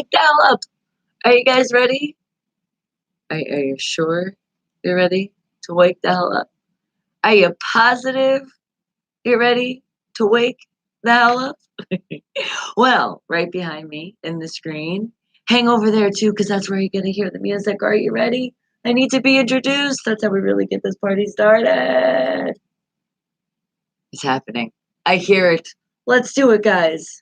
wake the hell up. Are you guys ready? Are you sure you're ready to wake the hell up? Are you positive you're ready to wake the hell up? Well, right behind me in the screen, hang over there too, because that's where you're going to hear the music. Are you ready? I need to be introduced. That's how we really get this party started. It's happening. I hear it. Let's do it, guys.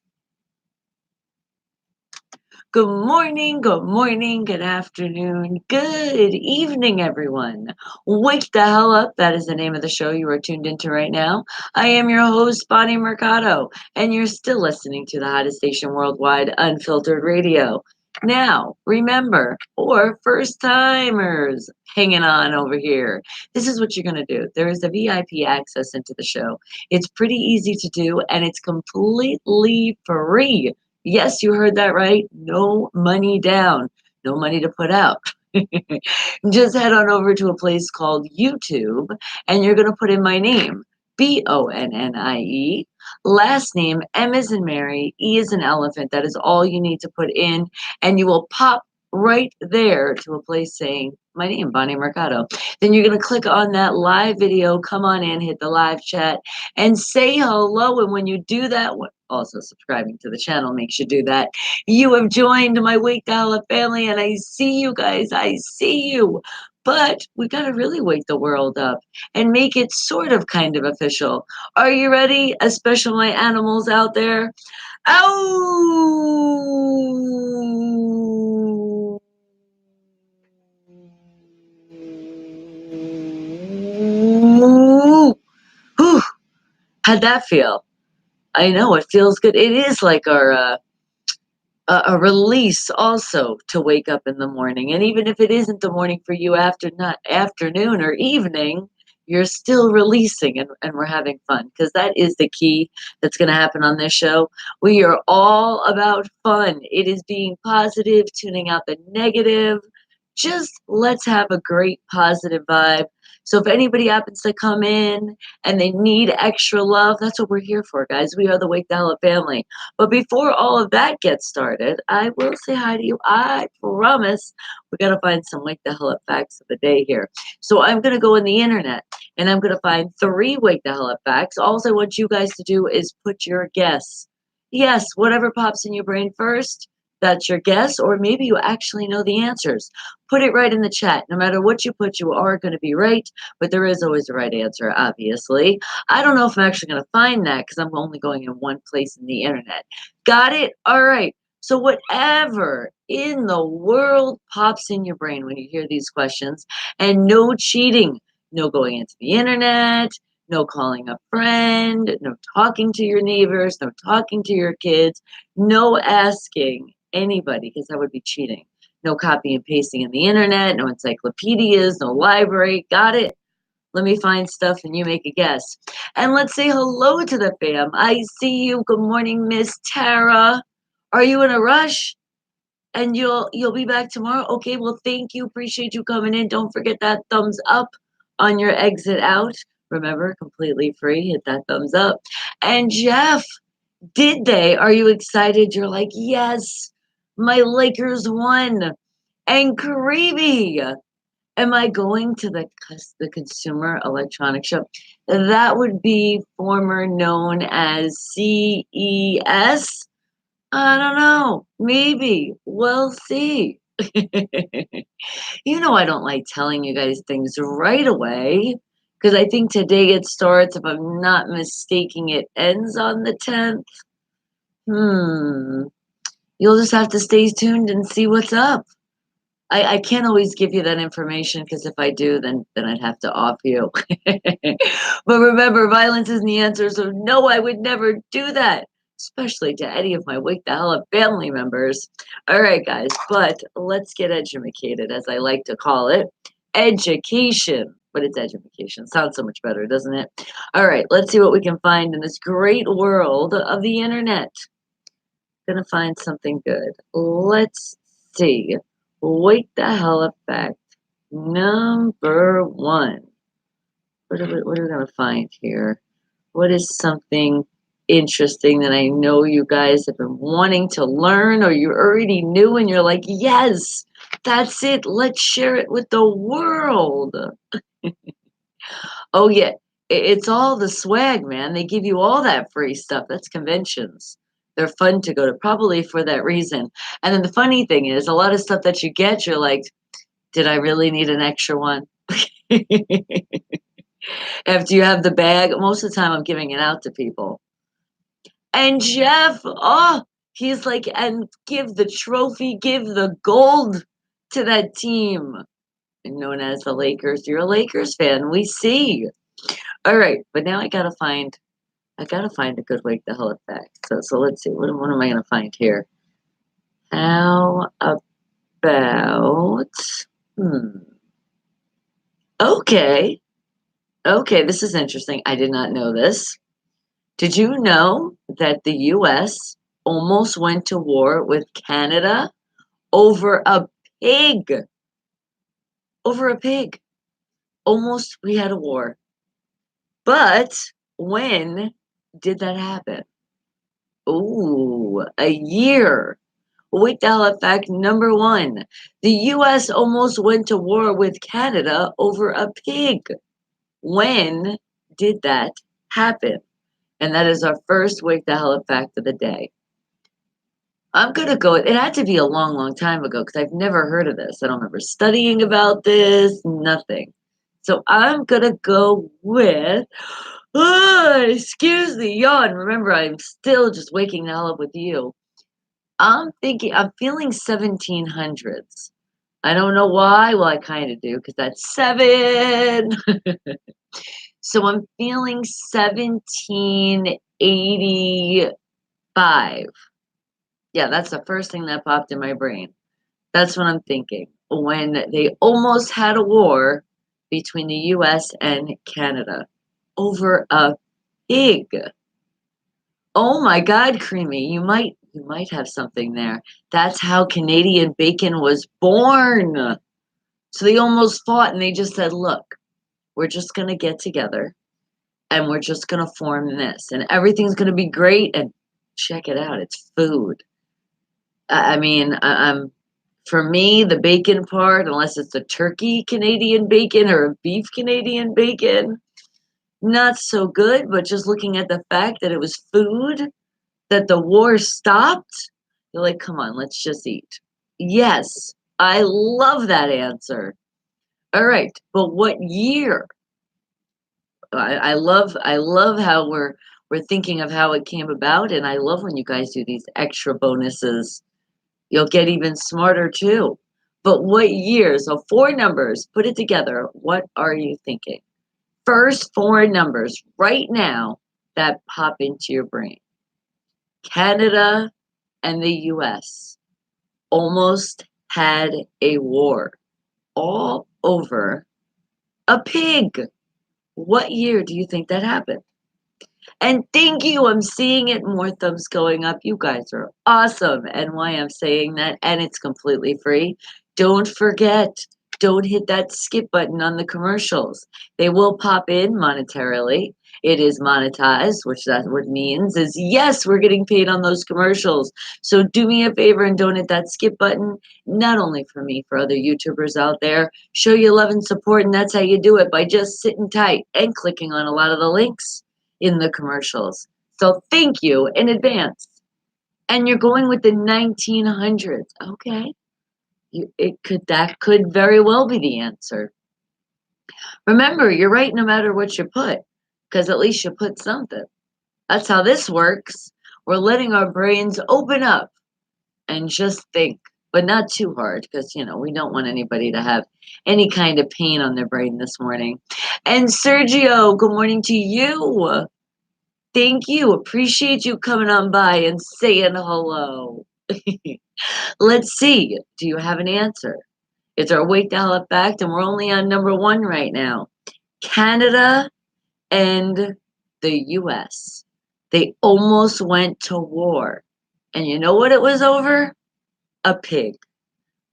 Good morning, good afternoon, good evening, everyone. Wake the hell up. That is the name of the show you are tuned into right now. I am your host, Bonnie Mercado, and you're still listening to the hottest station worldwide, Unfiltered Radio. Now, remember, for first timers hanging on over here, this is what you're going to do. There is a VIP access into the show. It's pretty easy to do, and it's completely free. Yes, you heard that right. No money down, no money to put out. Just head on over to a place called YouTube and you're going to put in my name, Bonnie. Last name, M as in Mary, E as in elephant. That is all you need to put in. And you will pop right there to a place saying, my name, Bonnie Mercado. Then you're going to click on that live video, come on in, hit the live chat, and say hello. And when you do that, also subscribing to the channel makes you do that. You have joined my Wake the Hell Up family, and I see you guys. I see you. But we got to really wake the world up and make it sort of kind of official. Are you ready? Especially my animals out there. Ow! Whew. How'd that feel? I know it feels good. It is like our a release also to wake up in the morning. And even if it isn't the morning for you after not afternoon or evening, you're still releasing and we're having fun because that is the key that's going to happen on this show. We are all about fun. It is being positive, tuning out the negative. Just let's have a great positive vibe. So if anybody happens to come in and they need extra love, that's what we're here for, guys. We are the Wake the Hell Up family. But before all of that gets started, I will say hi to you. I promise we got to find some Wake the Hell Up facts of the day here. So I'm going to go on the internet and I'm going to find 3 Wake the Hell Up facts. All I want you guys to do is put your guess. Yes, whatever pops in your brain first, that's your guess, or maybe you actually know the answers. Put it right in the chat. No matter what you put, you are going to be right, but there is always a right answer, obviously. I don't know if I'm actually going to find that because I'm only going in one place in the internet. Got it? All right. So whatever in the world pops in your brain when you hear these questions, and no cheating, no going into the internet, no calling a friend, no talking to your neighbors, no talking to your kids, no asking anybody because that would be cheating. No copy and pasting in the internet, no encyclopedias, no library. Got it? Let me find stuff and you make a guess. And let's say hello to the fam. I see you. Good morning, Miss Tara. Are you in a rush? And you'll be back tomorrow? Okay, well, thank you. Appreciate you coming in. Don't forget that thumbs up on your exit out. Remember, completely free. Hit that thumbs up. And Jeff, did they? Are you excited? You're like, yes, my Lakers won. And Kareem, am I going to the Consumer Electronics Show? That would be former known as CES. I don't know. Maybe. We'll see. You know I don't like telling you guys things right away because I think today it starts, if I'm not mistaking, it ends on the 10th. You'll just have to stay tuned and see what's up. I can't always give you that information because if I do, then I'd have to off you. But remember, violence isn't the answer, so no, I would never do that, especially to any of my Wake the Hell Up family members. All right, guys, but let's get educated, as I like to call it. Education. But it's education. Sounds so much better, doesn't it? All right, let's see what we can find in this great world of the internet. Gonna find something good. Let's see. Wake the hell up fact number 1. What are we gonna find here? What is something interesting that I know you guys have been wanting to learn, or you already knew and you're like, yes, that's it. Let's share it with the world. Oh, yeah. It's all the swag, man. They give you all that free stuff. That's conventions. They're fun to go to, probably for that reason. And then the funny thing is, a lot of stuff that you get, you're like, did I really need an extra one? After you have the bag, most of the time I'm giving it out to people. And Jeff, oh, he's like, and give the trophy, give the gold to that team, known as the Lakers. You're a Lakers fan, we see. All right, but now I gotta find a good wake the hell up back. So let's see, what am I gonna find here? How about, hmm, okay, okay, this is interesting. I did not know this. Did you know that the US almost went to war with Canada over a pig? Over a pig. Almost we had a war. But when did that happen? Ooh, a year. Wake the hell up fact number one. The US almost went to war with Canada over a pig. When did that happen? And that is our first wake the hell up fact of the day. I'm gonna go. It had to be a long, long time ago because I've never heard of this. I don't remember studying about this, nothing. So I'm gonna go with. Excuse the yawn. Remember, I'm still just waking the hell up with you. I'm feeling 1700s. I don't know why. Well, I kind of do because that's seven. So I'm feeling 1785. Yeah, that's the first thing that popped in my brain. That's what I'm thinking. When they almost had a war between the US and Canada over a pig. Oh my God, Creamy, you might have something there. That's how Canadian bacon was born. So they almost fought and they just said, look, we're just gonna get together and we're just gonna form this and everything's gonna be great and check it out, it's food. I mean, I'm for me, the bacon part, unless it's a turkey Canadian bacon or a beef Canadian bacon, not so good. But just looking at the fact that it was food, that the war stopped, you're like, come on, let's just eat. Yes, I love that answer. All right, but what year? I love how we're thinking of how it came about, and I love when you guys do these extra bonuses. You'll get even smarter too. But what year? So four numbers, put it together. What are you thinking? First four numbers right now that pop into your brain. Canada and the US almost had a war all over a pig. What year do you think that happened? And thank you. I'm seeing it. More thumbs going up. You guys are awesome. And why I'm saying that, and it's completely free. Don't forget, don't hit that skip button on the commercials. They will pop in monetarily. It is monetized, which that's what means is yes, we're getting paid on those commercials. So do me a favor and don't hit that skip button. Not only for me, for other YouTubers out there. Show your love and support, and that's how you do it by just sitting tight and clicking on a lot of the links in the commercials. So thank you in advance. And you're going with the 1900s. Okay. That could very well be the answer. Remember, you're right no matter what you put, because at least you put something. That's how this works. We're letting our brains open up and just think, but not too hard, because we don't want anybody to have any kind of pain on their brain this morning. And Sergio, good morning to you. Thank you. Appreciate you coming on by and saying hello. Let's see. Do you have an answer? It's our Wake the Hell Up Fact, and we're only on number one right now. Canada and the US. They almost went to war. And you know what it was over? A pig.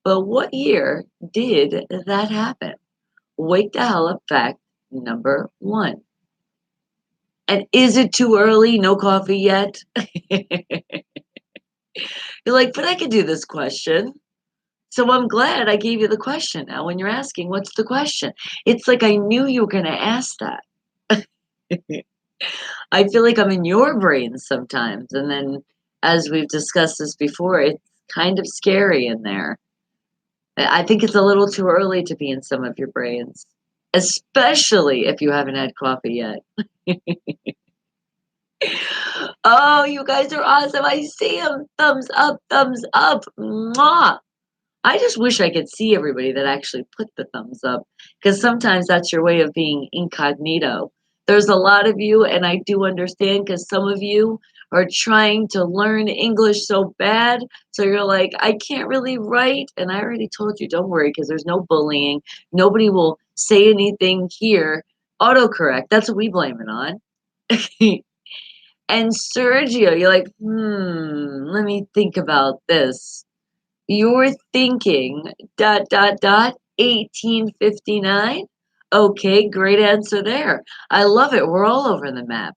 But what year did that happen? Wake the Hell Up Fact number one. And is it too early? No coffee yet? You're like, but I could do this question. So I'm glad I gave you the question now when you're asking, what's the question? It's like I knew you were going to ask that. I feel like I'm in your brain sometimes. And then, as we've discussed this before, it's kind of scary in there. I think it's a little too early to be in some of your brains, especially if you haven't had coffee yet. Oh, you guys are awesome. I see them. Thumbs up, thumbs up. Mwah. I just wish I could see everybody that actually put the thumbs up because sometimes that's your way of being incognito. There's a lot of you, and I do understand because some of you are trying to learn English so bad. So you're like, I can't really write. And I already told you, don't worry, because there's no bullying. Nobody will say anything here. Autocorrect, that's what we blame it on. And Sergio, you're like, let me think about this. You're thinking dot dot dot 1859. Okay, great answer there. I love it. We're all over the map.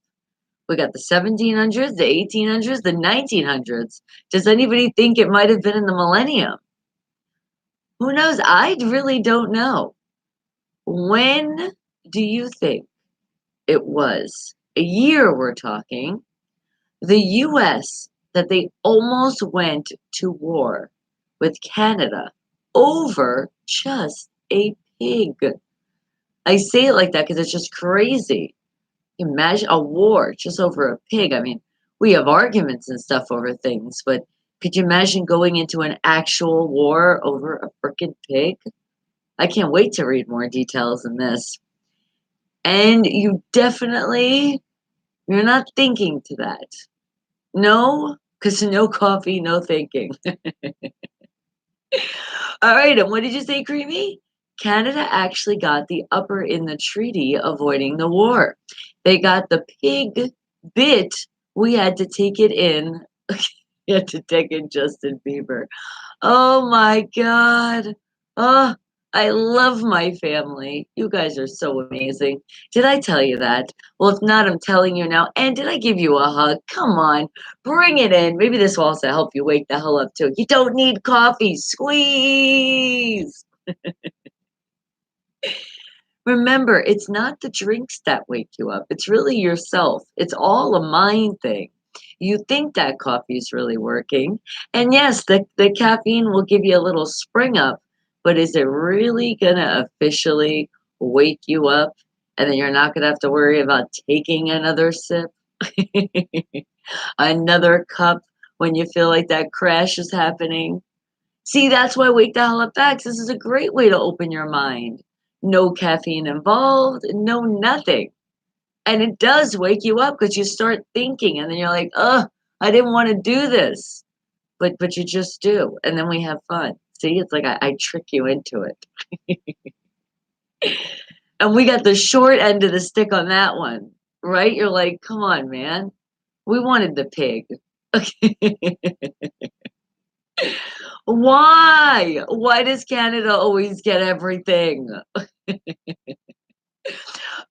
We got the 1700s, the 1800s, the 1900s. Does anybody think it might have been in the millennium? Who knows? I really don't know. When do you think it was? A year we're talking. The US that they almost went to war with Canada over just a pig. I say it like that because it's just crazy. Imagine a war just over a pig. I mean, we have arguments and stuff over things, but could you imagine going into an actual war over a freaking pig? I can't wait to read more details in this. And you're not thinking to that. No, because no coffee, no thinking. All right, and what did you say, Creamy? Canada actually got the upper in the treaty avoiding the war. They got the pig bit. We had to take it in. We had to take in Justin Bieber. Oh my God. Oh, I love my family. You guys are so amazing. Did I tell you that? Well, if not, I'm telling you now. And did I give you a hug? Come on, bring it in. Maybe this will also help you wake the hell up too. You don't need coffee. Squeeze. Remember, it's not the drinks that wake you up. It's really yourself. It's all a mind thing. You think that coffee is really working. And yes, the caffeine will give you a little spring up, but is it really going to officially wake you up? And then you're not going to have to worry about taking another sip, another cup when you feel like that crash is happening. See, that's why Wake the Hell Up Facts. This is a great way to open your mind. No caffeine involved, no nothing. And it does wake you up because you start thinking and then you're like, oh, I didn't want to do this. But you just do. And then we have fun. See, it's like I trick you into it. And we got the short end of the stick on that one, right? You're like, come on, man. We wanted the pig. Why? Why does Canada always get everything?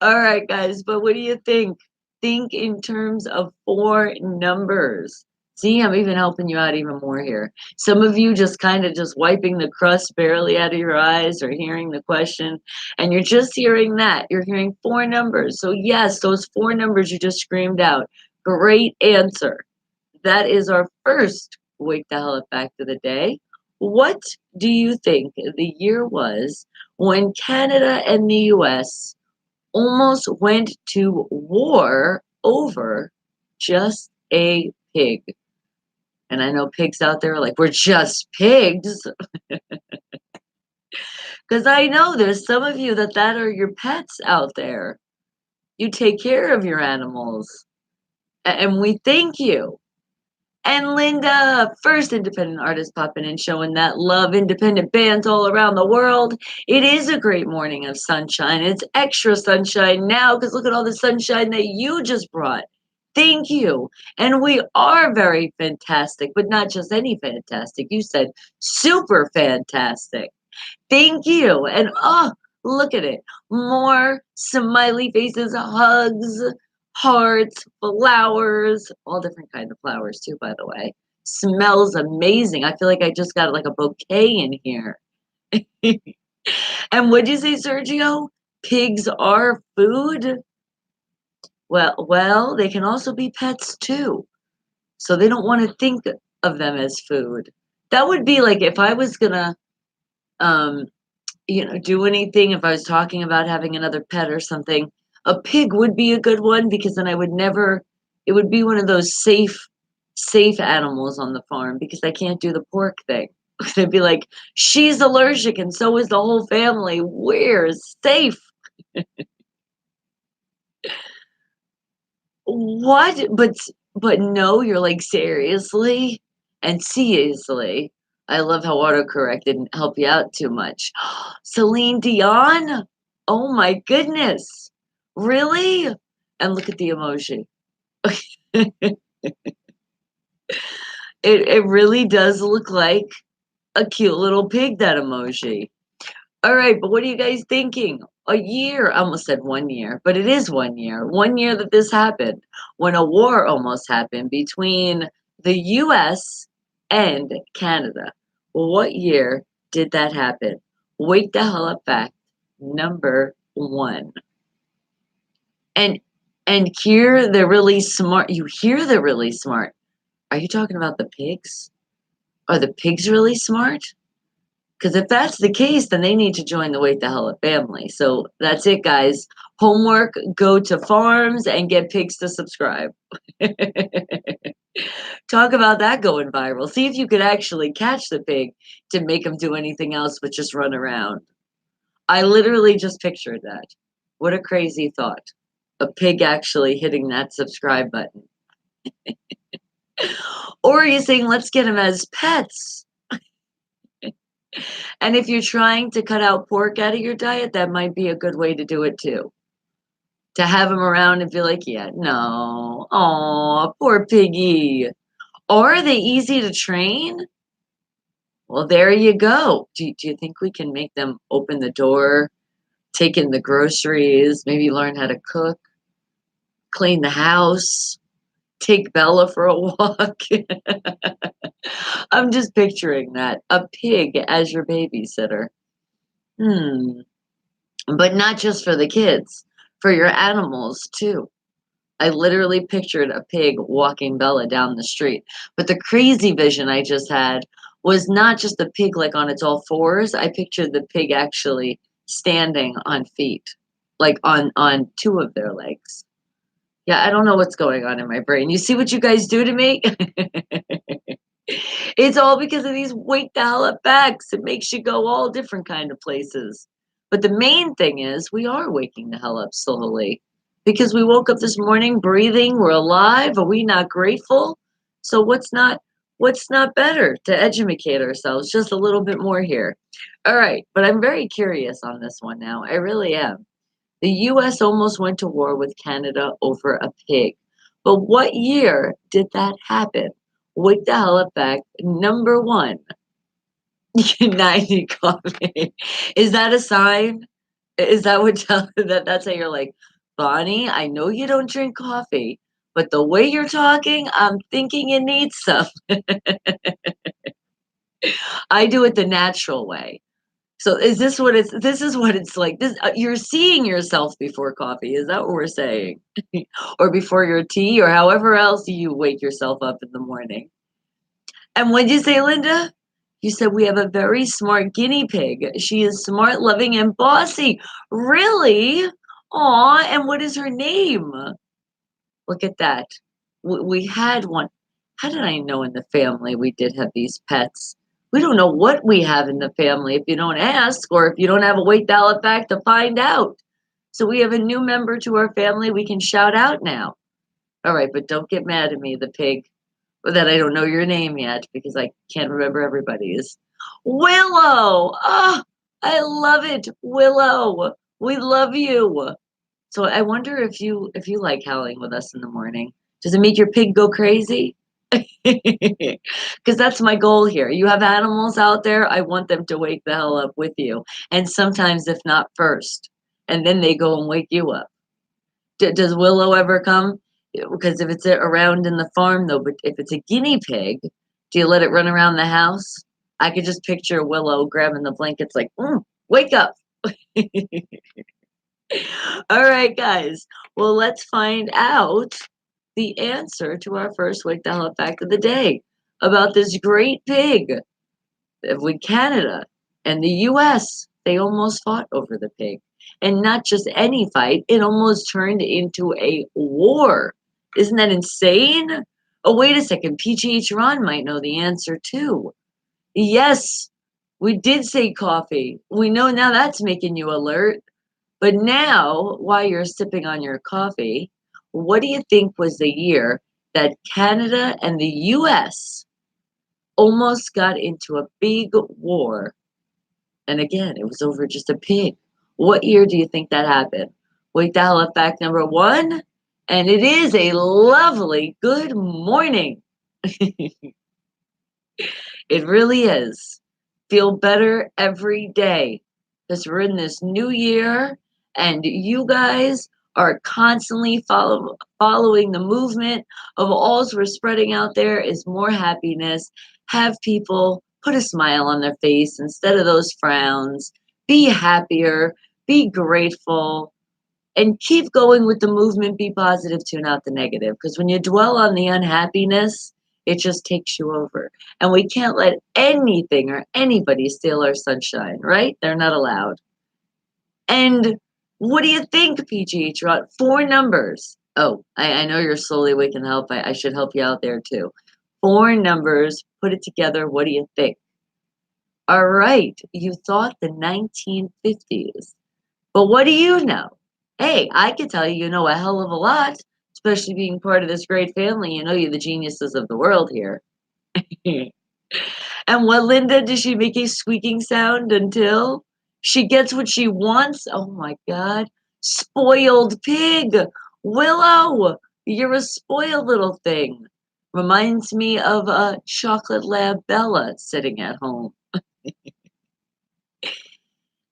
All right, guys, but what do you think? Think in terms of four numbers. See, I'm even helping you out even more here. Some of you just kind of just wiping the crust barely out of your eyes or hearing the question, and you're just hearing that. You're hearing four numbers. So, yes, those four numbers you just screamed out. Great answer. That is our first Wake the Hell Up Fact of the day. What do you think the year was when Canada and the US almost went to war over just a pig? And I know pigs out there are like, we're just pigs. Because I know there's some of you that are your pets out there. You take care of your animals. And we thank you. And Linda, first independent artist popping in, showing that love, independent bands all around the world. It is a great morning of sunshine. It's extra sunshine now because look at all the sunshine that you just brought. Thank you. And we are very fantastic, but not just any fantastic. You said super fantastic. Thank you. And oh, look at it. More smiley faces, hugs, hearts, flowers, all different kind of flowers too, by the way. Smells amazing. I feel like I just got like a bouquet in here. And what'd you say, Sergio? Pigs are food? Well, they can also be pets too. So they don't want to think of them as food. That would be like if I was gonna um do anything, if I was talking about having another pet or something, a pig would be a good one because then I would never, it would be one of those safe animals on the farm because I can't do the pork thing. They'd be like, she's allergic and so is the whole family. We're safe. What? But no, you're like seriously? And seriously. I love how autocorrect didn't help you out too much. Celine Dion? Oh my goodness. Really? And look at the emoji. It really does look like a cute little pig, that emoji. All right, but what are you guys thinking? A year, I almost said 1 year, but it is 1 year. 1 year that this happened, when a war almost happened between the US and Canada. What year did that happen? Wake the hell up fact number one. And here they're really smart. You hear they're really smart. Are you talking about the pigs? Are the pigs really smart? Because if that's the case, then they need to join the Wake the Hell Up family. So that's it, guys. Homework, go to farms and get pigs to subscribe. Talk about that going viral. See if you could actually catch the pig to make him do anything else but just run around. I literally just pictured that. What a crazy thought. A pig actually hitting that subscribe button. Or are you saying, let's get them as pets? And if you're trying to cut out pork out of your diet, that might be a good way to do it too. To have them around and feel like, yeah, no, oh, poor piggy. Or are they easy to train? Well, there you go. Do you think we can make them open the door, take in the groceries, maybe learn how to cook, clean the house, take Bella for a walk? I'm just picturing that. A pig as your babysitter. Hmm. But not just for the kids, for your animals too. I literally pictured a pig walking Bella down the street. But the crazy vision I just had was not just the pig like on its all fours. I pictured the pig actually standing on feet, like on two of their legs. Yeah, I don't know what's going on in my brain. You see what you guys do to me? It's all because of these wake the hell up facts. It makes you go all different kind of places. But the main thing is we are waking the hell up slowly because we woke up this morning breathing, we're alive. Are we not grateful? So what's not better to educate ourselves just a little bit more here. All right, but I'm very curious on this one now. I really am. The US almost went to war with Canada over a pig. But what year did that happen? Wake the hell up fact number one. 90 coffee. Is that a sign? Is that what tell that's how you're like, Bonnie, I know you don't drink coffee, but the way you're talking, I'm thinking you need some. I do it the natural way. So this is what it's like. This you're seeing yourself before coffee. Is that what we're saying? Or before your tea or however else you wake yourself up in the morning. And what did you say, Linda? You said we have a very smart guinea pig. She is smart, loving, and bossy. Really? Aw, and what is her name? Look at that. We had one. How did I know in the family we did have these pets? We don't know what we have in the family if you don't ask, or if you don't have a wait ballot back to find out. So we have a new member to our family we can shout out now. All right, but don't get mad at me, the pig, or that I don't know your name yet because I can't remember everybody's. Willow! Oh, I love it, Willow. We love you. So I wonder if you like howling with us in the morning. Does it make your pig go crazy? Because that's my goal here. You have animals out there, I want them to wake the hell up with you. And sometimes, if not first, and then they go and wake you up. Does Willow ever come? Because if it's around in the farm, though, but if it's a guinea pig, do you let it run around the house? I could just picture Willow grabbing the blankets, like, wake up. All right, guys. Well, let's find out the answer to our first Wake the Hell Up fact of the day about this great pig. With Canada and the US, they almost fought over the pig. And not just any fight, it almost turned into a war. Isn't that insane? Oh, wait a second. PGH Ron might know the answer too. Yes, we did say coffee. We know now that's making you alert. But now, while you're sipping on your coffee, what do you think was the year that Canada and the US almost got into a big war? And again, it was over just a pig. What year do you think that happened? Wake the hell up fact number one. And it is a lovely good morning. It really is. Feel better every day because we're in this new year and you guys are constantly following the movement of alls we're spreading out there is more happiness. Have people put a smile on their face instead of those frowns. Be happier, be grateful, and keep going with the movement. Be positive, tune out the negative. Because when you dwell on the unhappiness, it just takes you over. And we can't let anything or anybody steal our sunshine, right? They're not allowed. And what do you think, PGH Rod? Four numbers. Oh, I know you're slowly waking up. I should help you out there too. Four numbers, put it together. What do you think? All right, you thought the 1950s. But what do you know? Hey, I can tell you, you know a hell of a lot, especially being part of this great family. You know, you're the geniuses of the world here. And what, Linda, does she make a squeaking sound until she gets what she wants? Oh my God. Spoiled pig. Willow, you're a spoiled little thing. Reminds me of a chocolate lab Bella sitting at home.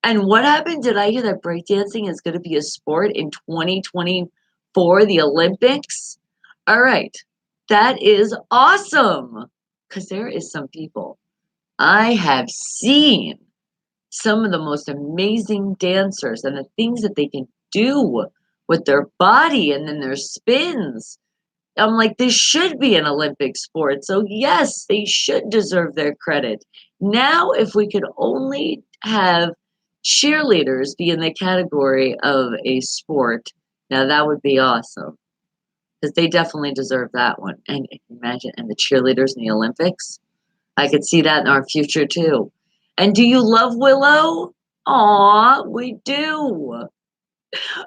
And what happened? Did I hear that breakdancing is going to be a sport in 2024, the Olympics? All right. That is awesome. Because there is some people I have seen some of the most amazing dancers and the things that they can do with their body and then their spins. I'm like, this should be an Olympic sport. So, yes, they should deserve their credit. Now, if we could only have cheerleaders be in the category of a sport, now that would be awesome because they definitely deserve that one. And imagine, and the cheerleaders in the Olympics, I could see that in our future too. And do you love Willow? Aw, we do.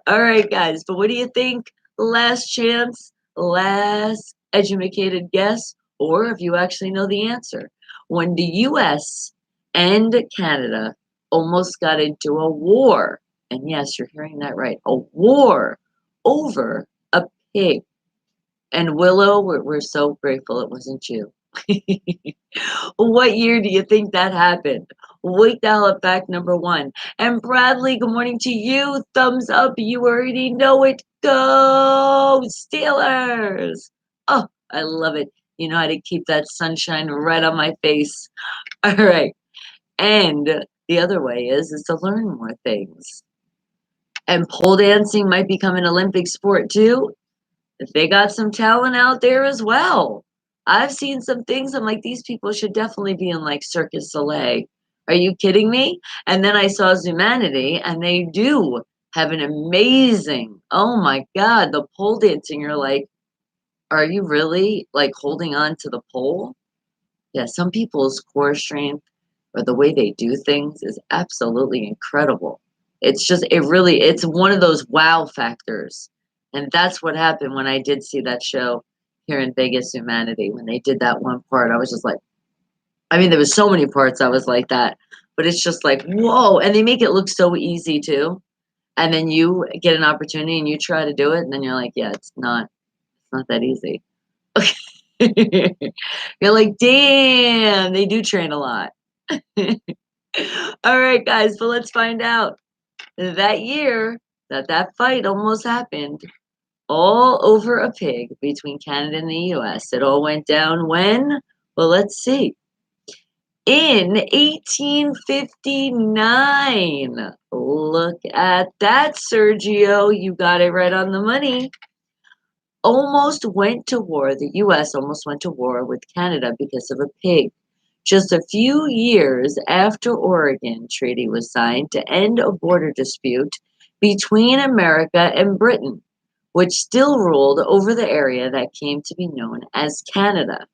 All right, guys, but what do you think? Last chance, last educated guess, or if you actually know the answer. When the US and Canada almost got into a war, and yes, you're hearing that right, a war over a pig. And Willow, we're so grateful it wasn't you. What year do you think that happened? Wake the hell up fact number one. And Bradley, good morning to you. Thumbs up. You already know it. Go Steelers. Oh, I love it. You know how to keep that sunshine right on my face. All right. And the other way is to learn more things. And pole dancing might become an Olympic sport too. They got some talent out there as well. I've seen some things. I'm like, these people should definitely be in like Circus Soleil. Are you kidding me? And then I saw Zumanity, and they do have an amazing, oh my God, the pole dancing. You're like, are you really like holding on to the pole? Yeah, some people's core strength or the way they do things is absolutely incredible. It's just, it's one of those wow factors. And that's what happened when I did see that show here in Vegas, Humanity. When they did that one part, I was just like, I mean, there was so many parts I was like that, but it's just like, whoa. And they make it look so easy too. And then you get an opportunity and you try to do it, and then you're like, yeah, it's not that easy. You're like, damn, they do train a lot. All right, guys, but let's find out that year that fight almost happened. all over a pig between Canada and the US. It all went down when? Well, let's see. In 1859. Look at that, Sergio. You got it right on the money. Almost went to war. The US almost went to war with Canada because of a pig. Just a few years after Oregon Treaty was signed to end a border dispute between America and Britain, which still ruled over the area that came to be known as Canada.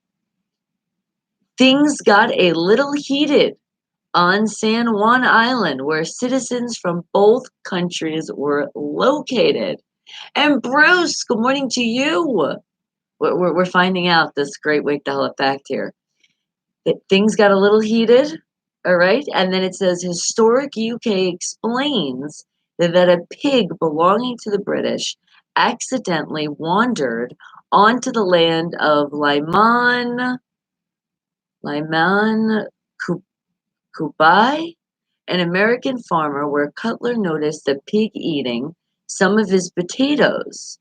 Things got a little heated on San Juan Island, where citizens from both countries were located. And Bruce, good morning to you. We're finding out this great Wake the Hell Up fact here. That things got a little heated, all right? And then it says Historic UK explains that a pig belonging to the British accidentally wandered onto the land of Lyman Kubai, an American farmer, where Cutler noticed a pig eating some of his potatoes.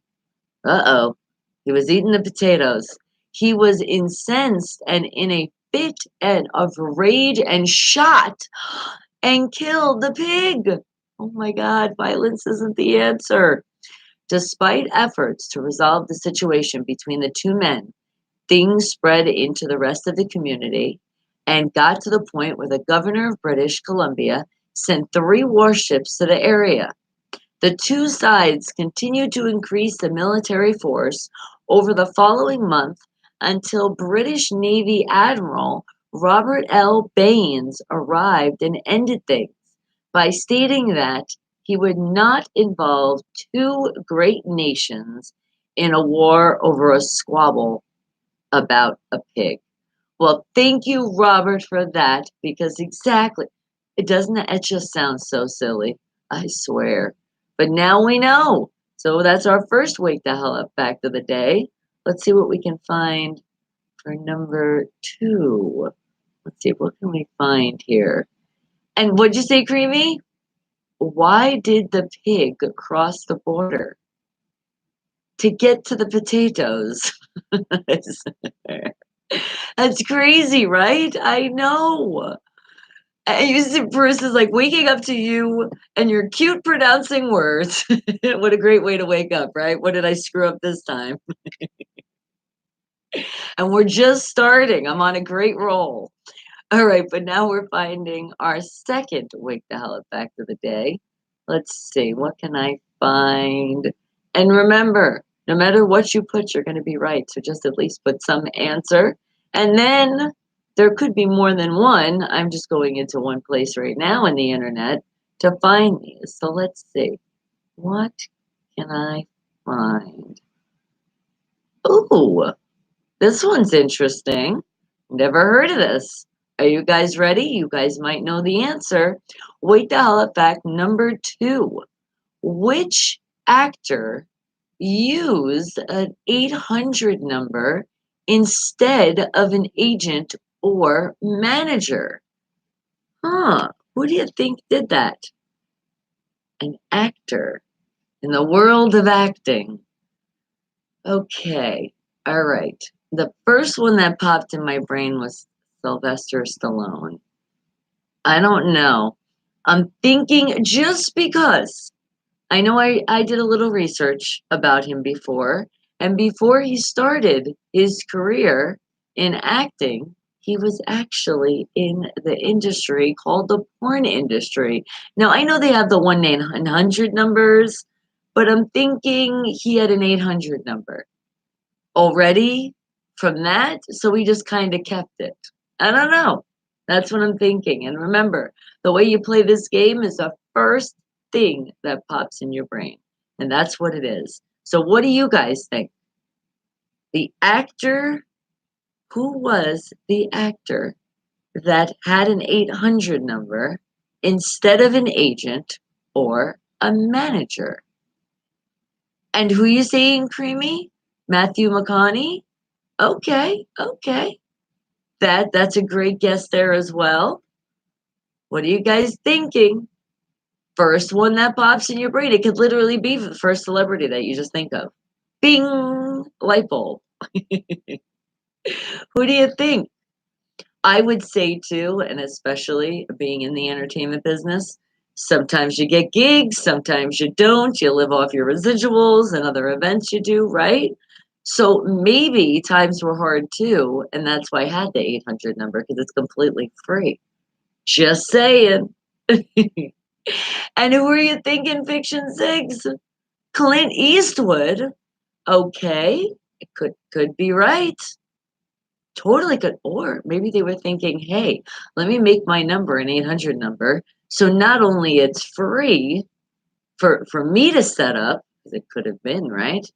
Uh-oh, he was eating the potatoes. He was incensed and in a fit of rage and shot and killed the pig. Oh my God, violence isn't the answer. Despite efforts to resolve the situation between the two men, things spread into the rest of the community and got to the point where the governor of British Columbia sent 3 warships to the area. The two sides continued to increase the military force over the following month until British Navy Admiral Robert L. Baines arrived and ended things by stating that he would not involve two great nations in a war over a squabble about a pig. Well, thank you, Robert, for that, because exactly, it just sounds so silly, I swear. But now we know. So that's our first Wake the Hell Up fact of the day. Let's see what we can find for number 2. Let's see, what can we find here? And what'd you say, Creamy? Why did the pig cross the border? To get to the potatoes. That's crazy, right? I know. And you see, Bruce is like waking up to you and your cute pronouncing words. What a great way to wake up, right? What did I screw up this time? And we're just starting. I'm on a great roll. All right, but now we're finding our second Wake the Hell Up fact of the day. Let's see, what can I find? And remember, no matter what you put, you're going to be right. So just at least put some answer. And then there could be more than one. I'm just going into one place right now on the internet to find these. So let's see. What can I find? Ooh, this one's interesting. Never heard of this. Are you guys ready? You guys might know the answer. Wait the hell up fact number 2. Which actor used an 800 number instead of an agent or manager? Huh, who do you think did that? An actor in the world of acting. Okay, all right. The first one that popped in my brain was Sylvester Stallone. I don't know. I'm thinking just because I know I did a little research about him before, and before he started his career in acting, he was actually in the industry called the porn industry. Now, I know they have the 1-900 numbers, but I'm thinking he had an 800 number already from that, so we just kind of kept it. I don't know. That's what I'm thinking. And remember, the way you play this game is the first thing that pops in your brain, and that's what it is. So, what do you guys think? The actor, who was the actor that had an 800 number instead of an agent or a manager? And who you saying, Creamy? Matthew McConaughey? Okay, okay. That's a great guess there as well. What are you guys thinking? First one that pops in your brain. It could literally be the first celebrity that you just think of. Bing! Light bulb. Who do you think? I would say too, and especially being in the entertainment business, sometimes you get gigs, sometimes you don't. You live off your residuals and other events you do, right? So maybe times were hard too, and that's why I had the 800 number because it's completely free. Just saying. And who are you thinking, Fiction Six? Clint Eastwood. Okay, it could be right. Totally could. Or maybe they were thinking, hey, let me make my number an 800 number. So not only it's free for me to set up, 'cause it could have been, right?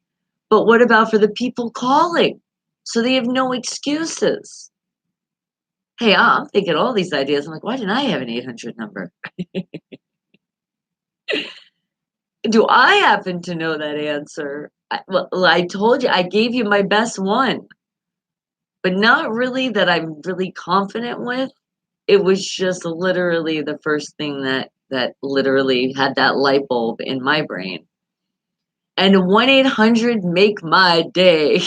But what about for the people calling? So they have no excuses. Hey, I'm thinking all these ideas. I'm like, why didn't I have an 800 number? Do I happen to know that answer? Well, I told you, I gave you my best one, but not really that I'm really confident with. It was just literally the first thing that literally had that light bulb in my brain. And 1-800 make my day.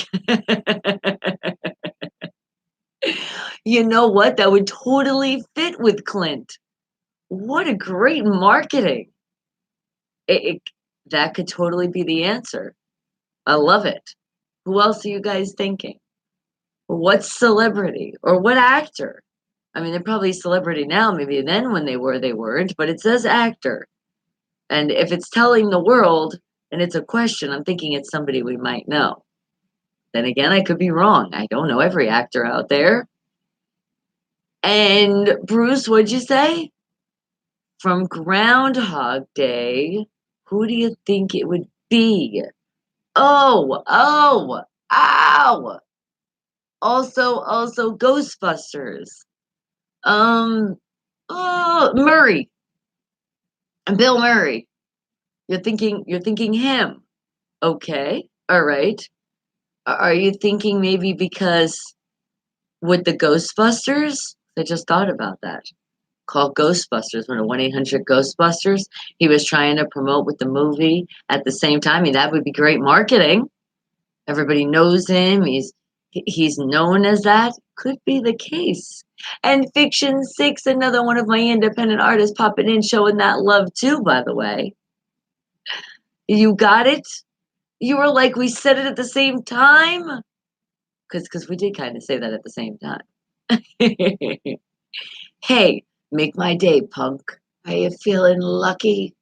You know what? That would totally fit with Clint. What a great marketing. It that could totally be the answer. I love it. Who else are you guys thinking? What celebrity or what actor? I mean, they're probably celebrity now. Maybe then when they were, they weren't, but it says actor. And if it's telling the world and it's a question, I'm thinking it's somebody we might know. Then again, I could be wrong. I don't know every actor out there. And Bruce, what'd you say? From Groundhog Day, who do you think it would be? Oh, ow. Also Ghostbusters. Um, oh, Murray. Bill Murray. You're thinking him. Okay. All right. Are you thinking maybe because with the Ghostbusters? I just thought about that. Called Ghostbusters, when a 1-800 Ghostbusters, he was trying to promote with the movie at the same time. I mean, that would be great marketing. Everybody knows him. He's known as that. Could be the case. And Fiction Six, another one of my independent artists popping in, showing that love too, by the way. You got it? You were like, we said it at the same time? Because we did kind of say that at the same time. Hey, make my day, punk. Are you feeling lucky?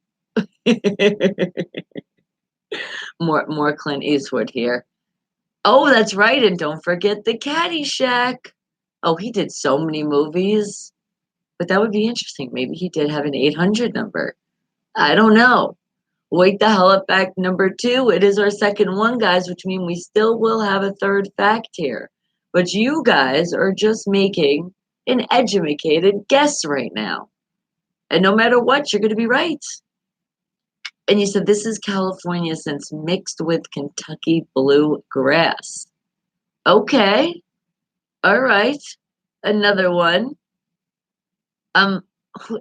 More Clint Eastwood here. Oh, that's right, and don't forget the Caddyshack. Oh, he did so many movies. But that would be interesting. Maybe he did have an 800 number. I don't know. Wake the hell up fact number 2. It is our second one, guys, which means we still will have a third fact here. But you guys are just making an educated guess right now. And no matter what, you're going to be right. And you said this is California since mixed with Kentucky bluegrass. Okay. All right. Another one. Um,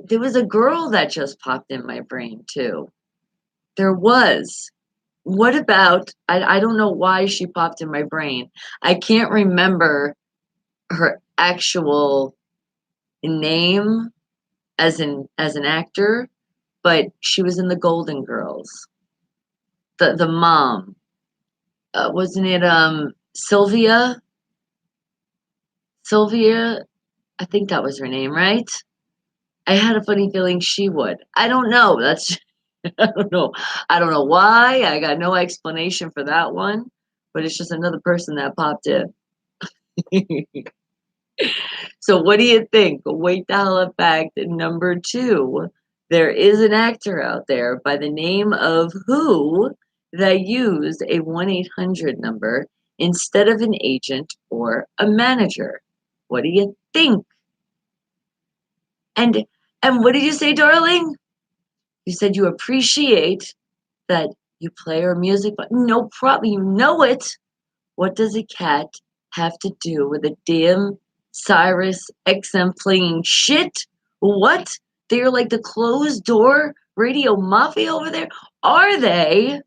there was a girl that just popped in my brain too. There was. What about, I don't know why she popped in my brain. I can't remember her actual name as an actor, but she was in the Golden Girls. The mom. Wasn't it Sylvia? Sylvia, I think that was her name, right? I had a funny feeling she would. I don't know. That's I don't know. I don't know why. I got no explanation for that one, but it's just another person that popped in. So what do you think? Wait the hell up fact number 2. There is an actor out there by the name of who that used a 1-800 number instead of an agent or a manager. What do you think? And and what did you say, darling? You said you appreciate that you play her music, but no problem. You know it. What does a cat have to do with a damn Sirius XM playing shit? What? They're like the closed door radio mafia over there? Are they?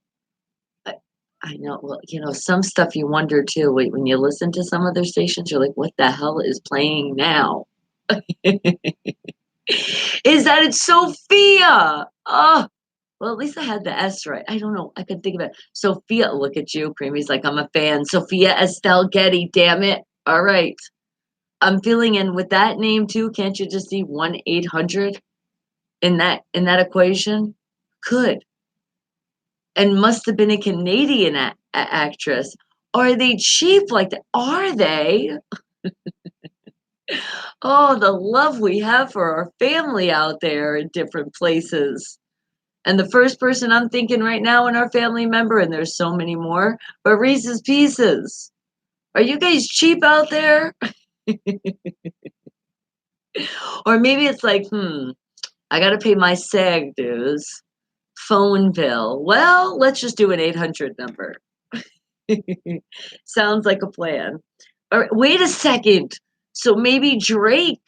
I know. Well, some stuff you wonder too. When you listen to some other stations, you're like, what the hell is playing now? Is that it's Sophia? Oh, well, at least I had the S right. I don't know. I could think of it. Sophia, look at you. Creamy's like, I'm a fan. Sophia Estelle Getty, damn it. All right. I'm feeling in with that name too. Can't you just see 1-800 in that equation? Could. And must have been a Canadian actress. Are they cheap like that? Are they? Oh, the love we have for our family out there in different places. And the first person I'm thinking right now in our family member, and there's so many more, but Reese's Pieces. Are you guys cheap out there? Or maybe it's like, I got to pay my SAG dues, phone bill. Well, let's just do an 800 number. Sounds like a plan. All right, wait a second. So maybe Drake.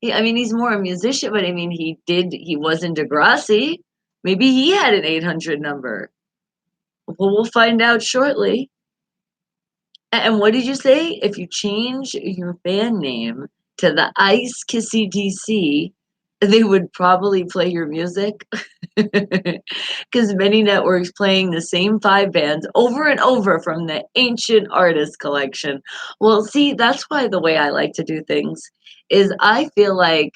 Yeah, I mean, he's more a musician, but I mean, he was in Degrassi. Maybe he had an 800 number. Well, we'll find out shortly. And what did you say? If you change your band name to the Ice Kissy DC, they would probably play your music. Because many networks playing the same five bands over and over from the ancient artist collection. Well, see, that's why the way I like to do things is I feel like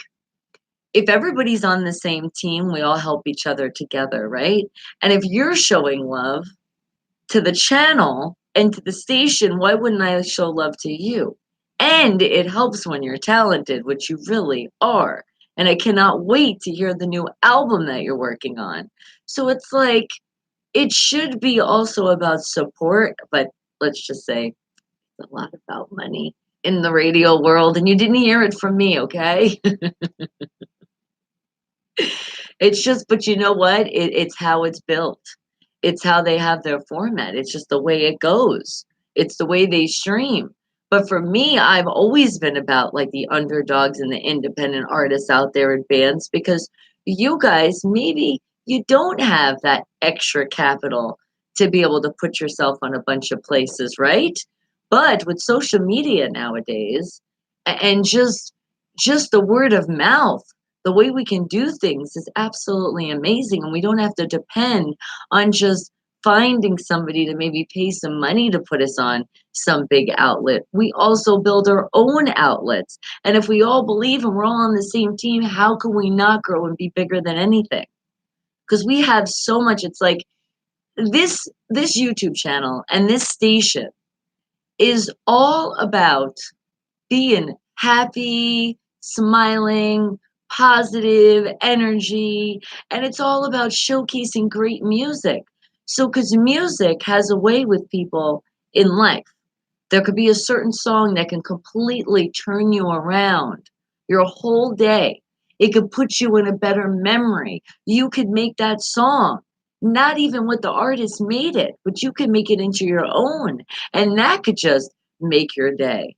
if everybody's on the same team, we all help each other together, right? And if you're showing love to the channel and to the station, why wouldn't I show love to you? And it helps when you're talented, which you really are. And I cannot wait to hear the new album that you're working on. So it's like, it should be also about support, but let's just say it's a lot about money in the radio world. And you didn't hear it from me, okay? It's just, but you know what? It's how it's built. It's how they have their format. It's just the way it goes. It's the way they stream. But for me, I've always been about like the underdogs and the independent artists out there in bands because you guys, maybe you don't have that extra capital to be able to put yourself on a bunch of places, right? But with social media nowadays and just the word of mouth, the way we can do things is absolutely amazing. And we don't have to depend on just finding somebody to maybe pay some money to put us on some big outlet. We also build our own outlets. And if we all believe and we're all on the same team, how can we not grow and be bigger than anything? Because we have so much. It's like this YouTube channel and this station is all about being happy, smiling, positive energy, and it's all about showcasing great music. So, because music has a way with people in life, there could be a certain song that can completely turn you around your whole day. It could put you in a better memory. You could make that song. Not even what the artist made it, but you could make it into your own. And that could just make your day.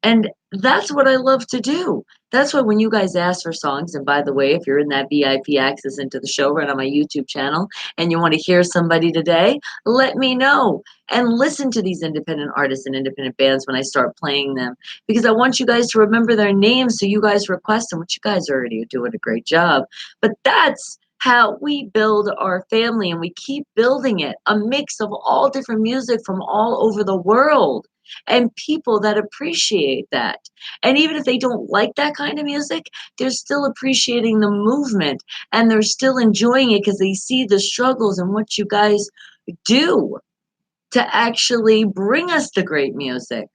And that's what I love to do. That's why when you guys ask for songs, and by the way, if you're in that VIP access into the show right on my YouTube channel and you want to hear somebody today, let me know and listen to these independent artists and independent bands when I start playing them because I want you guys to remember their names so you guys request them, which you guys already are doing a great job. But that's how we build our family and we keep building it a mix of all different music from all over the world and people that appreciate that. And even if they don't like that kind of music, they're still appreciating the movement and they're still enjoying it because they see the struggles and what you guys do to actually bring us the great music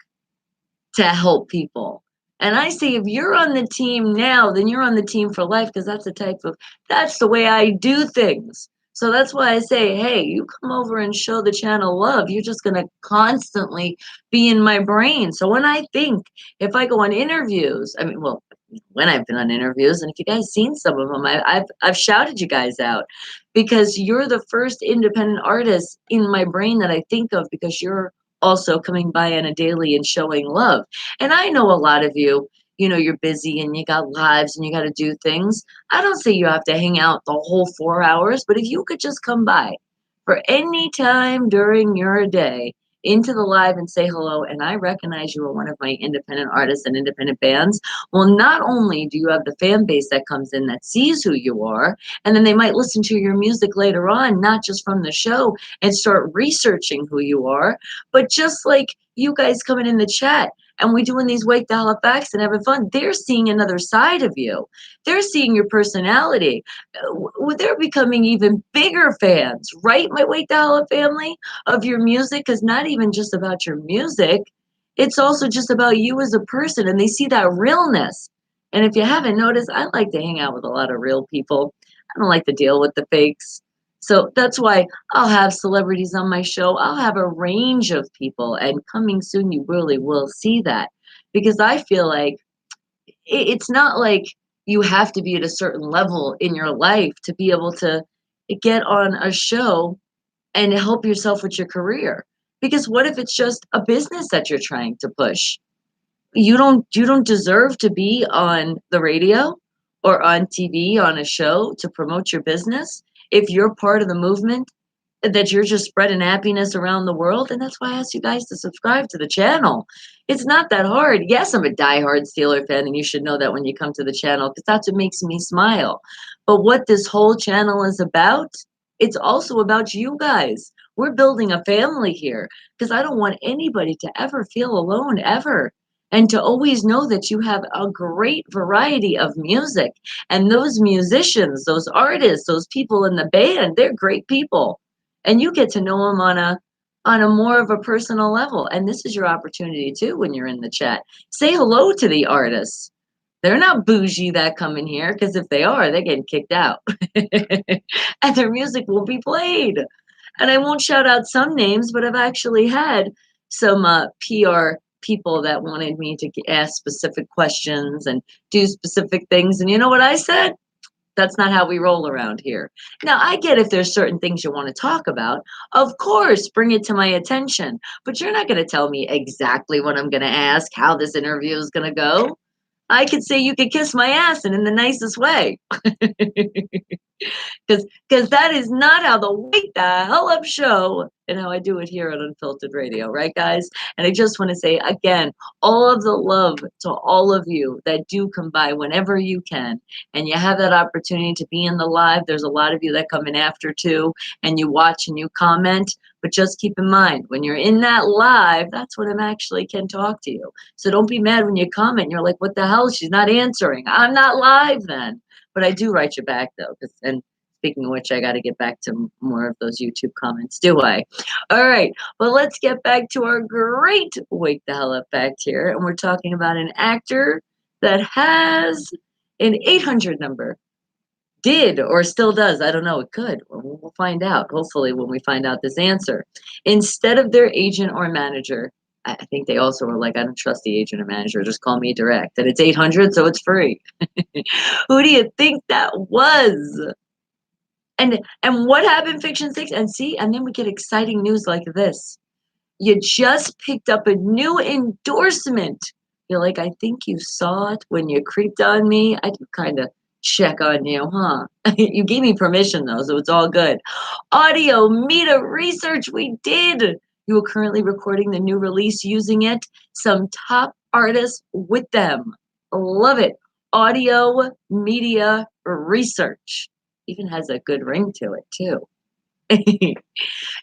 to help people. And I say, if you're on the team now, then you're on the team for life because that's the way I do things. So that's why I say, hey, you come over and show the channel love. You're just going to constantly be in my brain. So when I think, if I go on interviews, I mean, well, when I've been on interviews, and if you guys seen some of them, I've shouted you guys out because you're the first independent artist in my brain that I think of because you're also coming by on a daily and showing love. And I know a lot of you, you're busy and you got lives and you got to do things. I don't say you have to hang out the whole 4 hours, but if you could just come by for any time during your day into the live and say hello, and I recognize you are one of my independent artists and independent bands, well, not only do you have the fan base that comes in that sees who you are, and then they might listen to your music later on, not just from the show, and start researching who you are, but just like you guys coming in the chat and we doing these Wake the Halifax and having fun, they're seeing another side of you. They're seeing your personality. They're becoming even bigger fans, right, my Wake the Hala family, of your music? Because not even just about your music, it's also just about you as a person, and they see that realness. And if you haven't noticed, I like to hang out with a lot of real people. I don't like to deal with the fakes. So that's why I'll have celebrities on my show. I'll have a range of people, and coming soon, you really will see that, because I feel like it's not like you have to be at a certain level in your life to be able to get on a show and help yourself with your career. Because what if it's just a business that you're trying to push? You don't deserve to be on the radio or on TV on a show to promote your business. If you're part of the movement, that you're just spreading happiness around the world. And that's why I asked you guys to subscribe to the channel. It's not that hard. Yes, I'm a diehard Steeler fan, and you should know that when you come to the channel, because that's what makes me smile. But what this whole channel is about, it's also about you guys. We're building a family here, because I don't want anybody to ever feel alone, ever. And to always know that you have a great variety of music. And those musicians, those artists, those people in the band, they're great people, and you get to know them on a more of a personal level. And this is your opportunity too when you're in the chat. Say hello to the artists. They're not bougie that come in here, because if they are, they're getting kicked out. And their music will be played. And I won't shout out some names, but I've actually had some PR people that wanted me to ask specific questions and do specific things. And you know what I said? That's not how we roll around here. Now, I get if there's certain things you want to talk about, of course, bring it to my attention. But you're not going to tell me exactly what I'm going to ask, how this interview is going to go. I could say you could kiss my ass, and in the nicest way. Because that is not how the Wake the Hell Up show and how I do it here on Unfiltered Radio, right, guys? And I just want to say again, all of the love to all of you that do come by whenever you can, and you have that opportunity to be in the live. There's a lot of you that come in after too, and you watch and you comment. But just keep in mind, when you're in that live, that's when I'm actually can talk to you. So don't be mad when you comment. You're like, what the hell? She's not answering. I'm not live then. But I do write you back though, and speaking of which, I got to get back to more of those YouTube comments, do I? All right, well, let's get back to our great Wake the Hell Up fact here. And we're talking about an actor that has an 800 number. Did or still does. I don't know. It could. We'll find out, hopefully, when we find out this answer. Instead of their agent or manager, I think they also were like, I don't trust the agent or manager. Just call me direct. And it's 800, so it's free. Who do you think that was? And what happened, Fiction 6? And see, and then we get exciting news like this. You just picked up a new endorsement. You're like, I think you saw it when you creeped on me. I do kind of check on you, huh? You gave me permission though, so it's all good. Audio Meter Research, we did. You are currently recording the new release using it. Some top artists with them. Love it. Audio Media Research. Even has a good ring to it too.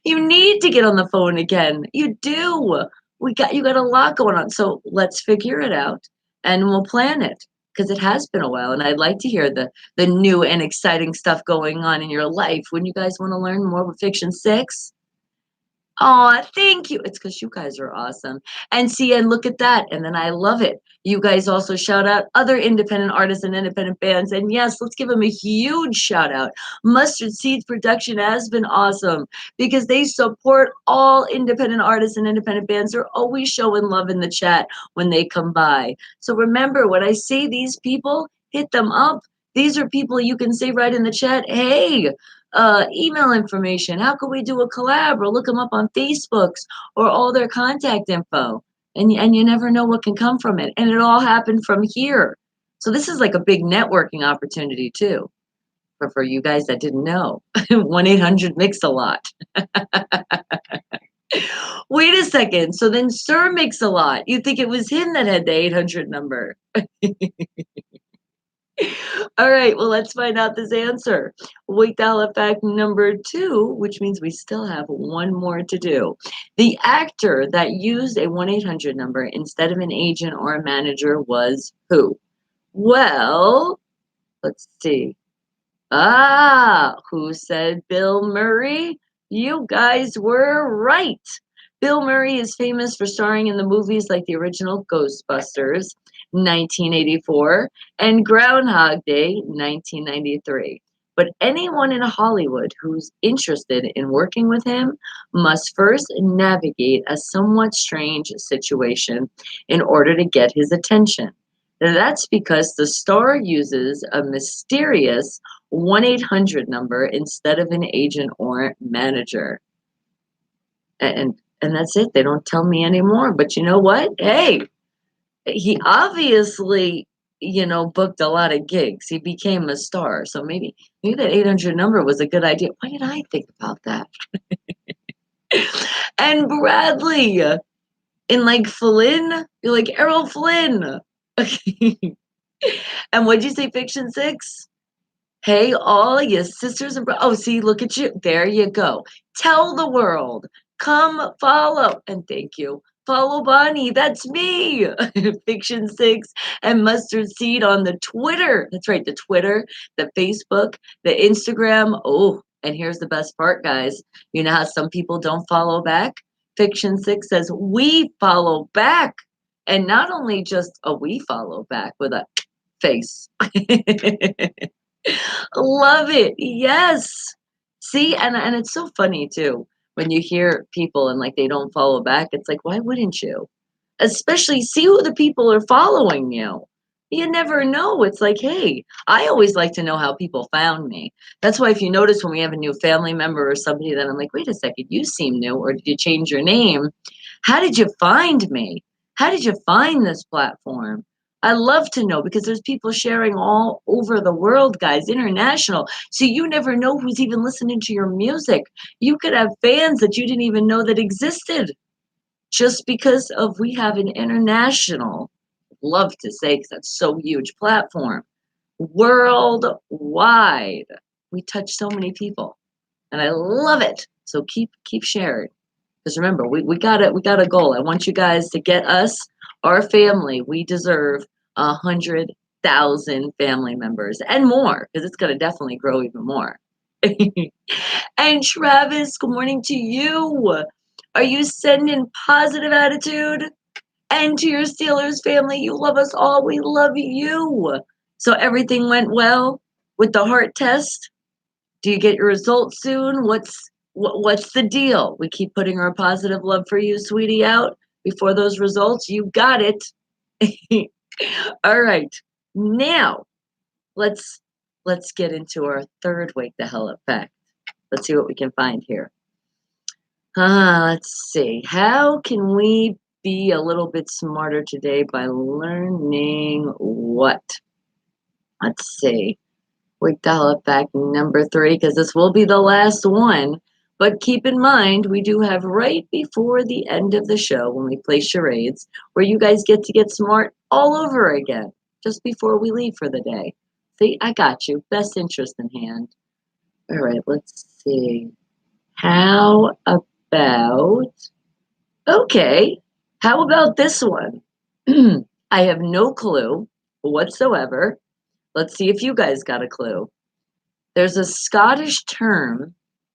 You need to get on the phone again. You do. You got a lot going on. So let's figure it out and we'll plan it, because it has been a while and I'd like to hear the new and exciting stuff going on in your life. When you guys want to learn more with Fiction 6? Oh, thank you. It's because you guys are awesome. And see, and look at that. And then I love it. You guys also shout out other independent artists and independent bands. And yes, let's give them a huge shout out. Mustard Seeds Production has been awesome because they support all independent artists and independent bands. They're always showing love in the chat when they come by. So remember, when I say these people, hit them up. These are people you can say right in the chat, hey, email information. How can we do a collab, or look them up on Facebooks, or all their contact info? And you never know what can come from it. And it all happened from here. So this is like a big networking opportunity too for you guys that didn't know, 1-800-MIX-A-LOT. Wait a second. So then Sir Mix-a-Lot, you think it was him that had the 800 number? All right, well, let's find out this answer. Wake dial fact number 2, which means we still have one more to do. The actor that used a 1-800 number instead of an agent or a manager was who? Well, let's see. Who said Bill Murray? You guys were right. Bill Murray is famous for starring in the movies like the original Ghostbusters, 1984, and Groundhog Day, 1993. But anyone in Hollywood who's interested in working with him must first navigate a somewhat strange situation in order to get his attention. That's because the star uses a mysterious 1-800 number instead of an agent or manager. And that's it. They don't tell me anymore. But you know what? Hey, he obviously, booked a lot of gigs. He became a star. So maybe that 800 number was a good idea. Why did I think about that? And Bradley in like Flynn, you're like Errol Flynn. And what'd you say, Fiction 6? Hey, all your sisters and oh, see, look at you. There you go. Tell the world. Come follow. And thank you. Follow Bonnie. That's me. Fiction 6 and Mustard Seed on the Twitter. That's right. The Twitter, the Facebook, the Instagram. Oh, and here's the best part, guys. You know how some people don't follow back? Fiction 6 says we follow back. And not only just a we follow back with a face. Love it. Yes. See, and it's so funny too when you hear people and like they don't follow back. It's like, why wouldn't you? Especially see who the people are following you. You never know. It's like, hey, I always like to know how people found me. That's why if you notice when we have a new family member or somebody that I'm like, wait a second, you seem new, or did you change your name? How did you find me? How did you find this platform? I love to know because there's people sharing all over the world, guys, international. So you never know who's even listening to your music. You could have fans that you didn't even know that existed just because of we have an international, love to say, because that's so huge platform, worldwide. We touch so many people, and I love it. So keep sharing. Because remember, we got a goal. I want you guys to get us, our family. We deserve 100,000 family members and more, because it's gonna definitely grow even more. And Travis, good morning to you. Are you sending positive attitude? And to your Steelers family, you love us all. We love you. So everything went well with the heart test. Do you get your results soon? What's the deal? We keep putting our positive love for you, sweetie, out before those results. You got it. All right. Now, let's get into our third wake the hell up fact. Let's see what we can find here. Let's see. How can we be a little bit smarter today by learning what? Let's see. We dial back number 3 because this will be the last one. But keep in mind, we do have right before the end of the show when we play charades, where you guys get smart all over again, just before we leave for the day. See, I got you. Best interest in hand. All right, let's see. How about, okay, how about this one? I have no clue whatsoever. Let's see if you guys got a clue. There's a Scottish term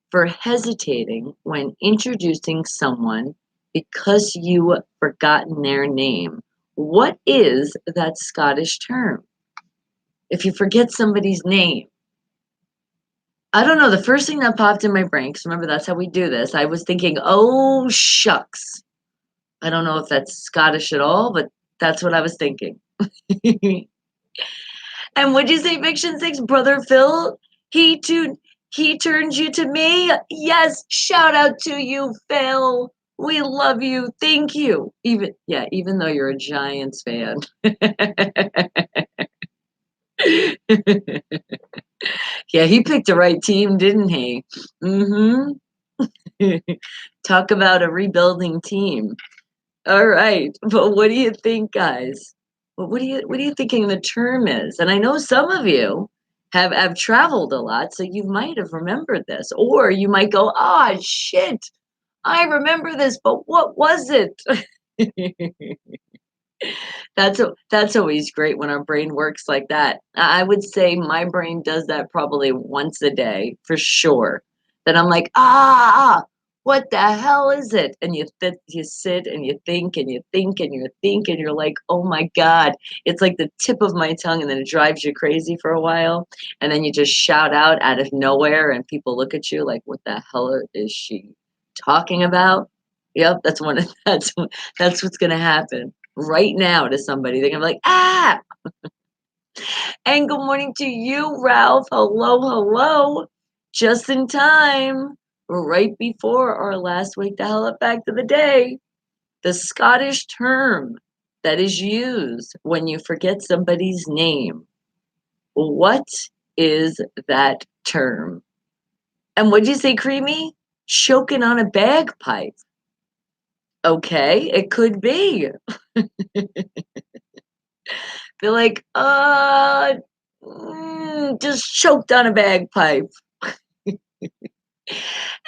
for hesitating when introducing someone because you forgotten their name. What is that Scottish term? If you forget somebody's name. I don't know. The first thing that popped in my brain, because remember, that's how we do this. I was thinking, oh, shucks. I don't know if that's Scottish at all, but that's what I was thinking. And what'd you say, Fiction 6? Brother Phil? He turned you to me? Yes, shout out to you, Phil. We love you. Thank you. Even though you're a Giants fan. Yeah, he picked the right team, didn't he? Mm-hmm. Talk about a rebuilding team. All right. But what do you think, guys? What are you thinking the term is? And I know some of you have traveled a lot, so you might have remembered this. Or you might go, ah, shit, I remember this, but what was it? That's always great when our brain works like that. I would say my brain does that probably once a day for sure. Then I'm like, what the hell is it? And you sit and you think and you think and you think and you're like, oh my God, it's like the tip of my tongue, and then it drives you crazy for a while. And then you just shout out of nowhere, and people look at you like, what the hell is she talking about? Yep, that's what's gonna happen right now to somebody. They're gonna be like, ah! And good morning to you, Ralph. Hello, hello. Just in time. Right before our last Wake the Hell Up Fact of the Day. The Scottish term that is used when you forget somebody's name. What is that term? And what'd you say, Creamy? Choking on a bagpipe. Okay, it could be. Be like, just choked on a bagpipe.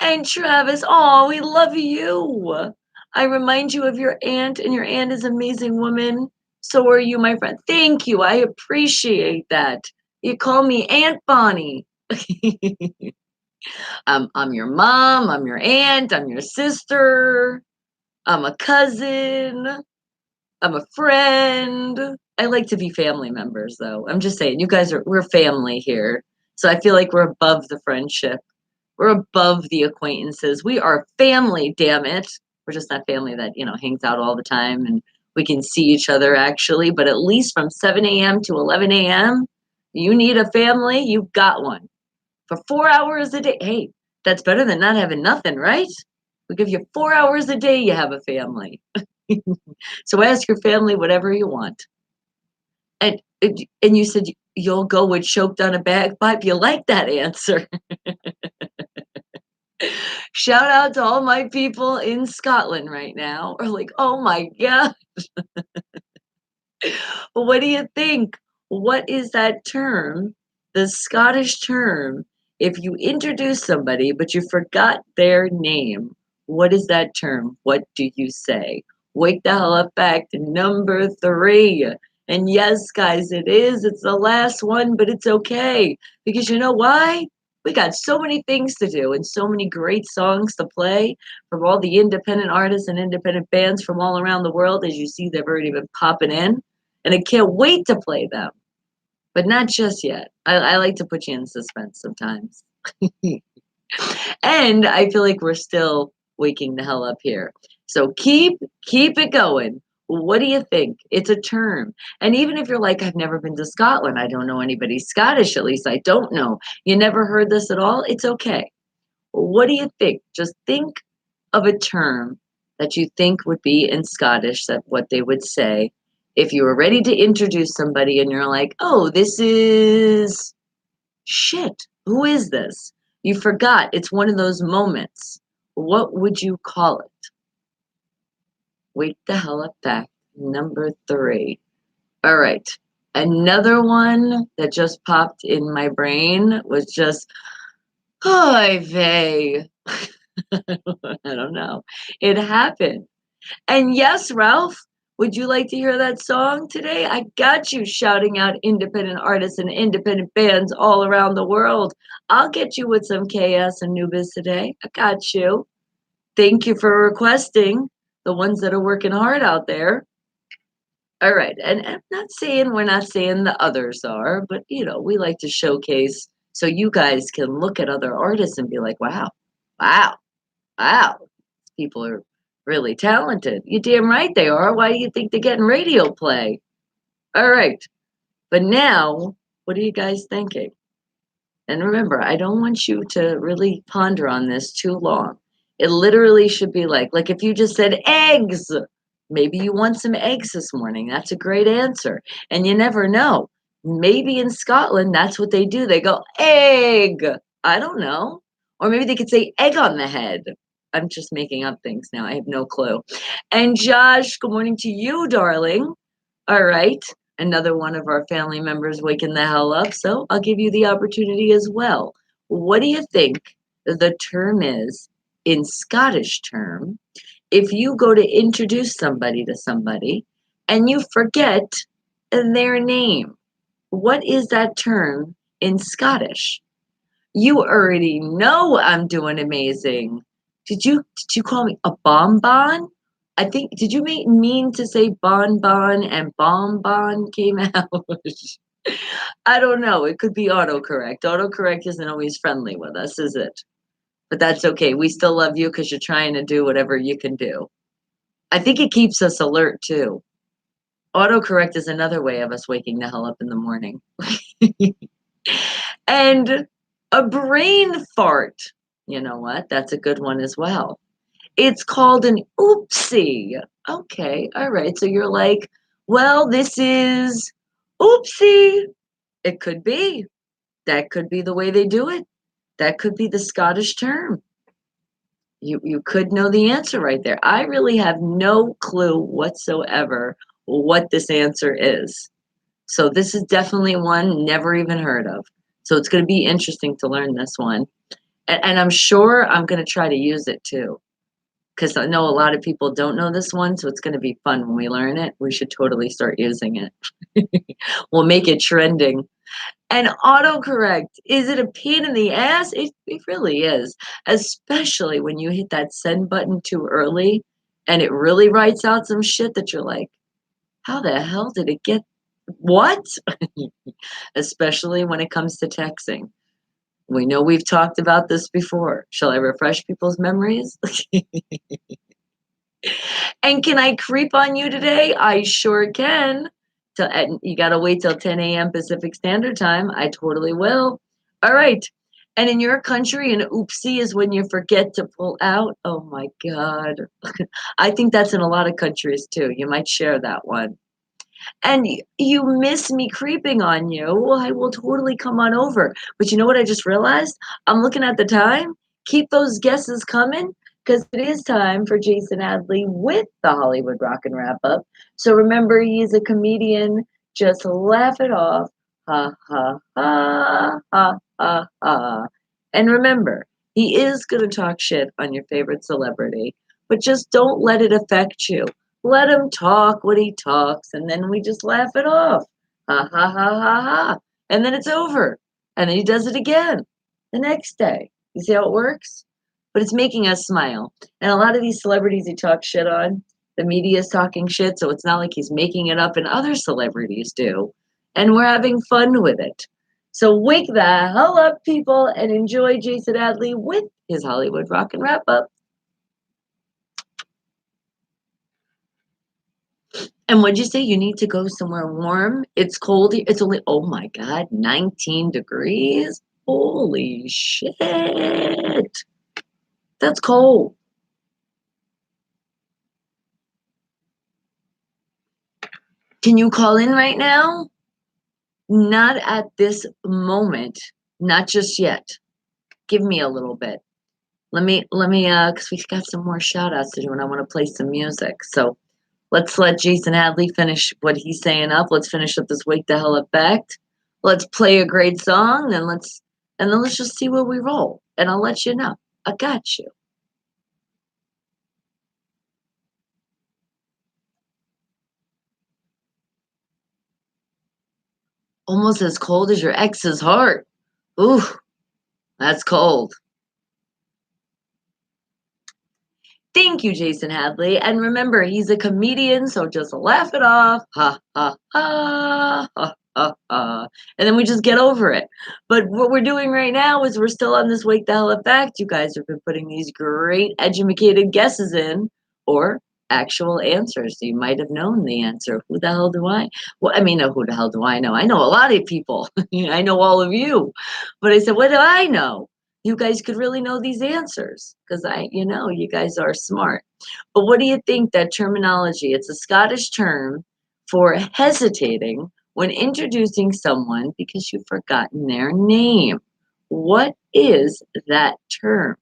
And Travis, oh, we love you. I remind you of your aunt, and your aunt is an amazing woman. So are you, my friend. Thank you. I appreciate that. You call me Aunt Bonnie. I'm your mom, I'm your aunt, I'm your sister, I'm a cousin. I'm a friend. I like to be family members, though. I'm just saying, we're family here. So I feel like we're above the friendship. We're above the acquaintances. We are family, damn it. We're just not family that, hangs out all the time and we can see each other actually. But at least from 7 a.m. to 11 a.m., you need a family, you've got one. For 4 hours a day. Hey, that's better than not having nothing, right? We give you 4 hours a day, you have a family. So ask your family whatever you want. And you said you'll go with choked on a bagpipe. You like that answer. Shout out to all my people in Scotland right now. Or like, oh my God. What do you think? What is that term? The Scottish term. If you introduce somebody but you forgot their name, what is that term? What do you say? Wake the hell up fact number 3. And yes, guys, it is. It's the last one, but it's okay. Because you know why? We got so many things to do and so many great songs to play from all the independent artists and independent bands from all around the world. As you see, they've already been popping in. And I can't wait to play them, but not just yet. I like to put you in suspense sometimes. And I feel like we're still waking the hell up here. So keep it going. What do you think? It's a term. And even if you're like, I've never been to Scotland, I don't know anybody Scottish, at least I don't know. You never heard this at all? It's okay. What do you think? Just think of a term that you think would be in Scottish, that what they would say if you were ready to introduce somebody and you're like, oh, this is shit. Who is this? You forgot. It's one of those moments. What would you call it? Wake the hell up fact number 3. All right. Another one that just popped in my brain was just, oy vey. I don't know. It happened. And yes, Ralph, would you like to hear that song today? I got you shouting out independent artists and independent bands all around the world. I'll get you with some KS and Nubis today. I got you. Thank you for requesting, the ones that are working hard out there. All right. And I'm not saying we're not saying the others are, but we like to showcase so you guys can look at other artists and be like, wow, wow, wow. People are really talented. You damn right they are. Why do you think they're getting radio play? All right. But now, what are you guys thinking? And remember, I don't want you to really ponder on this too long. It literally should be like if you just said eggs, maybe you want some eggs this morning. That's a great answer. And you never know. Maybe in Scotland, that's what they do. They go, "Egg." I don't know. Or maybe they could say egg on the head. I'm just making up things now. I have no clue. And Josh, good morning to you, darling. All right. Another one of our family members waking the hell up. So I'll give you the opportunity as well. What do you think the term is in Scottish term if you go to introduce somebody to somebody and you forget their name? What is that term in Scottish? You already know I'm doing amazing. Did you call me a bonbon? I think did you mean to say bonbon and bonbon came out? I don't know. It could be autocorrect. Autocorrect isn't always friendly with us, is it? But that's okay. We still love you because you're trying to do whatever you can do. I think it keeps us alert too. Autocorrect is another way of us waking the hell up in the morning. And a brain fart. You know what? That's a good one as well. It's called an oopsie. Okay, all right. So you're like, well, this is oopsie. It could be. That could be the way they do it. That could be the Scottish term. You could know the answer right there. I really have no clue whatsoever what this answer is. So this is definitely one never even heard of. So it's going to be interesting to learn this one. And I'm sure I'm going to try to use it too. Because I know a lot of people don't know this one. So it's going to be fun when we learn it. We should totally start using it. We'll make it trending. And autocorrect, is it a pain in the ass? It really is. Especially when you hit that send button too early and it really writes out some shit that you're like, how the hell did it get what? Especially when it comes to texting. We know we've talked about this before. Shall I refresh people's memories? And can I creep on you today? I sure can. You got to wait till 10 a.m. Pacific Standard Time. I totally will. All right. And in your country, an oopsie is when you forget to pull out. Oh my God. I think that's in a lot of countries too. You might share that one. And you miss me creeping on you, well, I will totally come on over. But you know what I just realized? I'm looking at the time. Keep those guesses coming because it is time for Jason Adley with the Hollywood Rock and Wrap Up. So remember, he's a comedian. Just laugh it off. Ha, ha, ha, ha, ha, ha. And remember, he is going to talk shit on your favorite celebrity, but just don't let it affect you. Let him talk what he talks, and then we just laugh it off. Ha ha ha ha ha. And then it's over. And then he does it again the next day. You see how it works? But it's making us smile. And a lot of these celebrities he talks shit on, the media is talking shit, so it's not like he's making it up and other celebrities do. And we're having fun with it. So wake the hell up, people, and enjoy Jason Adley with his Hollywood Rock and Wrap Up. And what'd you say? You need to go somewhere warm? It's cold. It's only, oh my God, 19 degrees? Holy shit. That's cold. Can you call in right now? Not at this moment. Not just yet. Give me a little bit. Because we've got some more shout outs to do and I want to play some music. So let's let Jason Hadley finish what he's saying up. Let's finish up this Wake the Hell Up Fact. Let's play a great song, and then let's just see where we roll. And I'll let you know. I got you. Almost as cold as your ex's heart. Ooh, that's cold. Thank you, Jason Hadley. And remember, he's a comedian, so just laugh it off. Ha, ha, ha, ha, ha, ha. And then we just get over it. But what we're doing right now is we're still on this Wake the Hell Up Fact. You guys have been putting these great educated guesses in, or actual answers. So you might have known the answer. Who the hell do I? Well, I mean, who the hell do I know? I know a lot of people. I know all of you. But I said, what do I know? You guys could really know these answers because you guys are smart. But what do you think that terminology? It's a Scottish term for hesitating when introducing someone because you've forgotten their name. What is that term?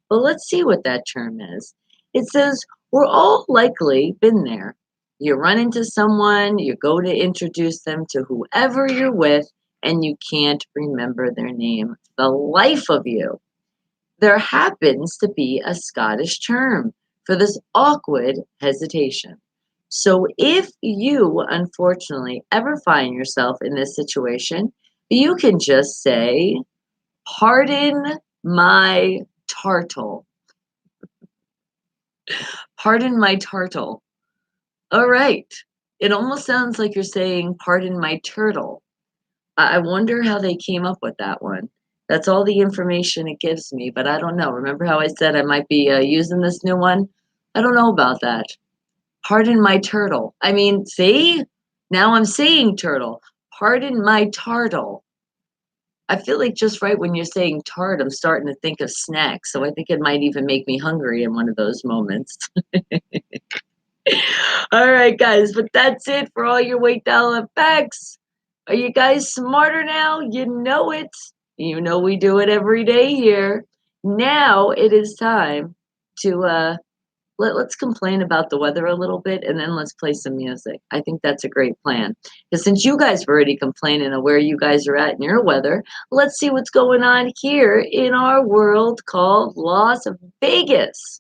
Well, let's see what that term is. It says, we're all likely been there. You run into someone, you go to introduce them to whoever you're with, and you can't remember their name. The life of you. There happens to be a Scottish term for this awkward hesitation. So if you unfortunately ever find yourself in this situation, you can just say, pardon my tartle. Pardon my tartle. All right. It almost sounds like you're saying, pardon my turtle. I wonder how they came up with that one. That's all the information it gives me, but I don't know. Remember how I said I might be using this new one? I don't know about that. Pardon my turtle. I mean, see? Now I'm saying turtle. Pardon my tartle. I feel like just right when you're saying tart, I'm starting to think of snacks. So I think it might even make me hungry in one of those moments. All right, guys, but that's it for all your weight dollar facts. Are you guys smarter now? You know it. You know we do it every day here. Now it is time to let's complain about the weather a little bit and then let's play some music. I think that's a great plan. Because since you guys were already complaining of where you guys are at in your weather, let's see what's going on here in our world called Las Vegas.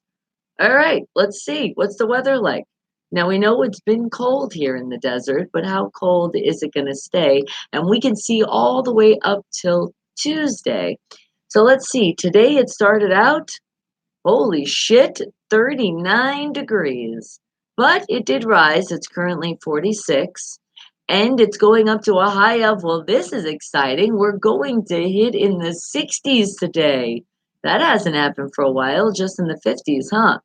All right, let's see. What's the weather like? Now we know it's been cold here in the desert, but how cold is it going to stay? And we can see all the way up till Tuesday. So let's see. Today it started out, holy shit, 39 degrees. But it did rise. It's currently 46. And it's going up to a high of, well, this is exciting. We're going to hit in the 60s today. That hasn't happened for a while, just in the 50s, huh?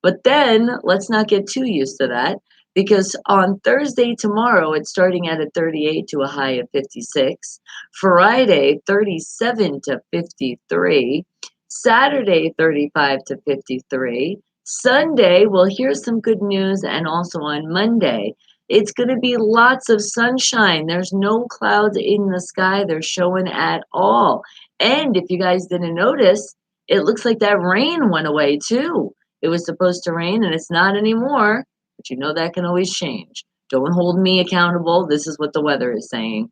But then let's not get too used to that because on Thursday tomorrow, it's starting at a 38 to a high of 56. Friday, 37 to 53. Saturday, 35 to 53. Sunday, well, here's some good news. And also on Monday, it's going to be lots of sunshine. There's no clouds in the sky. They're showing at all. And if you guys didn't notice, it looks like that rain went away too. It was supposed to rain and it's not anymore, but you know that can always change. Don't hold me accountable. This is what the weather is saying.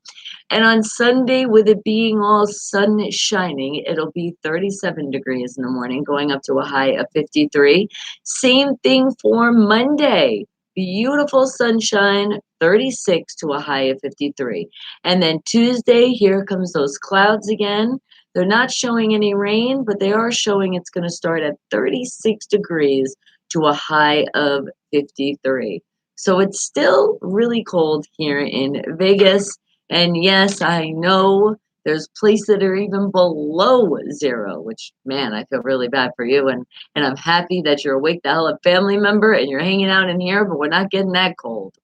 And on Sunday, with it being all sun shining, it'll be 37 degrees in the morning, going up to a high of 53. Same thing for Monday. Beautiful sunshine, 36 to a high of 53. And then Tuesday, here comes those clouds again. They're not showing any rain, but they are showing it's going to start at 36 degrees to a high of 53. So it's still really cold here in Vegas. And yes, I know there's places that are even below zero, which, man, I feel really bad for you. And I'm happy that you're awake the hell up family member and you're hanging out in here, but we're not getting that cold.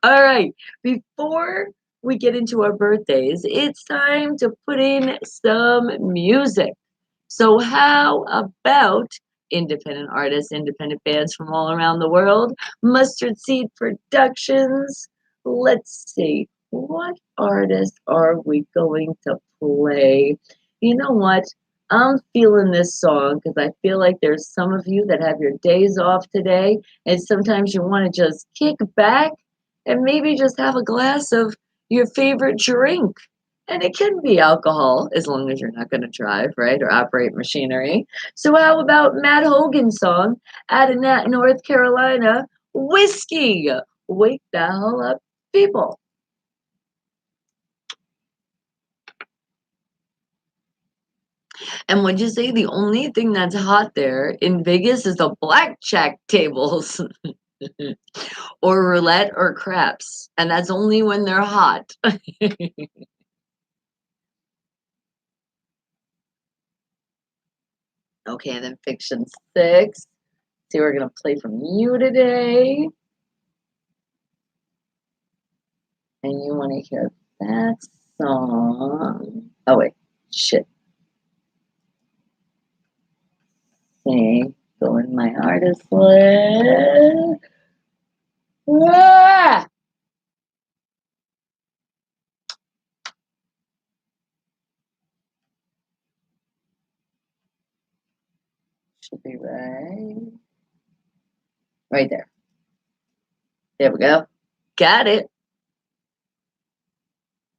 All right. Before we get into our birthdays, it's time to put in some music. So, how about independent artists, independent bands from all around the world? Mustard Seed Productions. Let's see. What artist are we going to play? You know what? I'm feeling this song because I feel like there's some of you that have your days off today, and sometimes you want to just kick back and maybe just have a glass of your favorite drink. And it can be alcohol as long as you're not going to drive, right, or operate machinery. So, how about Matt Hogan's song out of North Carolina, Whiskey? Wake the hell up, people. And would you say the only thing that's hot there in Vegas is the blackjack tables or roulette or craps? And that's only when they're hot. Okay, then Fiction 6. See, we're going to play from you today. And you want to hear that song. Oh, wait. Shit. Okay. Go in my artist list. Ah! Should be right there. There we go. Got it.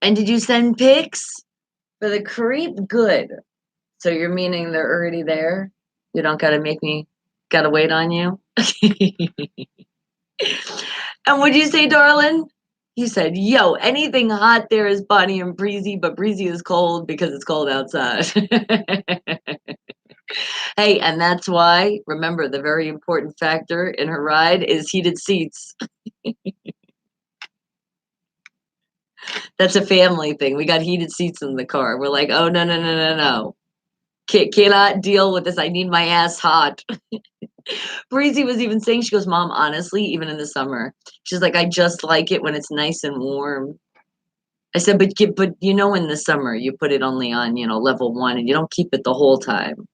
And did you send pics for the creep? Good. So you're meaning they're already there? You don't gotta make me gotta wait on you? And what'd you say, darling? You said, yo, anything hot there is Bonnie and Breezy, but Breezy is cold because it's cold outside. Hey, and that's why, remember, the very important factor in her ride is heated seats. That's a family thing. We got heated seats in the car. We're like, oh, no, no, no, no, no. Cannot deal with this. I need my ass hot. Breezy was even saying, she goes, Mom, honestly, even in the summer, she's like, I just like it when it's nice and warm. I said, but in the summer, you put it only on, level 1 and you don't keep it the whole time.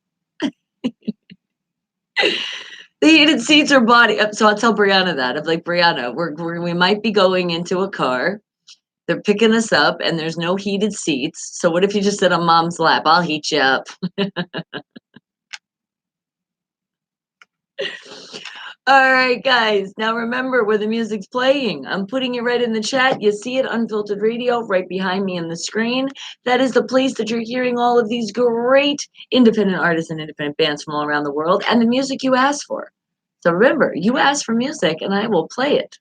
The heated seats are body. So I'll tell Brianna that. I'm like, Brianna, we might be going into a car. They're picking us up and there's no heated seats. So what if you just sit on Mom's lap? I'll heat you up. All right, guys. Now remember where the music's playing. I'm putting it right in the chat. You see it, Unfiltered Radio, right behind me on the screen. That is the place that you're hearing all of these great independent artists and independent bands from all around the world and the music you asked for. So remember, you asked for music and I will play it.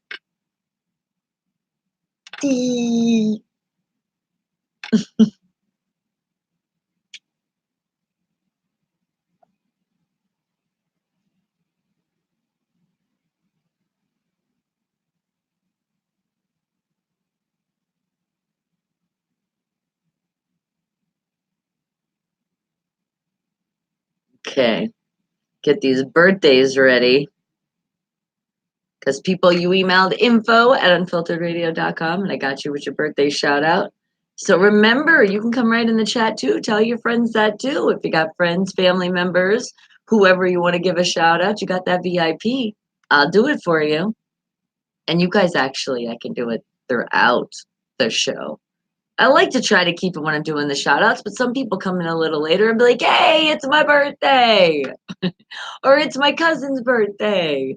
Okay. Get these birthdays ready. Because people, you emailed info@unfilteredradio.com and I got you with your birthday shout out. So remember, you can come right in the chat too. Tell your friends that too. If you got friends, family members, whoever you want to give a shout out, you got that VIP. I'll do it for you. And you guys actually, I can do it throughout the show. I like to try to keep it when I'm doing the shout outs, but some people come in a little later and be like, hey, it's my birthday. Or it's my cousin's birthday.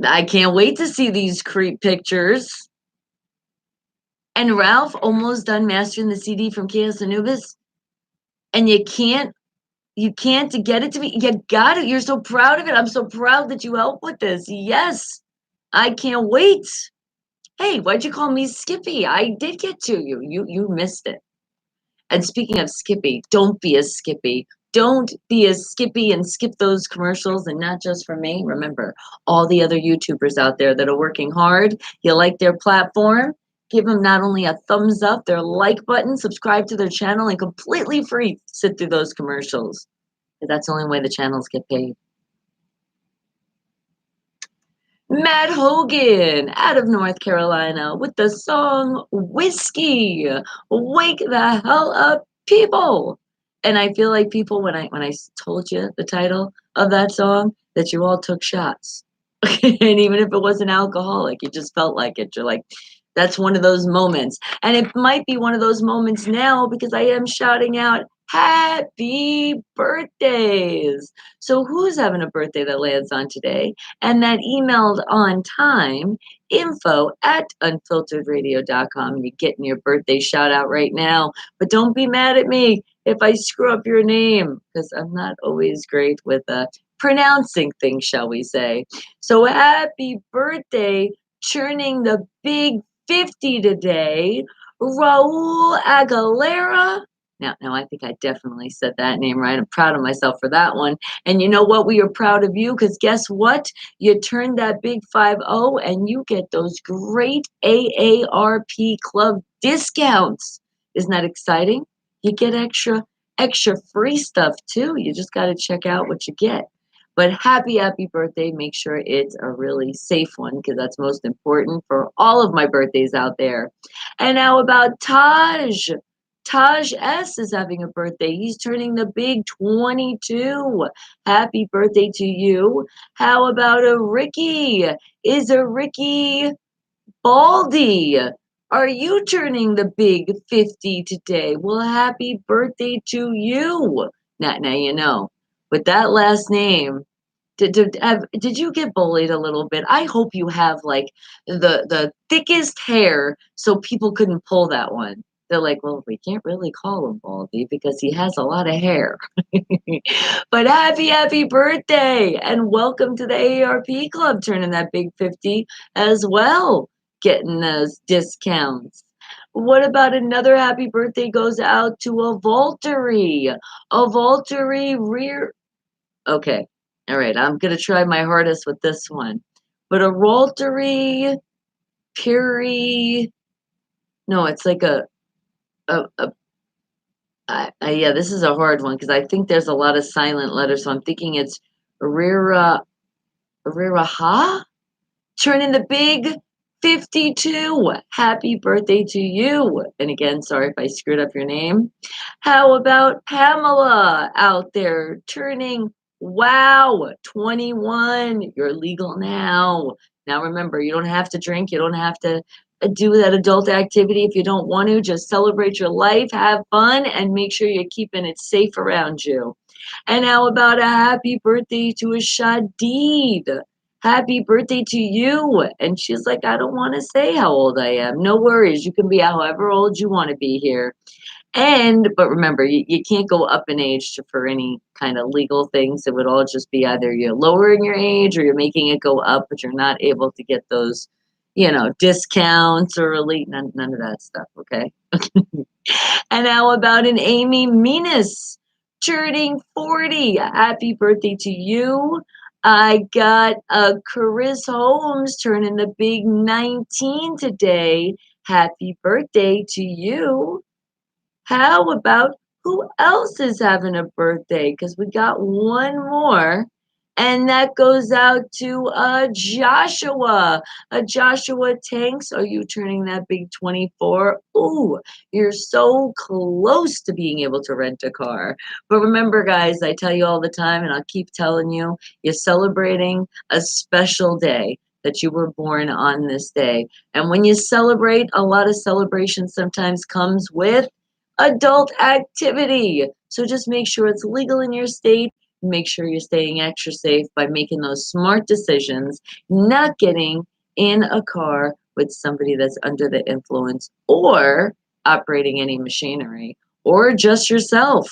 I can't wait to see these creep pictures. And Ralph almost done mastering the CD from Chaos Anubis. And you can't to get it to me. You got it. You're so proud of it. I'm so proud that you helped with this. Yes. I can't wait. Hey, why'd you call me Skippy? I did get to you. You missed it. And speaking of Skippy, don't be a Skippy. Don't be a Skippy and skip those commercials, and not just for me. Remember, all the other YouTubers out there that are working hard, you like their platform, give them not only a thumbs up, their like button, subscribe to their channel, and completely free sit through those commercials. Because that's the only way the channels get paid. Matt Hogan out of North Carolina with the song Whiskey. Wake the hell up, people. And I feel like people, when I told you the title of that song, that you all took shots. And even if it wasn't alcoholic, you just felt like it. You're like, that's one of those moments. And it might be one of those moments now because I am shouting out happy birthdays. So who's having a birthday that lands on today? And that emailed on time, info@unfilteredradio.com. And you're getting your birthday shout out right now. But don't be mad at me if I screw up your name, because I'm not always great with pronouncing things, shall we say. So happy birthday, turning the big 50 today, Raul Aguilera. Now, I think I definitely said that name right. I'm proud of myself for that one. And you know what? We are proud of you because guess what? You turned that big 5-0 and you get those great AARP club discounts. Isn't that exciting? You get extra free stuff too. You just got to check out what you get. But happy birthday. Make sure it's a really safe one because that's most important for all of my birthdays out there. And now about Taj. Taj S is having a birthday. He's turning the big 22. Happy birthday to you. How about a Ricky? Is a Ricky Baldy? Are you turning the big 50 today? Well, happy birthday to you. Now you know. With that last name, did you get bullied a little bit? I hope you have like the thickest hair so people couldn't pull that one. They're like, well, we can't really call him Baldy because he has a lot of hair. But happy birthday and welcome to the AARP Club, turning that big 50 as well, getting those discounts. What about another happy birthday goes out to a Valtteri? A Valtteri rear. Okay. All right. I'm going to try my hardest with this one. But a Valtteri Piri. No, it's like a yeah, this is a hard one because I think there's a lot of silent letters. So I'm thinking it's Rira Riraha, turning the big 52. Happy birthday to you. And again, sorry if I screwed up your name. How about Pamela out there turning, wow, 21. You're legal now. Now remember, you don't have to drink. You don't have to do that adult activity if you don't want to. Just celebrate your life, have fun, and make sure you're keeping it safe around you. And how about a happy birthday to a Shadid? Happy birthday to you. And she's like, I don't want to say how old I am. No worries. You can be however old you want to be here. But remember, you can't go up in age for any kind of legal things. It would all just be either you're lowering your age or you're making it go up, but you're not able to get those, discounts or elite, none of that stuff. Okay. And how about an Amy Menas turning 40? Happy birthday to you. I got a Chris Holmes turning the big 19 today. Happy birthday to you. How about who else is having a birthday? Because we got one more. And that goes out to Joshua. Joshua Tanks, are you turning that big 24? Ooh, you're so close to being able to rent a car. But remember, guys, I tell you all the time, and I'll keep telling you, you're celebrating a special day that you were born on this day. And when you celebrate, a lot of celebration sometimes comes with adult activity. So just make sure it's legal in your state. Make sure you're staying extra safe by making those smart decisions, not getting in a car with somebody that's under the influence or operating any machinery or just yourself.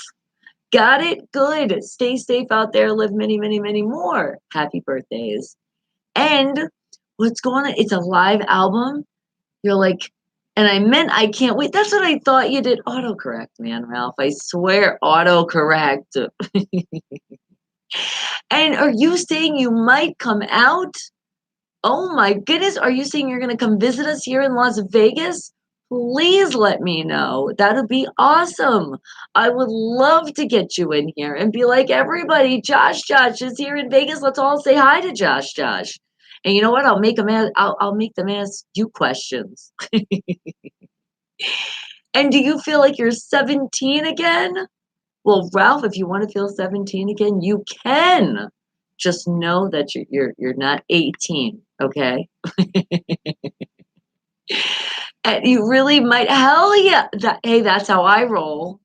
Got it? Good. Stay safe out there. Live many, many, many more happy birthdays. And what's going on? It's a live album. You're like, and I meant I can't wait. That's what I thought you did. Autocorrect, man, Ralph. I swear, autocorrect. And are you saying you might come out? Oh my goodness. Are you saying you're going to come visit us here in Las Vegas? Please let me know. That would be awesome. I would love to get you in here and be like, everybody, Josh is here in Vegas. Let's all say hi to Josh. And you know what? I'll make them ask you questions. And do you feel like you're 17 again? Well, Ralph, if you want to feel 17 again, you can. Just know that you're not 18, okay? And you really might. Hell yeah! Hey, that's how I roll.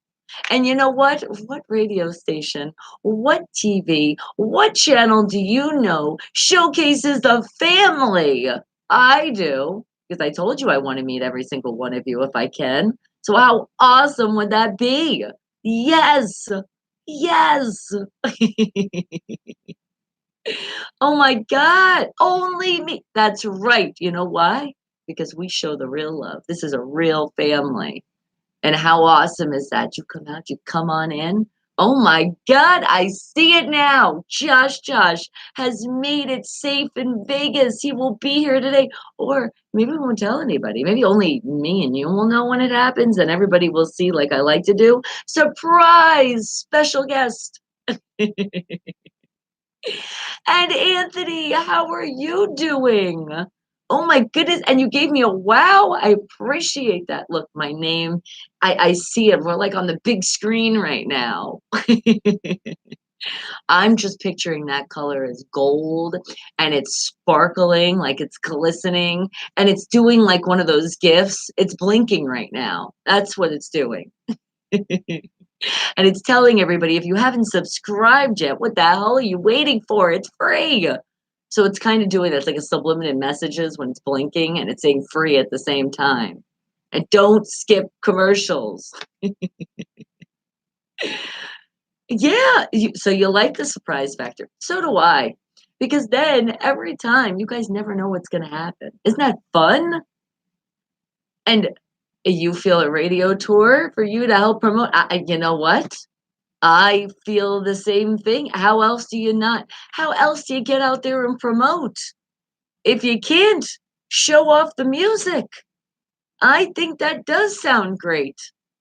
And you know what? What radio station, what TV, what channel do you know showcases the family? I do, because I told you I want to meet every single one of you if I can. So how awesome would that be? Yes. Yes. Oh my God. Only me. That's right. You know why? Because we show the real love. This is a real family. And how awesome is that? You come out, you come on in. Oh my God, I see it now. Josh has made it safe in Vegas. He will be here today. Or maybe we won't tell anybody. Maybe only me and you will know when it happens, and everybody will see, like I like to do. Surprise! Special guest. And Anthony, how are you doing? Oh my goodness. And you gave me a wow. I appreciate that. Look, my name, I see it. We're like on the big screen right now. I'm just picturing that color as gold and it's sparkling, like it's glistening, and it's doing like one of those gifts. It's blinking right now. That's what it's doing. And it's telling everybody, if you haven't subscribed yet, what the hell are you waiting for? It's free. So it's kind of doing that's like a subliminal messages when it's blinking and it's saying free at the same time. And don't skip commercials. Yeah, so you like the surprise factor. So do I. Because then every time you guys never know what's going to happen. Isn't that fun? And you feel a radio tour for you to help promote. You know what? I feel the same thing. How else do you not? How else do you get out there and promote? If you can't show off the music, I think that does sound great.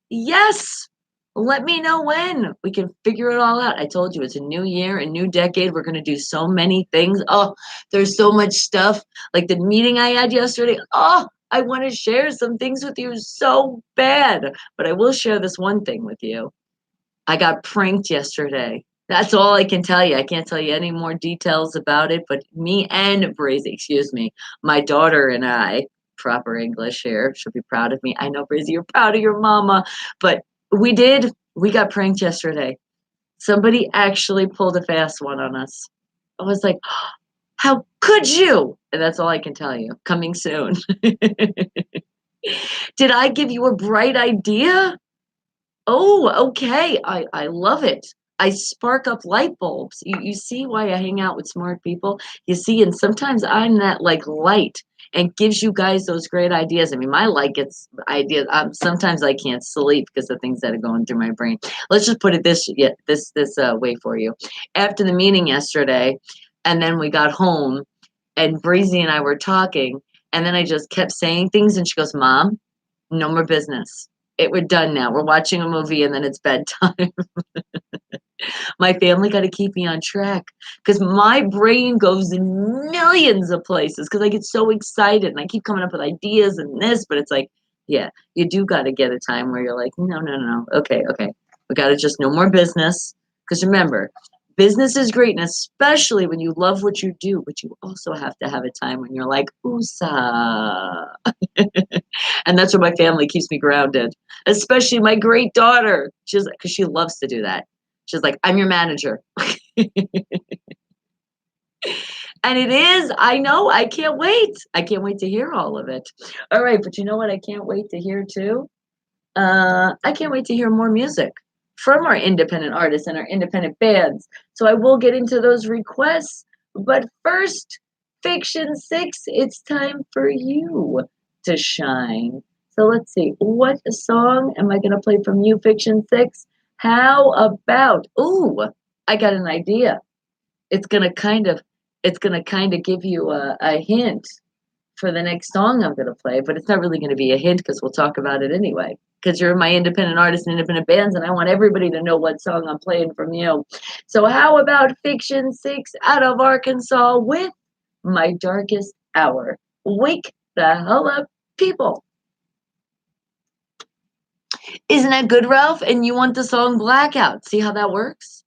Yes. Let me know when. We can figure it all out. I told you it's a new year, a new decade. We're going to do so many things. Oh, there's so much stuff. Like the meeting I had yesterday. Oh, I want to share some things with you so bad. But I will share this one thing with you. I got pranked yesterday. That's all I can tell you. I can't tell you any more details about it, but me and Brazy, excuse me, my daughter and I, proper English here, she'll be proud of me. I know, Brazy, you're proud of your mama, but we got pranked yesterday. Somebody actually pulled a fast one on us. I was like, how could you? And that's all I can tell you. Coming soon. Did I give you a bright idea? Oh, okay. I love it. I spark up light bulbs. You see why I hang out with smart people? You see, and sometimes I'm that like light and gives you guys those great ideas. I mean, my light gets ideas. Sometimes I can't sleep because of things that are going through my brain. Let's just put it this way for you. After the meeting yesterday, and then we got home, and Breezy and I were talking, and then I just kept saying things, and she goes, "Mom, no more business. We're done now. We're watching a movie and then it's bedtime." My family got to keep me on track because my brain goes in millions of places because I get so excited and I keep coming up with ideas and this, but it's like, yeah, you do got to get a time where you're like, no, no, no. Okay, okay. We got to just no more business. Because remember, business is great, and especially when you love what you do, but you also have to have a time when you're like, oosa. And that's where my family keeps me grounded, especially my great daughter. She's because she loves to do that. She's like, I'm your manager. And it is, I know, I can't wait. I can't wait to hear all of it. All right, but you know what I can't wait to hear too? I can't wait to hear more music from our independent artists and our independent bands. So I will get into those requests. But first, Fiction 6, it's time for you to shine. So let's see, what song am I going to play from you, Fiction 6? How about, ooh, I got an idea. It's going to kind of, it's going to kind of give you a hint for the next song I'm going to play, but it's not really going to be a hint because we'll talk about it anyway. Because you're my independent artists and independent bands, and I want everybody to know what song I'm playing from you. So, how about Fiction 6 out of Arkansas with My Darkest Hour? Wake the hell up, people. Isn't that good, Ralph? And you want the song Blackout. See how that works?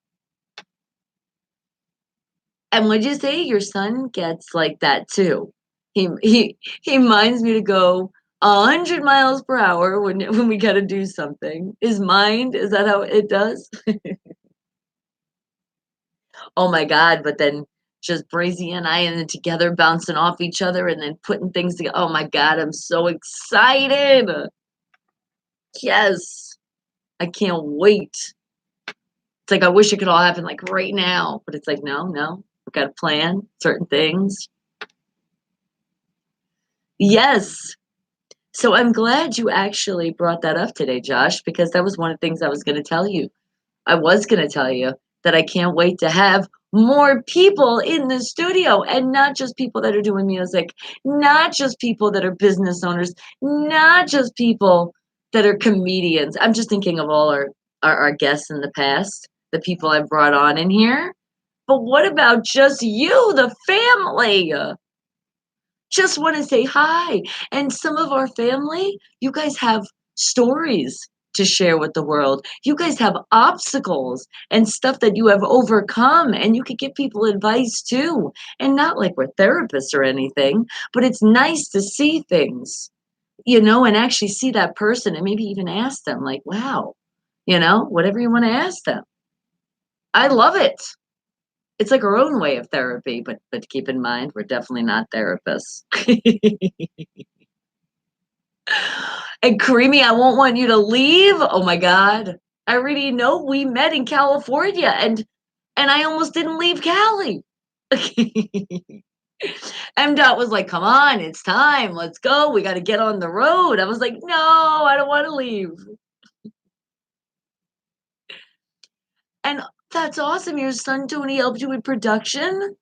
And would you say your son gets like that too? He reminds me to go 100 miles per hour when we gotta do something. His mind, is that how it does? Oh my God, but then just Brazy and I and then together bouncing off each other and then putting things together. Oh my God, I'm so excited. Yes. I can't wait. It's like I wish it could all happen like right now, but it's like no, no. We've got to plan certain things. Yes. So I'm glad you actually brought that up today, Josh, because that was one of the things I was going to tell you. I was going to tell you that I can't wait to have more people in the studio and not just people that are doing music, not just people that are business owners, not just people that are comedians. I'm just thinking of all our guests in the past, the people I've brought on in here. But what about just you, the family? Just want to say hi. And some of our family, you guys have stories to share with the world. You guys have obstacles and stuff that you have overcome, and you could give people advice too. And not like we're therapists or anything, but it's nice to see things, and actually see that person and maybe even ask them, like, wow. whatever you want to ask them. I love it. It's like our own way of therapy, but keep in mind, we're definitely not therapists. And Karimi, I won't want you to leave. Oh my God. I already know we met in California and I almost didn't leave Cali. MDOT was like, come on, it's time. Let's go. We got to get on the road. I was like, no, I don't want to leave. And that's awesome. Your son Tony helped you with production.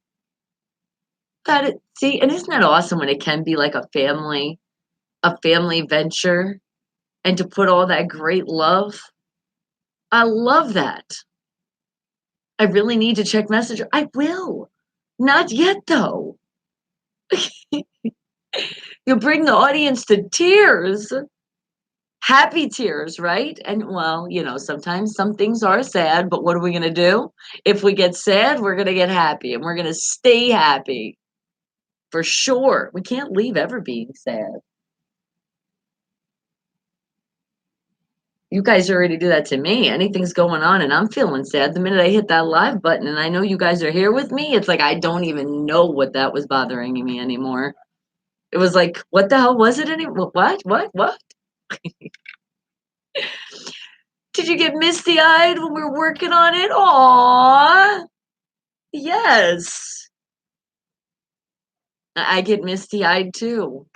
See, and isn't that awesome when it can be like a family venture, and to put all that great love? I love that. I really need to check Messenger. I will. Not yet, though. You bring the audience to tears. Happy tears, right? And well, sometimes some things are sad, but what are we going to do? If we get sad, we're going to get happy and we're going to stay happy for sure. We can't leave ever being sad. You guys already do that to me. Anything's going on and I'm feeling sad. The minute I hit that live button and I know you guys are here with me, it's like I don't even know what that was bothering me anymore. It was like, what the hell was it anymore? What? Did you get misty-eyed when we were working on it? Aww. Yes. I get misty-eyed too.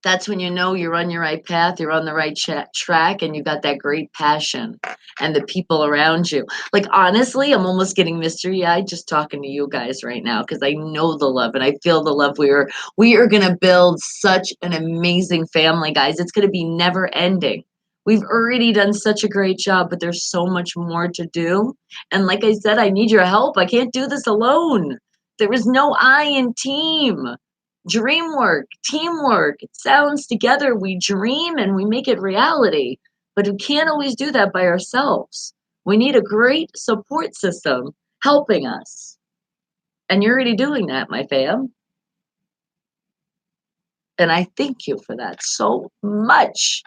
That's when you know you're on your right path, you're on the right track, and you got that great passion and the people around you. Like, honestly, I'm almost getting mystery-eyed just talking to you guys right now because I know the love and I feel the love. We are going to build such an amazing family, guys. It's going to be never ending. We've already done such a great job, but there's so much more to do. And like I said, I need your help. I can't do this alone. There is no I in team. Dream work, teamwork. It sounds together. We dream and we make it reality. But we can't always do that by ourselves. We need a great support system helping us. And you're already doing that, my fam. And I thank you for that so much.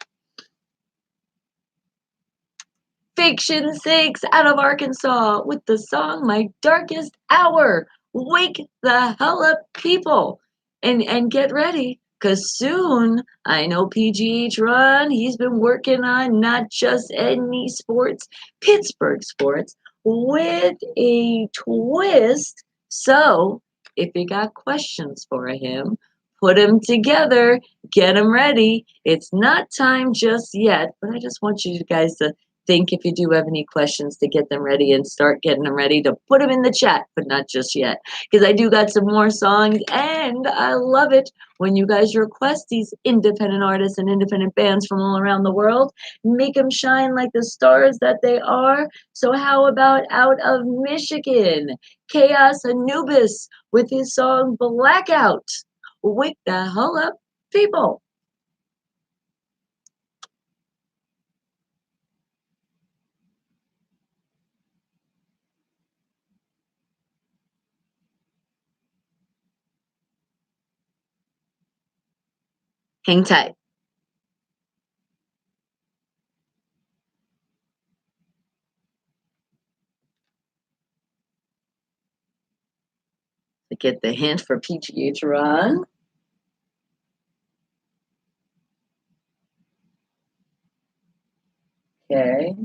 Fiction 6 out of Arkansas with the song My Darkest Hour. Wake the hell up, people. And get ready. Because soon, I know PGH Ron, he's been working on not just any sports, Pittsburgh sports, with a twist. So, if you got questions for him, put them together, get them ready. It's not time just yet, but I just want you guys to think, if you do have any questions, to get them ready and start getting them ready to put them in the chat, but not just yet. Because I do got some more songs, and I love it when you guys request these independent artists and independent bands from all around the world. Make them shine like the stars that they are. So how about out of Michigan, Chaos Anubis with his song Blackout. Wake the hell up, people. Hang tight. To get the hint for PGH Ron. Okay.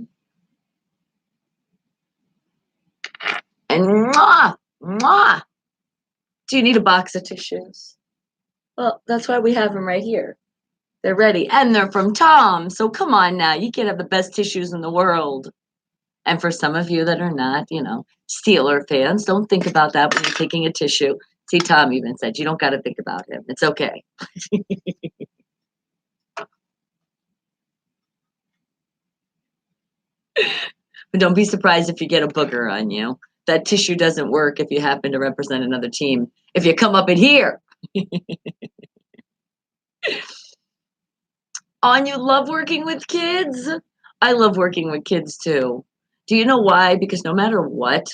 And mwah, mwah. Do you need a box of tissues? Well, that's why we have them right here. They're ready. And they're from Tom. So come on now. You can't have the best tissues in the world. And for some of you that are not, Steeler fans, don't think about that when you're taking a tissue. See, Tom even said, you don't got to think about him. It's okay. But don't be surprised if you get a booger on you. That tissue doesn't work if you happen to represent another team. If you come up in here. On you love working with kids? I love working with kids too. Do you know why? Because no matter what,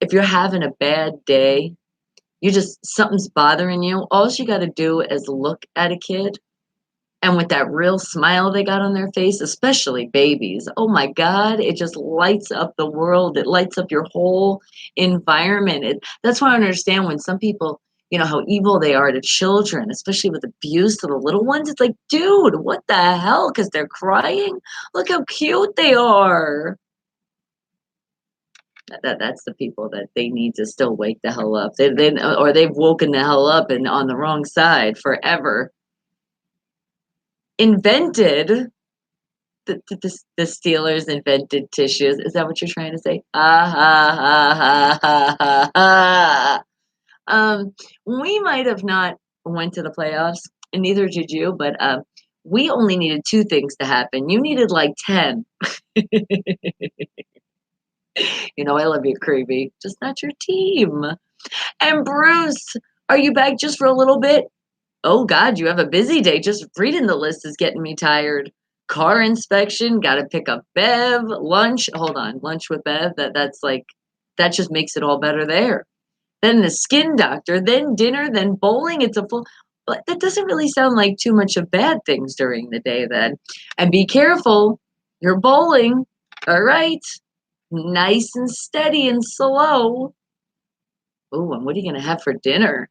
if you're having a bad day, something's bothering you, all you got to do is look at a kid And with that real smile they got on their face, especially babies, oh my God, it just lights up the world. It lights up your whole environment. That's why I understand when some people, how evil they are to children, especially with abuse to the little ones. It's like, dude, what the hell? Because they're crying? Look how cute they are. That's the people that they need to still wake the hell up. Or they've woken the hell up and on the wrong side forever. Invented the Steelers invented tissues. Is that what you're trying to say? Ah ha ha ha ha ha. We might have not went to the playoffs, and neither did you. But we only needed two things to happen. You needed like 10. I love you, Creepy. Just not your team. And Bruce, are you back just for a little bit? Oh God, you have a busy day. Just reading the list is getting me tired. Car inspection, gotta pick up Bev, lunch. Hold on, lunch with Bev. That just makes it all better there. Then the skin doctor, then dinner, then bowling. It's a full, but that doesn't really sound like too much of bad things during the day then. And be careful, you're bowling. All right. Nice and steady and slow. Oh, and what are you gonna have for dinner?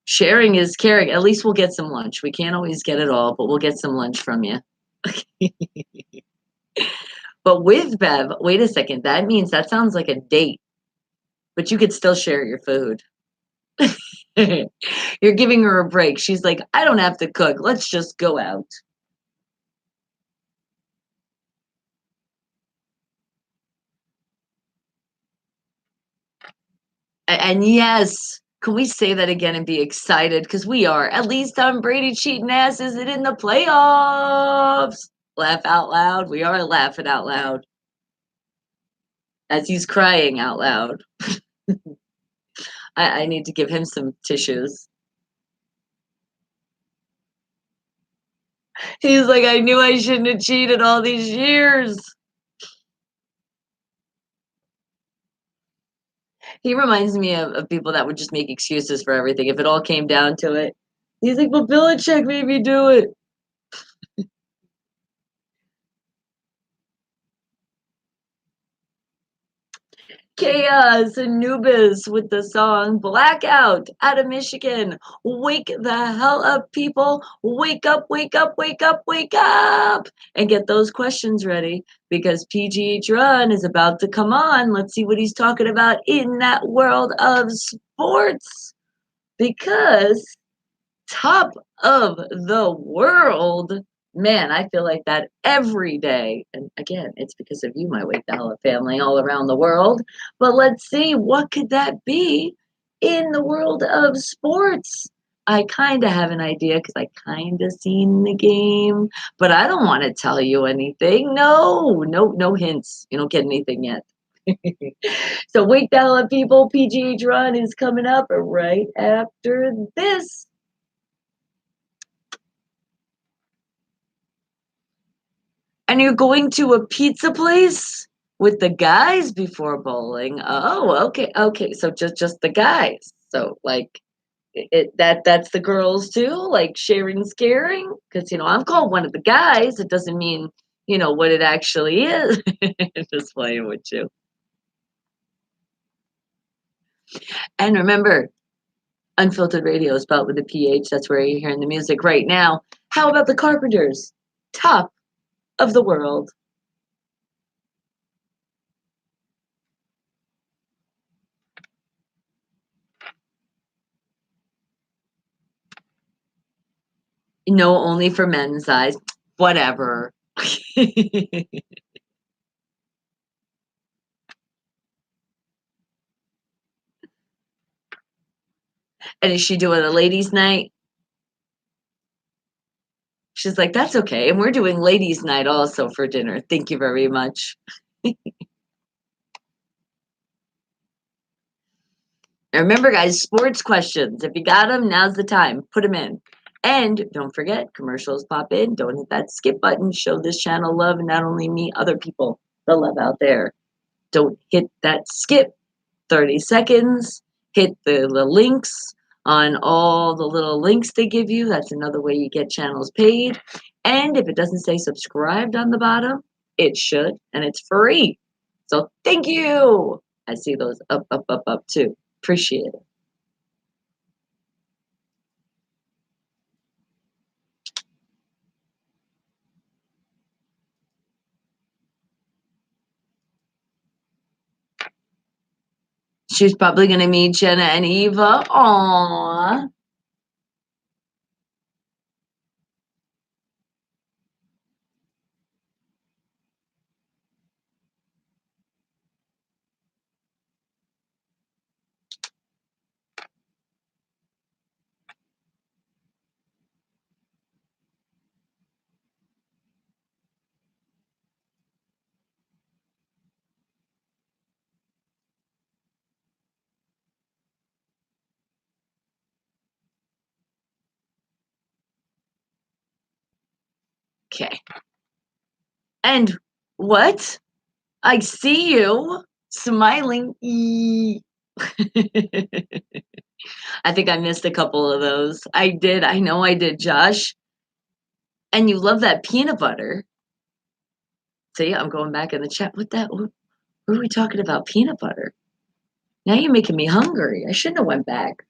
Sharing is caring. At least we'll get some lunch. We can't always get it all, but we'll get some lunch from you. But with Bev, wait a second. That sounds like a date, but you could still share your food. You're giving her a break. She's like, I don't have to cook. Let's just go out. And yes, can we say that again and be excited? Because we are. At least Tom Brady cheating ass isn't in the playoffs. Laugh out loud. We are laughing out loud as he's crying out loud. I need to give him some tissues. He's like, I knew I shouldn't have cheated all these years. He reminds me of people that would just make excuses for everything if it all came down to it. He's like, well, Belichick made me do it. Chaos Anubis with the song Blackout out of Michigan. Wake the hell up, people. Wake up, wake up, wake up, wake up. And get those questions ready because PGH Run is about to come on. Let's see what he's talking about in that world of sports. Because top of the world. Man, I feel like that every day. And again, it's because of you, my Wake the Hell Up family all around the world. But let's see, what could that be in the world of sports? I kind of have an idea because I kind of seen the game, but I don't want to tell you anything. No, no, no hints. You don't get anything yet. So Wake the Hell Up people, PGH Run is coming up right after this. And you're going to a pizza place with the guys before bowling. Oh, okay, okay. So just the guys. So like that's the girls too, like sharing caring. Because I'm called one of the guys. It doesn't mean what it actually is. Just playing with you. And remember, Unfiltered Radio is spelled with a PH. That's where you're hearing the music right now. How about the Carpenters? Top of the world. No, only for men's eyes. Whatever. And is she doing a ladies' night? She's like, that's okay. And we're doing ladies' night also for dinner. Thank you very much. And remember, guys, sports questions. If you got them, now's the time. Put them in. And don't forget, commercials pop in. Don't hit that skip button. Show this channel love, and not only me, other people the love out there. Don't hit that skip. 30 seconds. Hit the links. on all the little links they give you. That's another way you get channels paid. And if it doesn't say subscribed on the bottom, it should, and it's free. So thank you. I see those up, up, up, up too. Appreciate it. She's probably gonna meet Jenna and Eva. Aww. Okay. And what? I see you smiling. I think I missed a couple of those. I did. I know I did, Josh. And you love that peanut butter. See, I'm going back in the chat. What are we talking about? Peanut butter. Now you're making me hungry. I shouldn't have went back.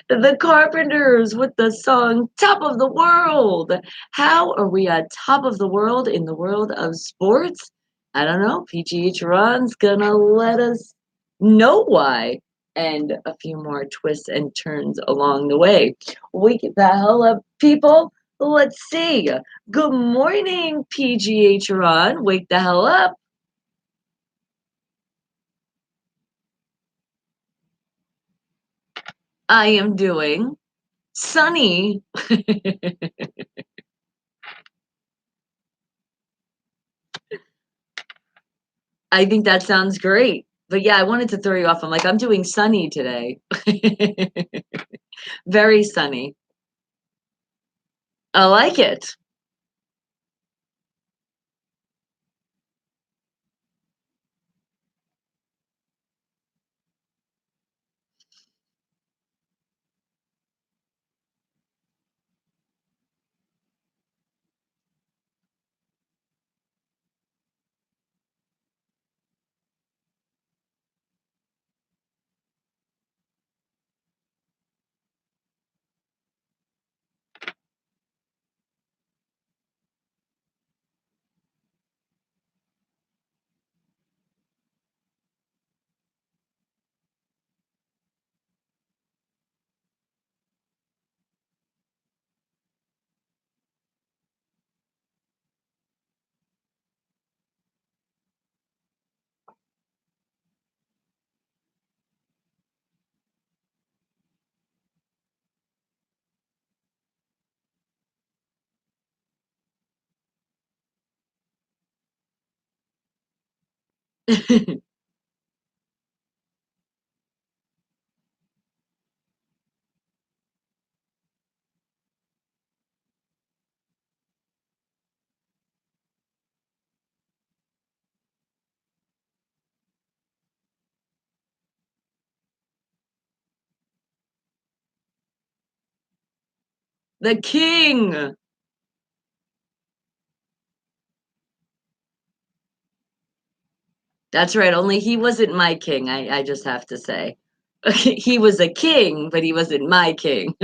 The Carpenters with the song Top of the World. How are we on top of the world in the world of sports? I don't know. PGH Ron's gonna let us know why. And a few more twists and turns along the way. Wake the hell up, people. Let's see. Good morning, PGH Ron. Wake the hell up. I am doing sunny. I think that sounds great. But yeah, I wanted to throw you off. I'm like, I'm doing sunny today. Very sunny. I like it. The king. That's right. Only he wasn't my king. I just have to say. He was a king, but he wasn't my king.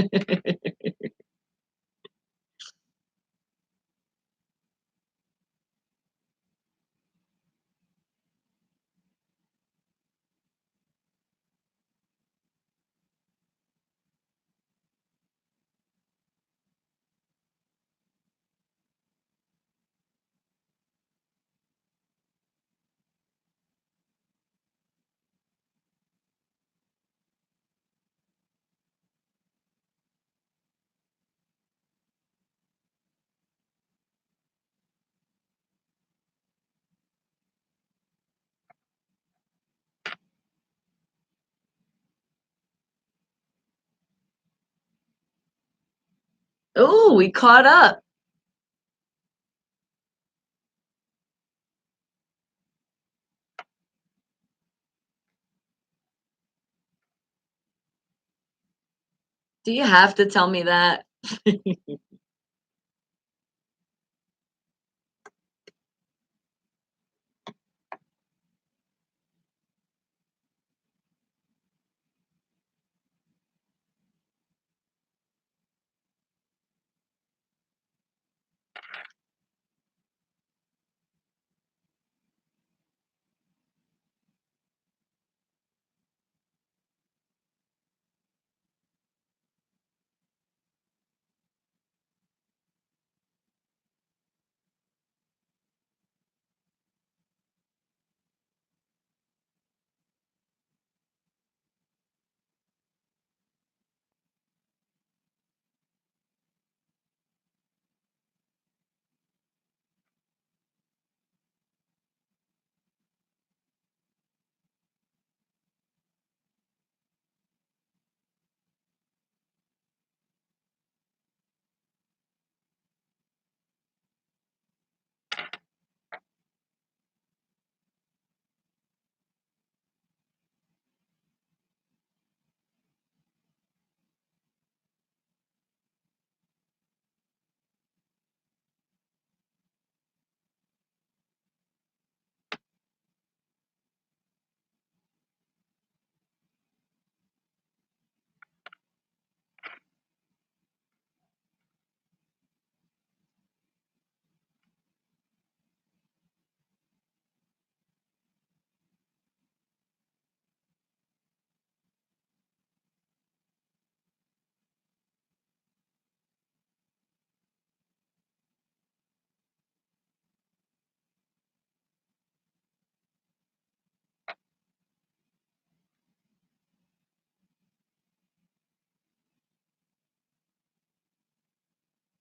Oh, we caught up. Do you have to tell me that?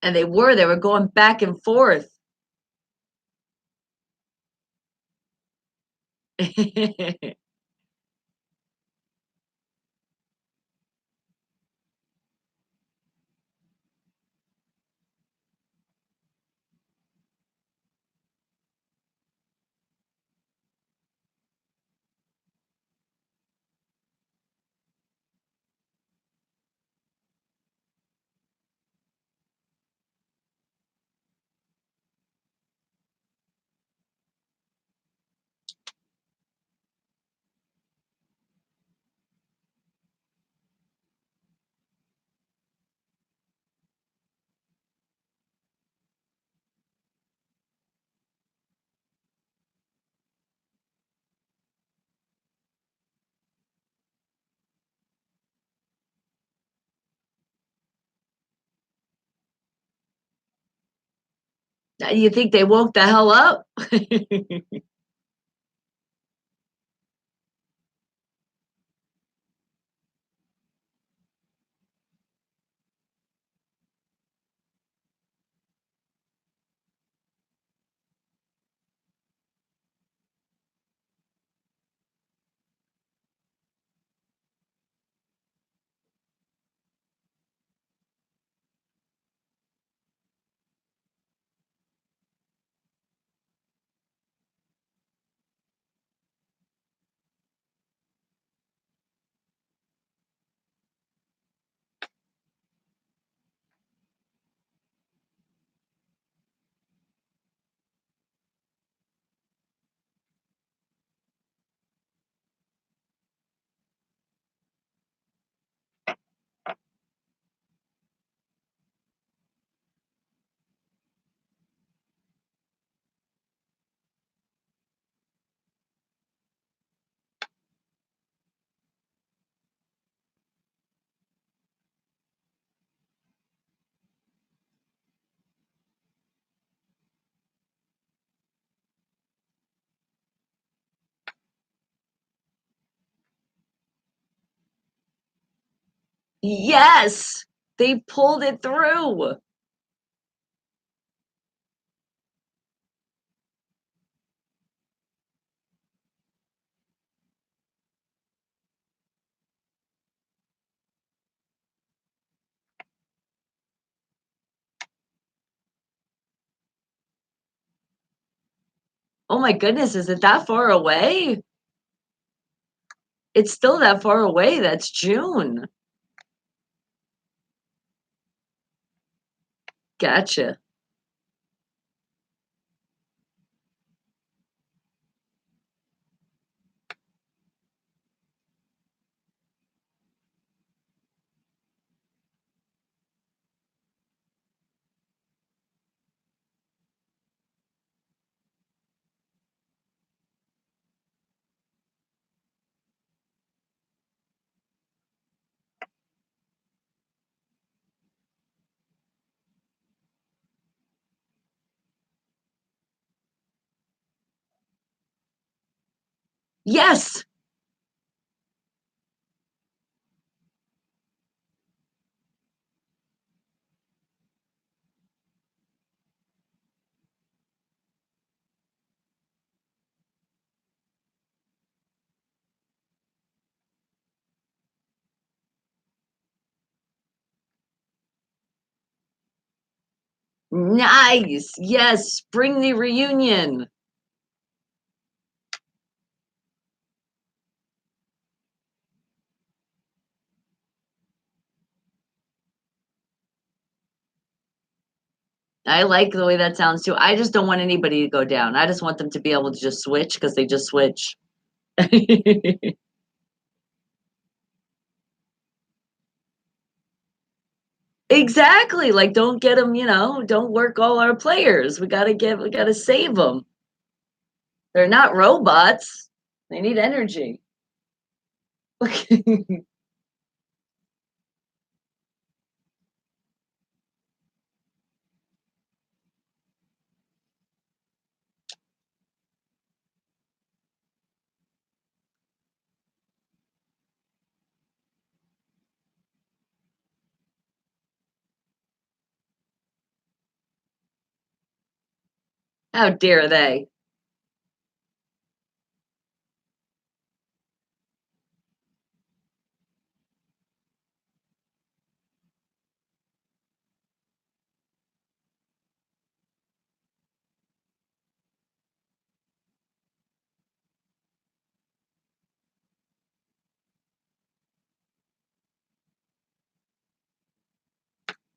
And they were going back and forth. You think they woke the hell up? Yes, they pulled it through. Oh my goodness, is it that far away? It's still that far away. That's June. Gotcha. Yes. Nice. Yes. Bring the reunion. I like the way that sounds too. I just don't want anybody to go down. I just want them to be able to just switch because they just switch. Exactly. Like, don't get them, don't work all our players. We got to save them. They're not robots. They need energy. How dare they?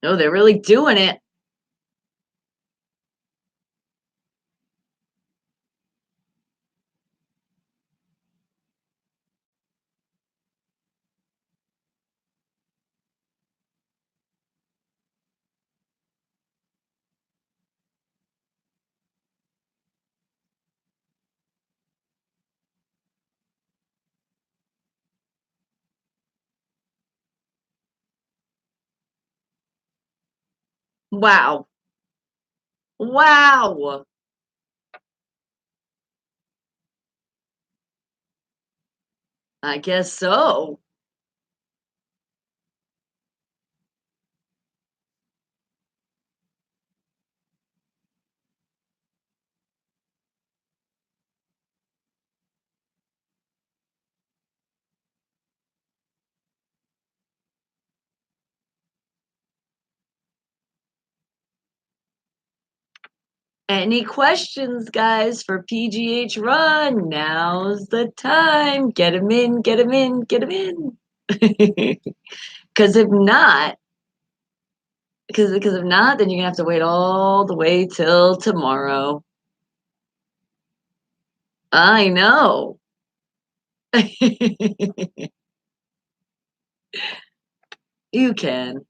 No, they're really doing it. Wow. Wow. I guess so. Any questions, guys, for PGH Run? Now's the time. Get them in, get them in, get them in. Because if not, because if not, then you're gonna have to wait all the way till tomorrow. I know. You can.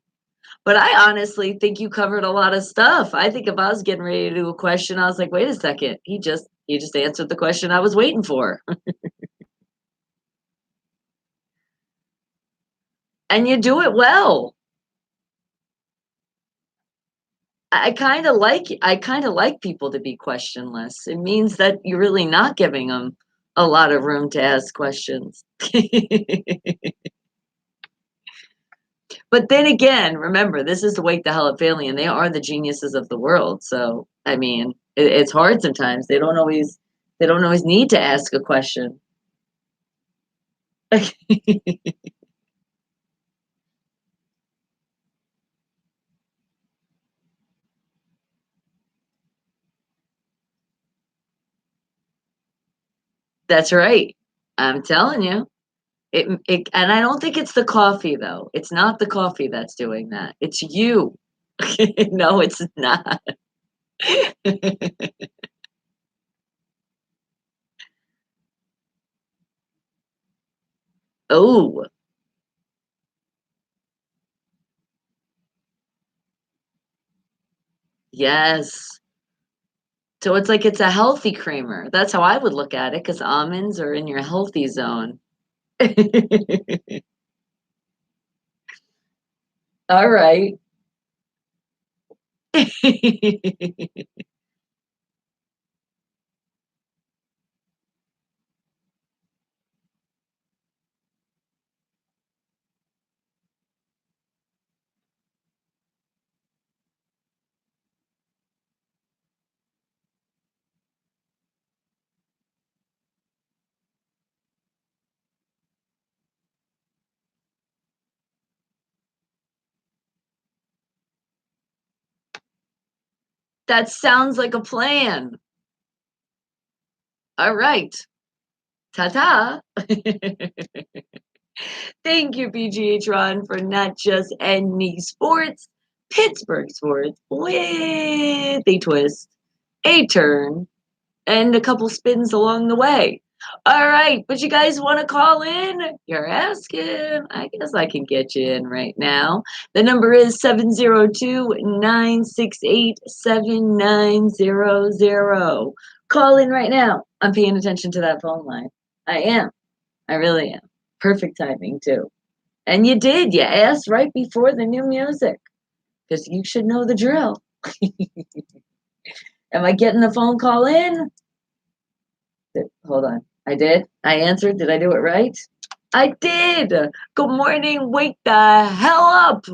But I honestly think you covered a lot of stuff. I think if I was getting ready to do a question, I was like, wait a second, he just answered the question I was waiting for. And you do it well. I kind of like people to be questionless. It means that you're really not giving them a lot of room to ask questions. But then again, remember, this is the Wake the Hell Up family, and they are the geniuses of the world. So, I mean, it's hard sometimes. They don't always need to ask a question. That's right. I'm telling you. And I don't think it's the coffee though. It's not the coffee that's doing that. It's you. No, it's not. Oh, yes. So it's like it's a healthy creamer. That's how I would look at it, because almonds are in your healthy zone. All right. That sounds like a plan. All right. Ta-ta. Thank you, PGH Ron, for not just any sports, Pittsburgh sports with a twist, a turn, and a couple spins along the way. All right, but you guys want to call in? You're asking. I guess I can get you in right now. The number is 702-968-7900. Call in right now. I'm paying attention to that phone line. I am. I really am. Perfect timing, too. And you did. You asked right before the new music because you should know the drill. Am I getting the phone call in? Hold on. I did. I answered. Did I do it right? I did. Good morning. Wake the hell up.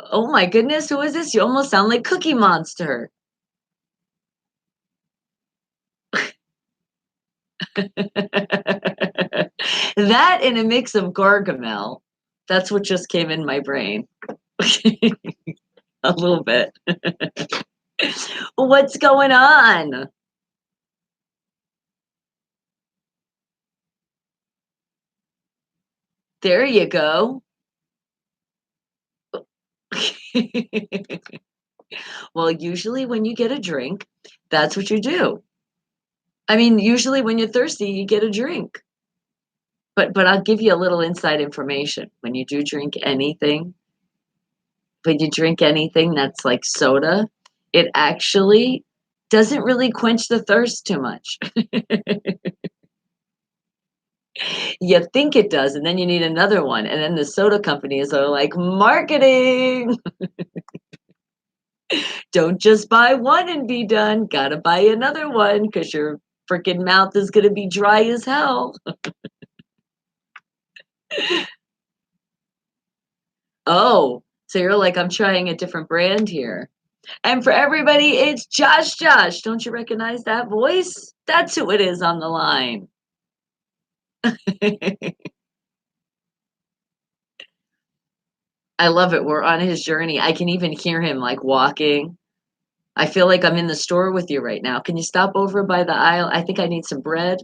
Oh my goodness. Who is this? You almost sound like Cookie Monster. That in a mix of Gargamel. That's what just came in my brain. A little bit. What's going on? There you go. Well, usually when you get a drink, that's what you do. I mean, usually when you're thirsty, you get a drink. But I'll give you a little inside information. When you drink anything that's like soda, it actually doesn't really quench the thirst too much. You think it does, and then you need another one. And then the soda companies are like, marketing. Don't just buy one and be done. Gotta buy another one because your freaking mouth is gonna be dry as hell. Oh, so you're like, I'm trying a different brand here. And for everybody, it's Josh Josh. Don't you recognize that voice? That's who it is on the line. I love it. We're on his journey. I can even hear him like walking. I feel like I'm in the store with you right now. Can you stop over by the aisle? I think I need some bread.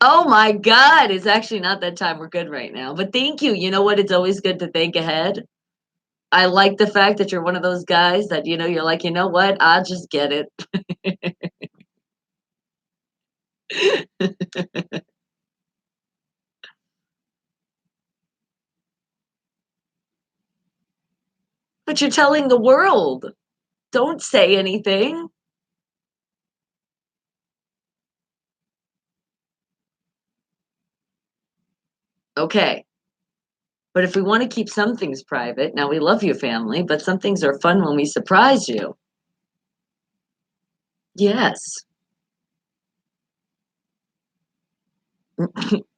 Oh my God. It's actually not that time. We're good right now. But thank you. You know what? It's always good to think ahead. I like the fact that you're one of those guys that, you're like, you know what? I'll just get it. But you're telling the world. Don't say anything. Okay. But if we want to keep some things private, now we love you, family, but some things are fun when we surprise you. Yes.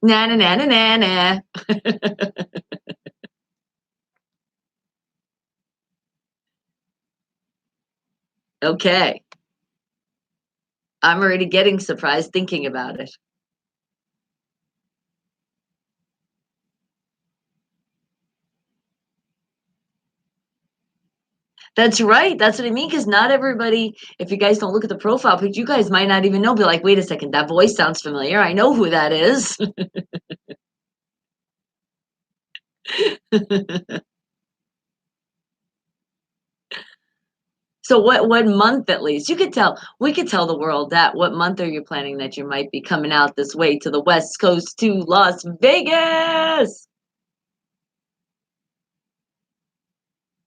Na na na na na na. Okay. I'm already getting surprised thinking about it. That's right. That's what I mean. Because not everybody, if you guys don't look at the profile picture, you guys might not even know. Be like, wait a second, that voice sounds familiar. I know who that is. So what month at least? You could tell, we could tell the world that. What month are you planning that you might be coming out this way to the West Coast to Las Vegas?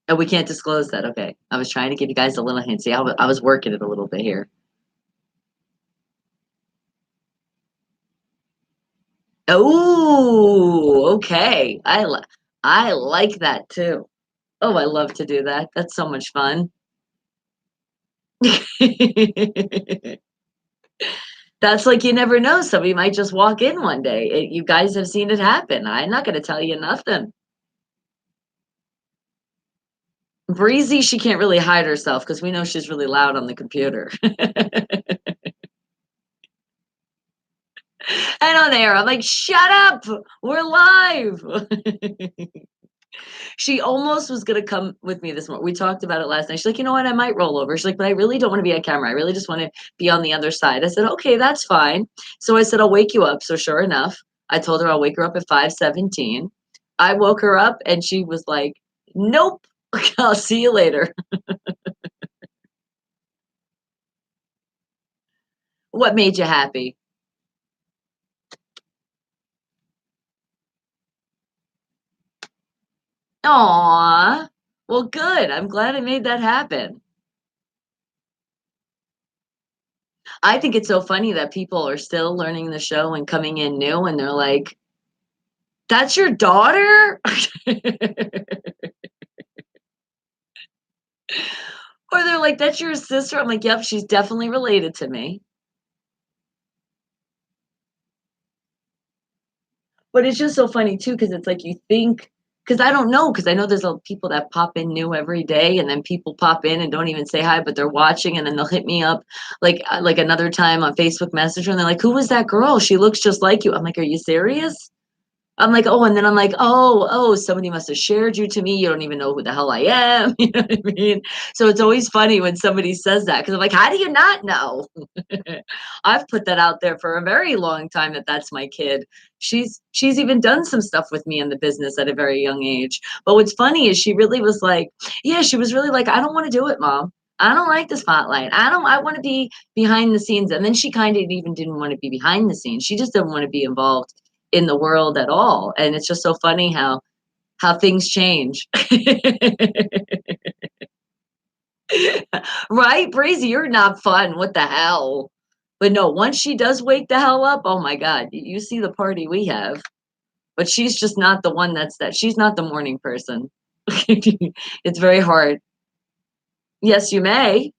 Oh, we can't disclose that. Okay. I was trying to give you guys a little hint. See, I was working it a little bit here. Oh, okay. I like that too. Oh, I love to do that. That's so much fun. That's like you never know. Somebody might just walk in one day. You guys have seen it happen. I'm not going to tell you nothing. Breezy, she can't really hide herself because we know she's really loud on the computer. And on air, I'm like, shut up. We're live. She almost was gonna come with me this morning. We talked about it last night. She's like, you know what? I might roll over. She's like, but I really don't want to be on camera. I really just want to be on the other side. I said, okay, that's fine. So I said, I'll wake you up. So sure enough, I told her I'll wake her up at 5:17. I woke her up and she was like, nope. I'll see you later. What made you happy? Aw. Well, good. I'm glad I made that happen. I think it's so funny that people are still learning the show and coming in new and they're like, that's your daughter? Or they're like, that's your sister? I'm like, yep, she's definitely related to me. But it's just so funny too, because it's like you think, because I don't know, because I know there's people that pop in new every day, and then people pop in and don't even say hi, but they're watching, and then they'll hit me up like another time on Facebook Messenger, and they're like, "Who was that girl? She looks just like you." I'm like, "Are you serious?" I'm like, oh, and then I'm like, oh, somebody must have shared you to me. You don't even know who the hell I am. You know what I mean? So it's always funny when somebody says that because I'm like, how do you not know? I've put that out there for a very long time that that's my kid. She's even done some stuff with me in the business at a very young age. But what's funny is she really was like, yeah, she was really like, I don't want to do it, mom. I don't like the spotlight. I want to be behind the scenes. And then she kind of even didn't want to be behind the scenes. She just didn't want to be involved in the world at all. And it's just so funny how things change. Right? Brazy, you're not fun. What the hell? But no, once she does wake the hell up, oh my God, you see the party we have. But she's just not the one she's not the morning person. It's very hard. Yes, you may.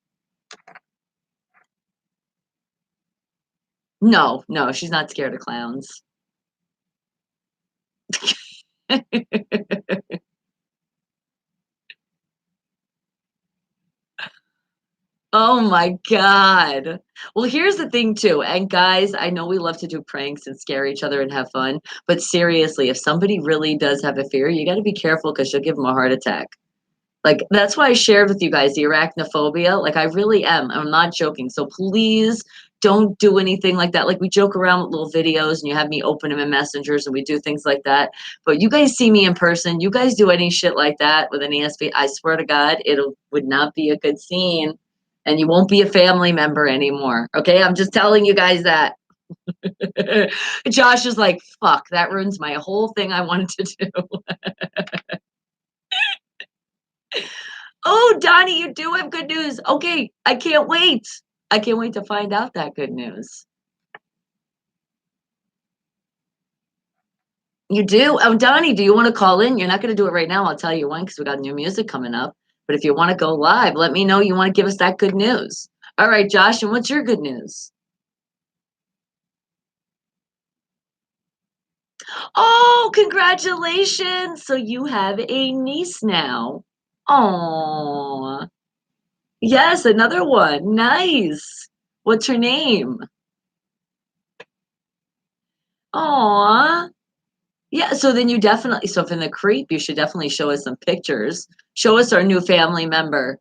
No, no, she's not scared of clowns. Oh my God. Well, here's the thing too. And guys, I know we love to do pranks and scare each other and have fun, but seriously, if somebody really does have a fear, you got to be careful because you'll give them a heart attack. Like that's why I shared with you guys the arachnophobia. Like I really am. I'm not joking. So please don't do anything like that. Like we joke around with little videos and you have me open them in messengers and we do things like that. But you guys see me in person. You guys do any shit like that with an ESP. I swear to God, it would not be a good scene. And you won't be a family member anymore. Okay. I'm just telling you guys that. Josh is like, fuck, that ruins my whole thing I wanted to do. Oh, Donnie, you do have good news. Okay, I can't wait. I can't wait to find out that good news. You do? Oh, Donnie, do you want to call in? You're not going to do it right now. I'll tell you when because we got new music coming up. But if you want to go live, let me know you want to give us that good news. All right, Josh, and what's your good news? Oh, congratulations. So you have a niece now. Oh, yes, another one. Nice. What's her name? Aw. Yeah, so then you definitely so from the creep, you should definitely show us some pictures. Show us our new family member.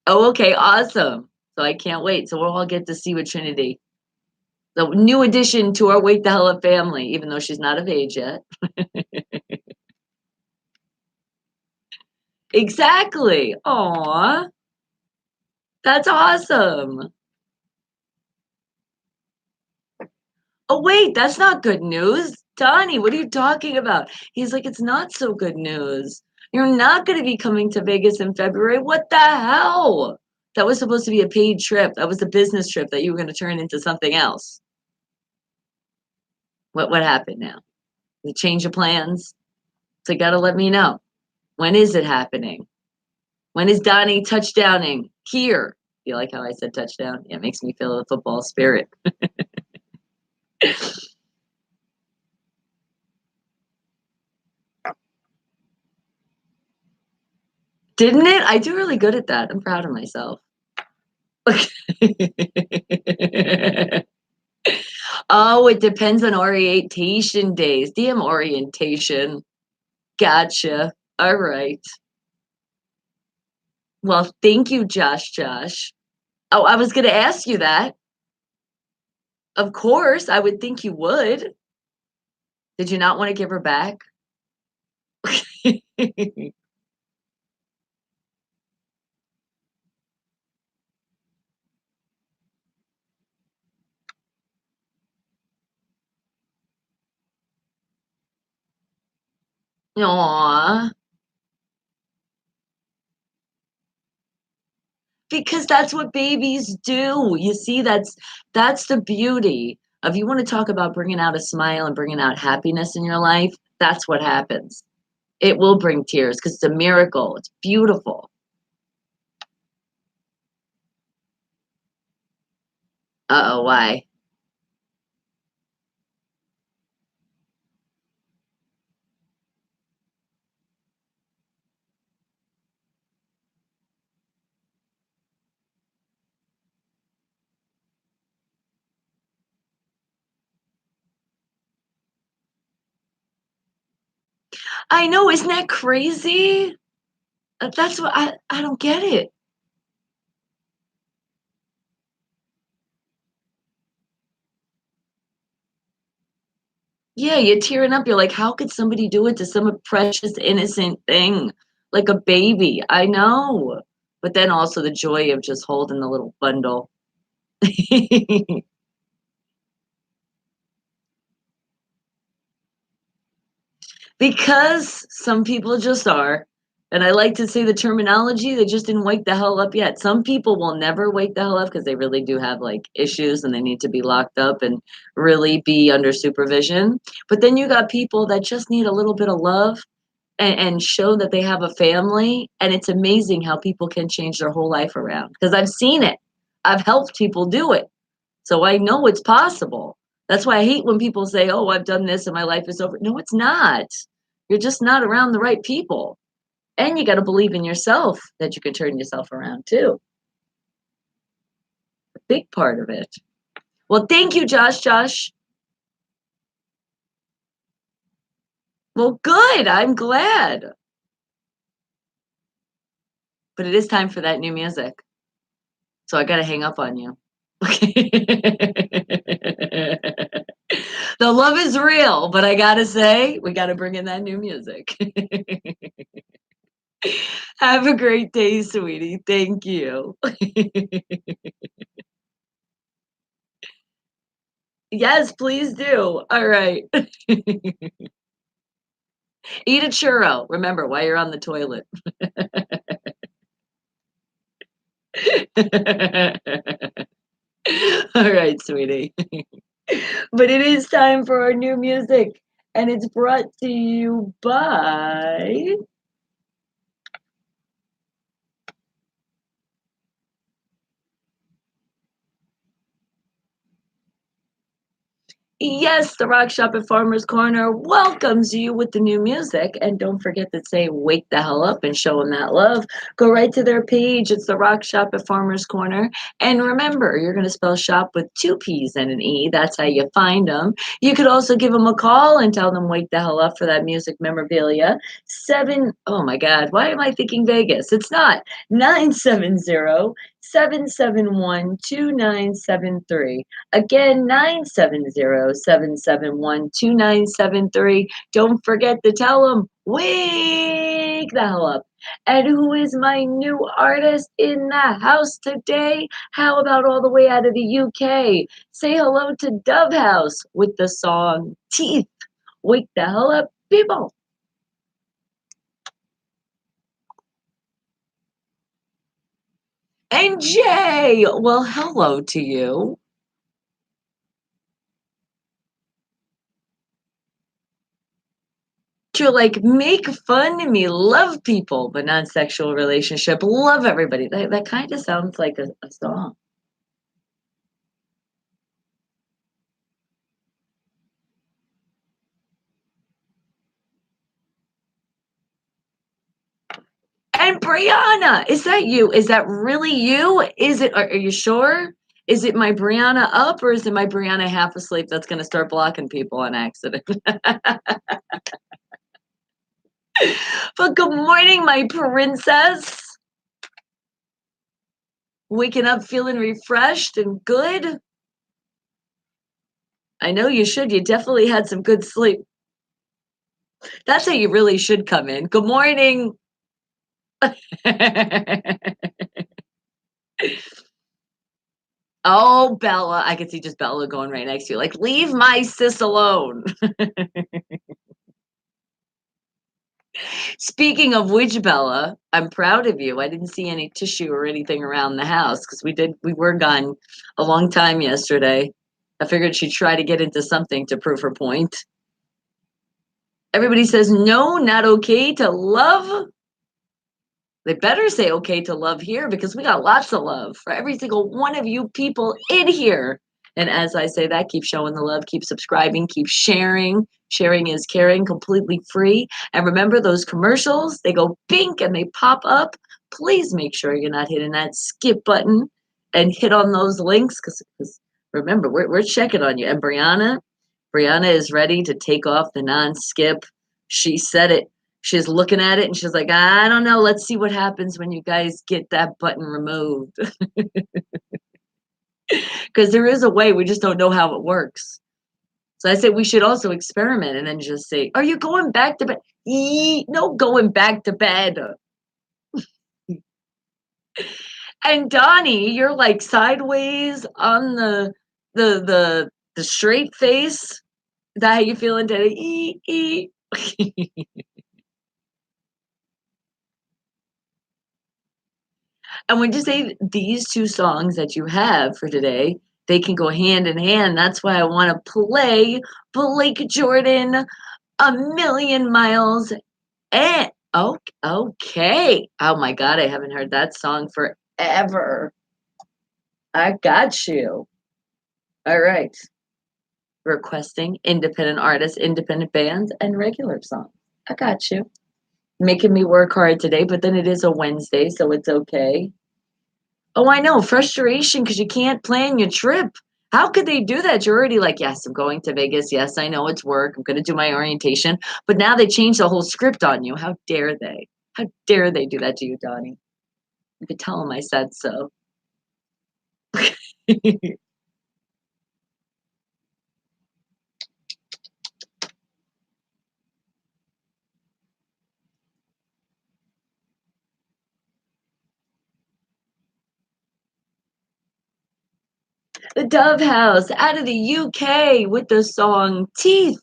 Oh, okay, awesome. So I can't wait. So we'll all get to see with Trinity. The new addition to our Wake the Hell Up family, even though she's not of age yet. Exactly. Aw, that's awesome. Oh, wait, that's not good news. Donnie, what are you talking about? He's like, it's not so good news. You're not going to be coming to Vegas in February. What the hell? That was supposed to be a paid trip. That was a business trip that you were going to turn into something else. What happened now? The change of plans? So you got to let me know. When is it happening? When is Donnie touchdowning here? You like how I said touchdown? Yeah, it makes me feel the football spirit. Didn't it? I do really good at that. I'm proud of myself. Oh, it depends on orientation days. Damn orientation. Gotcha. All right. Well, thank you, Josh. Oh, I was going to ask you that. Of course, I would think you would. Did you not want to give her back? Aw. Because that's what babies do. You see, that's the beauty of you want to talk about bringing out a smile and bringing out happiness in your life. That's what happens. It will bring tears because it's a miracle. It's beautiful. Uh-oh, why? I know, isn't that crazy? That's what I don't get it. Yeah, you're tearing up. You're like, how could somebody do it to some precious, innocent thing like a baby? I know. But then also the joy of just holding the little bundle. Because some people just are. And I like to say the terminology, they just didn't wake the hell up yet. Some people will never wake the hell up because they really do have like issues and they need to be locked up and really be under supervision. But then you got people that just need a little bit of love and show that they have a family. And it's amazing how people can change their whole life around because I've seen it. I've helped people do it. So I know it's possible. That's why I hate when people say, oh, I've done this and my life is over. No, it's not. You're just not around the right people. And you got to believe in yourself that you can turn yourself around too. A big part of it. Well, thank you, Josh. Well, good. I'm glad. But it is time for that new music. So I got to hang up on you. The love is real, but I got to say, we got to bring in that new music. Have a great day, sweetie. Thank you. Yes, please do. All right. Eat a churro. Remember, while you're on the toilet. All right, sweetie. But it is time for our new music, and it's brought to you by Yes, the Rock Shop at Farmer's Corner welcomes you with the new music. And don't forget to say, wake the hell up and show them that love. Go right to their page. It's the Rock Shop at Farmer's Corner. And remember, you're going to spell shop with two P's and an E. That's how you find them. You could also give them a call and tell them, wake the hell up for that music memorabilia. Oh my God, why am I thinking Vegas? It's not. 970-771-2973. Again, 970-771-2973. Don't forget to tell them, wake the hell up. And who is my new artist in the house today? How about all the way out of the UK? Say hello to Dove House with the song Teeth. Wake the hell up, people. And Jay, well, hello to you. You're like, make fun of me, love people, but not sexual relationship, love everybody. That kind of sounds like a song. And Brianna, is that you? Is that really you? Is it, are you sure? Is it my Brianna up or is it my Brianna half asleep that's going to start blocking people on accident? But good morning, my princess. Waking up feeling refreshed and good. I know you should. You definitely had some good sleep. That's how you really should come in. Good morning. Oh, Bella. I can see just Bella going right next to you. Like, leave my sis alone. Speaking of which, Bella, I'm proud of you. I didn't see any tissue or anything around the house because we were gone a long time yesterday. I figured she'd try to get into something to prove her point. Everybody says no, not okay to love. They better say okay to love here because we got lots of love for every single one of you people in here. And as I say that, keep showing the love, keep subscribing, keep sharing. Sharing is caring, completely free. And remember those commercials, they go pink and they pop up. Please make sure you're not hitting that skip button and hit on those links because remember, we're checking on you. And Brianna is ready to take off the non-skip. She said it. She's looking at it and she's like, I don't know. Let's see what happens when you guys get that button removed. Because there is a way, we just don't know how it works. So I said we should also experiment and then just say, are you going back to bed? No, going back to bed. And Donnie, you're like sideways on the straight face. Is that how you feeling today? And when you say these two songs that you have for today, they can go hand in hand. That's why I want to play Blake Jordan, A Million Miles. And oh, okay. Oh my God, I haven't heard that song forever. I got you. All right. Requesting independent artists, independent bands, and regular songs. I got you. Making me work hard today, but then it is a Wednesday, so it's okay. Oh, I know. Frustration because you can't plan your trip. How could they do that? You're already like, yes, I'm going to Vegas. Yes, I know it's work. I'm going to do my orientation. But now they changed the whole script on you. How dare they? How dare they do that to you, Donnie? You could tell them I said so. The Dove House out of the UK with the song Teeth.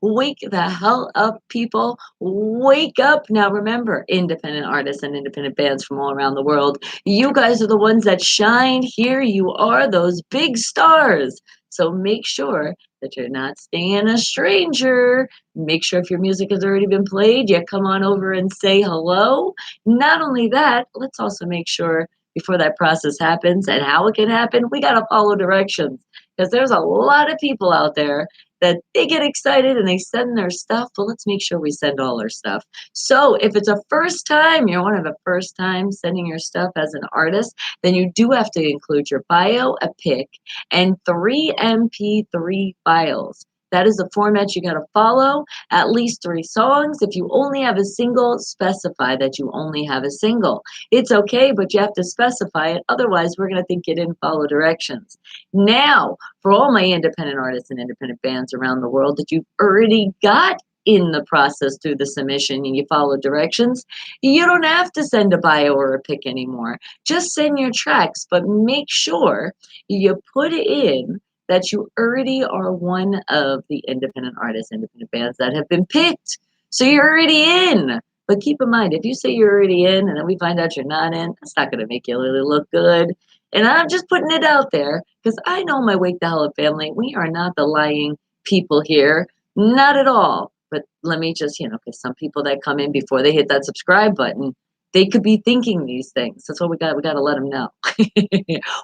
Wake the hell up, people. Wake up. Now, remember, independent artists and independent bands from all around the world. You guys are the ones that shine. Here you are, those big stars. So make sure that you're not staying a stranger. Make sure if your music has already been played, you come on over and say hello. Not only that, let's also make sure before that process happens and how it can happen, we got to follow directions. because there's a lot of people out there that they get excited and they send their stuff. Well, let's make sure we send all our stuff. So if it's a first time, you're one of the first time sending your stuff as an artist, then you do have to include your bio, a pic, and 3 MP3 files. That is the format you got to follow. At least 3 songs. If you only have a single, specify that you only have a single. It's okay, but you have to specify it. Otherwise, we're going to think you didn't follow directions. Now, for all my independent artists and independent bands around the world that you've already got in the process through the submission and you follow directions, you don't have to send a bio or a pic anymore. Just send your tracks, but make sure you put in that you already are one of the independent artists, independent bands that have been picked. So you're already in. But keep in mind, if you say you're already in and then we find out you're not in, that's not going to make you really look good. And I'm just putting it out there because I know my Wake the Hell Up family. We are not the lying people here. Not at all. But let me just, because some people that come in before they hit that subscribe button, they could be thinking these things. That's what we got to let them know.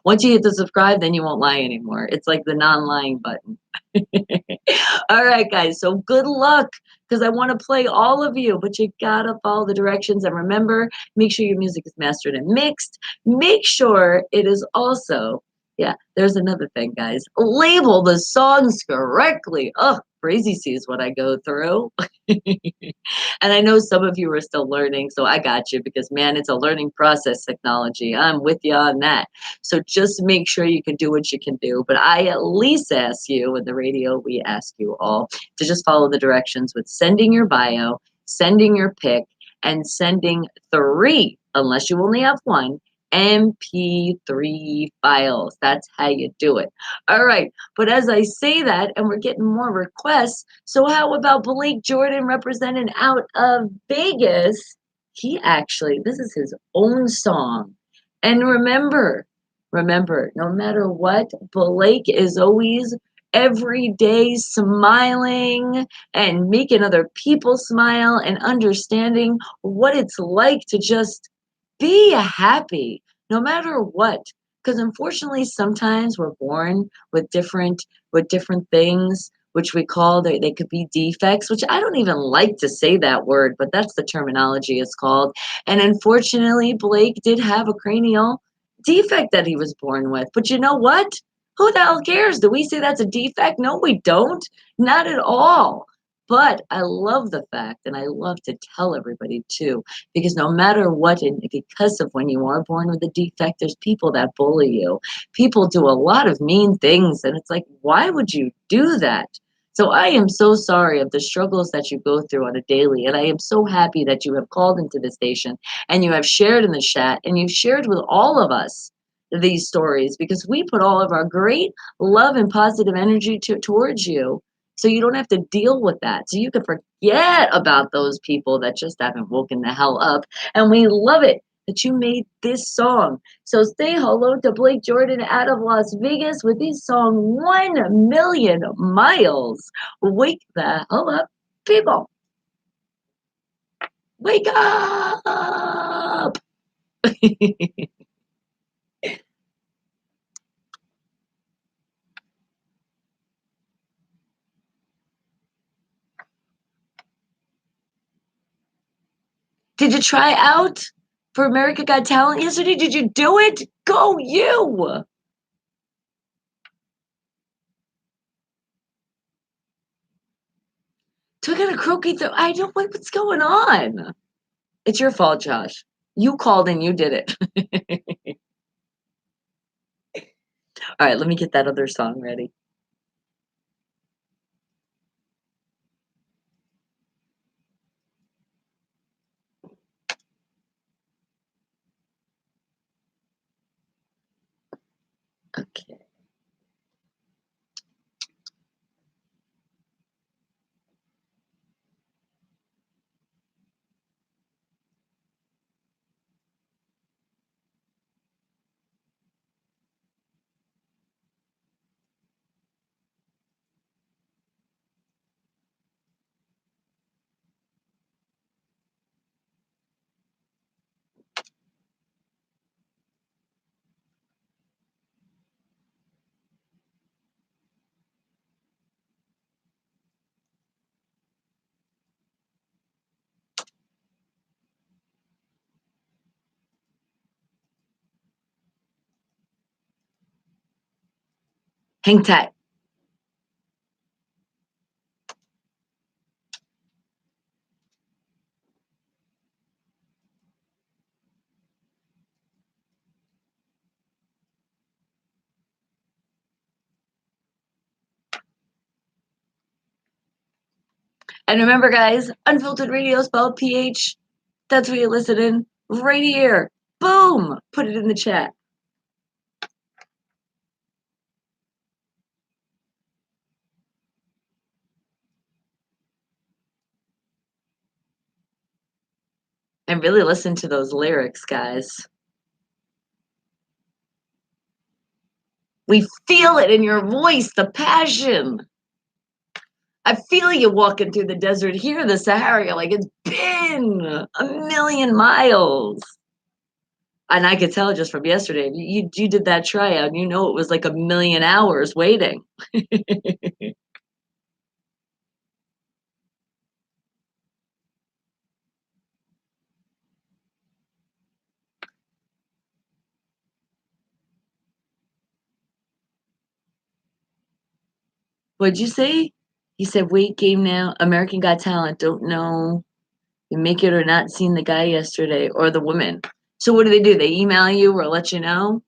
Once you hit the subscribe, then you won't lie anymore. It's like the non-lying button. All right, guys. So good luck because I want to play all of you, but you got to follow the directions. And remember, make sure your music is mastered and mixed. Make sure it is also, yeah, there's another thing, guys. Label the songs correctly. Oh, crazy sees what I go through. And I know some of you are still learning, so I got you because, man, it's a learning process technology. I'm with you on that. So just make sure you can do what you can do. But I at least ask you, in the radio, we ask you all to just follow the directions with sending your bio, sending your pic, and sending 3, unless you only have 1, MP3 files. That's how you do it. All right. But as I say that, and we're getting more requests, so how about Blake Jordan representing out of Vegas? He actually, this is his own song. And remember, no matter what, Blake is always every day smiling and making other people smile and understanding what it's like to just be happy no matter what, because unfortunately sometimes we're born with different things which we call they could be defects, which I don't even like to say that word, but that's the terminology it's called. And unfortunately Blake did have a cranial defect that he was born with, but you know what, who the hell cares? Do we say that's a defect? No, we don't. Not at all. But I love the fact, and I love to tell everybody too, because no matter what, and because of when you are born with a defect, there's people that bully you. People do a lot of mean things, and it's like, why would you do that? So I am so sorry of the struggles that you go through on a daily, and I am so happy that you have called into the station and you have shared in the chat and you've shared with all of us these stories because we put all of our great love and positive energy towards you so you don't have to deal with that. So you can forget about those people that just haven't woken the hell up. And we love it that you made this song. So say hello to Blake Jordan out of Las Vegas with his song 1 Million Miles. Wake the hell up, people. Wake up. Did you try out for America Got Talent yesterday? Did you do it? Go you! Took out a croaky throat. I don't like what's going on. It's your fault, Josh. You called and you did it. All right, let me get that other song ready. Okay. Hang tight. And remember, guys, Unfiltered Radio spelled PH. That's where you're listening. Right here. Boom. Put it in the chat. And really listen to those lyrics, guys. We feel it in your voice, the passion. I feel you walking through the desert here, the Sahara. You're like, it's been a million miles. And I could tell just from yesterday, you did that tryout. You know it was like a million hours waiting. What'd you say? He said, wait, game now. American Got Talent. Don't know. You make it or not seen the guy yesterday or the woman. So what do? They email you or let you know?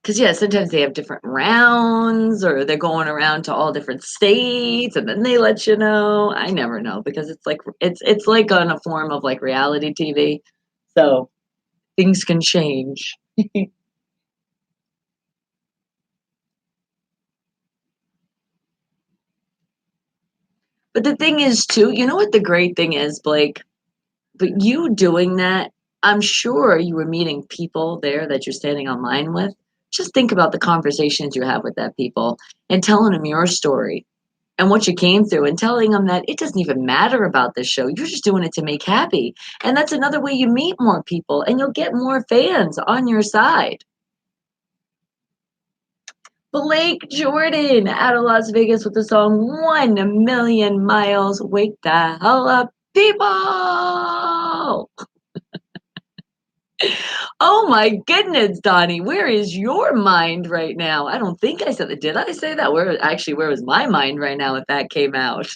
Because yeah, sometimes they have different rounds or they're going around to all different states and then they let you know. I never know because it's like on a form of like reality TV. So things can change. But the thing is too, you know what the great thing is, Blake? But you doing that, I'm sure you were meeting people there that you're standing online with. Just think about the conversations you have with that people and telling them your story and what you came through and telling them that it doesn't even matter about this show. You're just doing it to make happy. And that's another way you meet more people and you'll get more fans on your side. Blake Jordan out of Las Vegas with the song 1 Million Miles. Wake the hell up, people! Oh my goodness, Donnie, where is your mind right now? I don't think I said that. Did I say that? Where was my mind right now if that came out?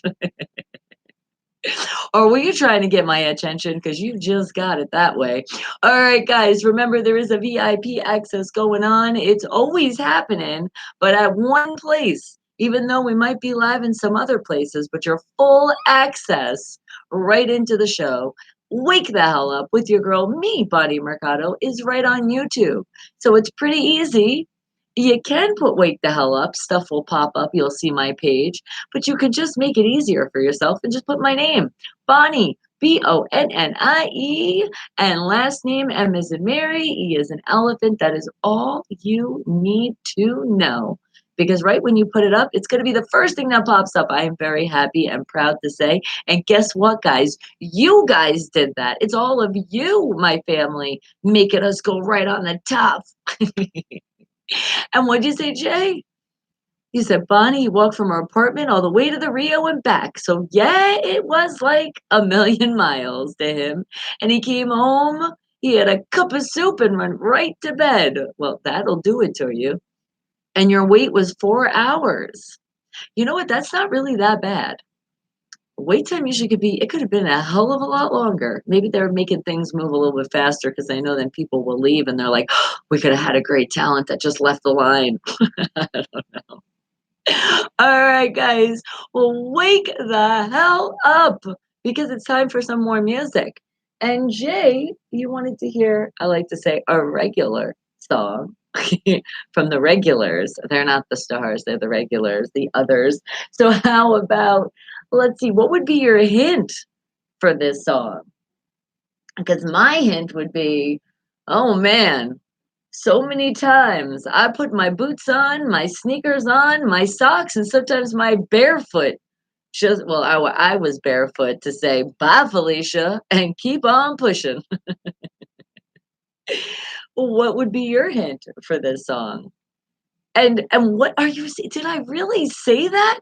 Or were you trying to get my attention? Because you just got it that way. All right, guys, remember there is a VIP access going on. It's always happening, but at one place, even though we might be live in some other places, but your full access right into the show. Wake the hell up with your girl, me, Bonnie Mercado, is right on YouTube. So it's pretty easy. You can put Wake the Hell Up, stuff will pop up, you'll see my page, but you can just make it easier for yourself and just put my name, Bonnie, Bonnie, and last name M as in Mary, E as an elephant. That is all you need to know. Because right when you put it up, it's going to be the first thing that pops up. I am very happy and proud to say. And guess what, guys? You guys did that. It's all of you, my family, making us go right on the top. And what'd you say, Jay? You said Bonnie walked from her apartment all the way to the Rio and back. So yeah, it was like a million miles to him. And he came home, he had a cup of soup and went right to bed. Well, that'll do it to you. And your wait was 4 hours. You know what? That's not really that bad. Wait time usually it could have been a hell of a lot longer. Maybe they're making things move a little bit faster because they know then people will leave and they're like, oh, we could have had a great talent that just left the line. I don't know. All right, guys. Well, wake the hell up because it's time for some more music. And Jay, you wanted to hear, I like to say, a regular song from the regulars. They're not the stars, they're the regulars, the others. So, how about, let's see, what would be your hint for this song? Because my hint would be, oh man, so many times I put my boots on, my sneakers on, my socks, and sometimes my barefoot. Just well, I was barefoot to say bye, Felicia, and keep on pushing. What would be your hint for this song? And what are you? Did I really say that?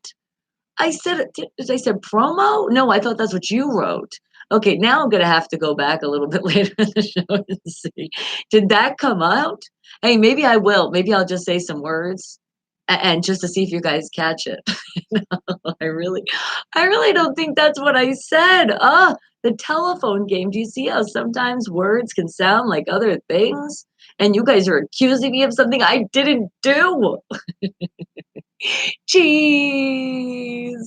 I said I said promo? No, I thought that's what you wrote. Okay, now I'm gonna have to go back a little bit later in the show to see. Did that come out? Hey, maybe I will. Maybe I'll just say some words and just to see if you guys catch it. No, I really don't think that's what I said. The telephone game. Do you see how sometimes words can sound like other things? And you guys are accusing me of something I didn't do. Jeez.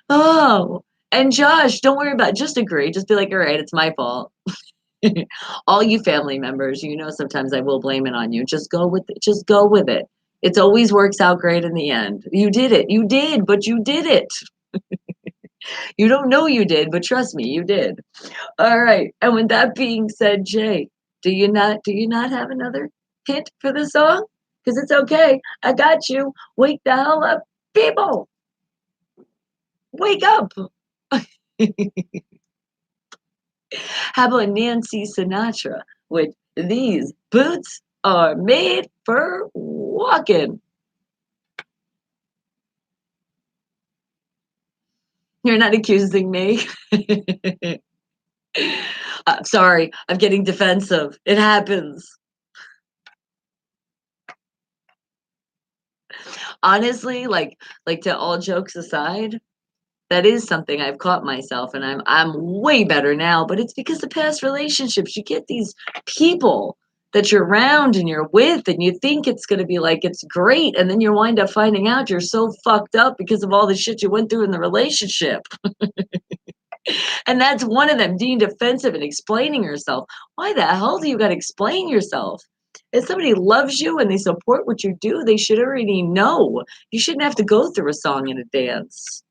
Oh, and Josh, don't worry about it. Just agree. Just be like, all right, it's my fault. All you family members, you know, sometimes I will blame it on you. Just go with it. Just go with it. It always works out great in the end. You did it. You did, but you did it. You don't know you did, but trust me, you did. All right. And with that being said, Jay, do you not have another hint for the song? Because it's okay. I got you. Wake the hell up, people. Wake up. How about Nancy Sinatra with these boots are made for walking? You're not accusing me. Sorry, I'm getting defensive. It happens. Honestly, like to all jokes aside, that is something I've caught myself and I'm way better now, but it's because of past relationships. You get these people that you're around and you're with and you think it's going to be like it's great and then you wind up finding out you're so fucked up because of all the shit you went through in the relationship. And that's one of them, being defensive and explaining yourself. Why the hell do you got to explain yourself? If somebody loves you and they support what you do, they should already know. You shouldn't have to go through a song and a dance.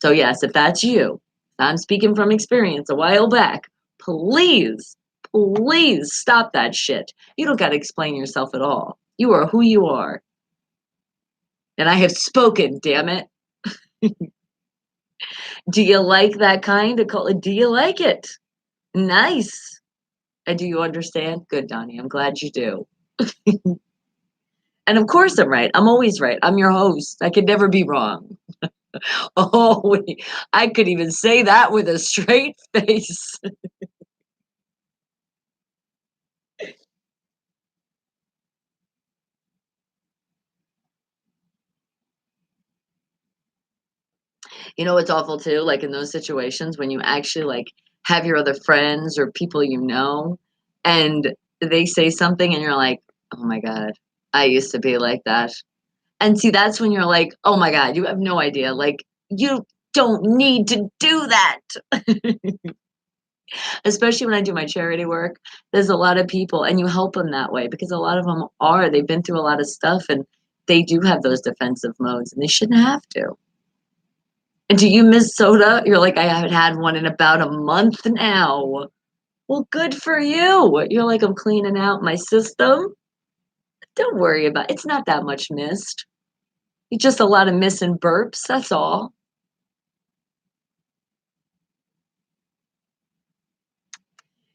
So, yes, if that's you, I'm speaking from experience a while back, please, please stop that shit. You don't got to explain yourself at all. You are who you are. And I have spoken, damn it. Do you like that kind of call? Do you like it? Nice. And do you understand? Good, Donnie. I'm glad you do. And of course I'm right. I'm always right. I'm your host. I could never be wrong. Oh, I could even say that with a straight face. You know what's awful too? Like in those situations when you actually like have your other friends or people you know and they say something and you're like, "Oh my god, I used to be like that." And see, that's when you're like, "Oh my god, you have no idea. Like you don't need to do that." Especially when I do my charity work, there's a lot of people and you help them that way because a lot of them they've been through a lot of stuff and they do have those defensive modes and they shouldn't have to. And do you miss soda? You're like, I haven't had one in about a month now. Well, good for you. You're like, I'm cleaning out my system. Don't worry about it. It's not that much missed. It's just a lot of missing burps. That's all.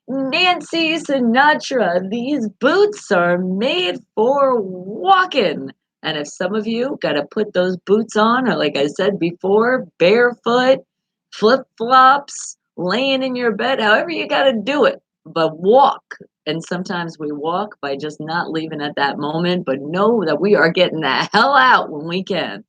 Nancy Sinatra, these boots are made for walking. And if some of you got to put those boots on, or like I said before, barefoot, flip flops, laying in your bed, however you got to do it, but walk. And sometimes we walk by just not leaving at that moment, but know that we are getting the hell out when we can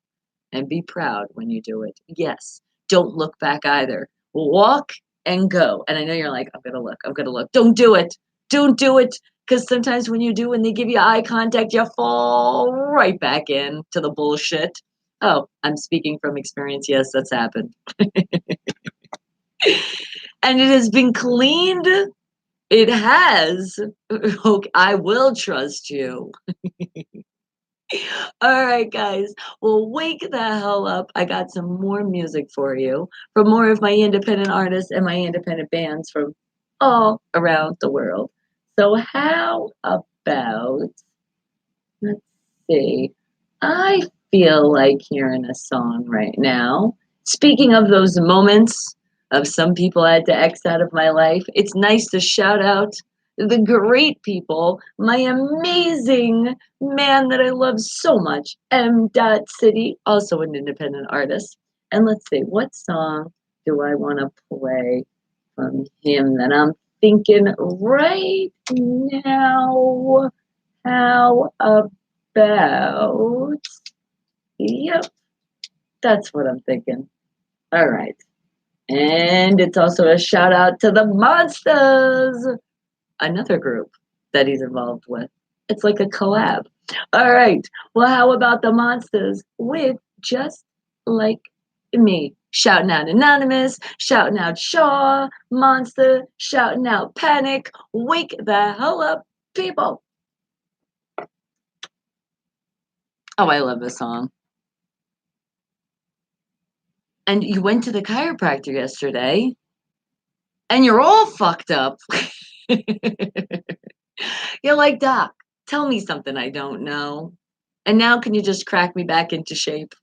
and be proud when you do it. Yes, don't look back either. Walk and go. And I know you're like, I'm going to look, I'm going to look. Don't do it. Don't do it. Because sometimes when you do, when they give you eye contact, you fall right back in to the bullshit. Oh, I'm speaking from experience. Yes, that's happened. And it has been cleaned. It has. Okay, I will trust you. All right, guys. Well, wake the hell up. I got some more music for you from more of my independent artists and my independent bands from all around the world. So, how about, let's see, I feel like hearing a song right now. Speaking of those moments of some people I had to X out of my life, it's nice to shout out the great people, my amazing man that I love so much, M. Dot City, also an independent artist. And let's see, what song do I want to play from him that I'm thinking right now? How about, yep, that's what I'm thinking. All right. And it's also a shout out to the Monsters, another group that he's involved with. It's like a collab. All right. Well, how about the Monsters with Just Like Me? Shouting out Anonymous, shouting out Shaw, Monster, shouting out Panic. Wake the hell up, people. Oh, I love this song. And you went to the chiropractor yesterday and you're all fucked up. You're like, Doc, tell me something I don't know. And now can you just crack me back into shape?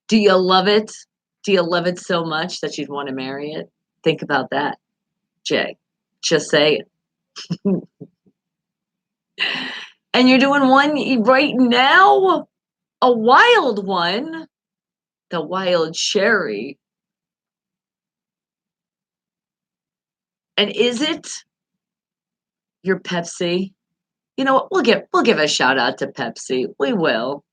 Do you love it? Do you love it so much that you'd want to marry it? Think about that, Jay. Just say it. And you're doing one right now? A wild one? The wild cherry. And is it your Pepsi? You know what? We'll give a shout out to Pepsi. We will.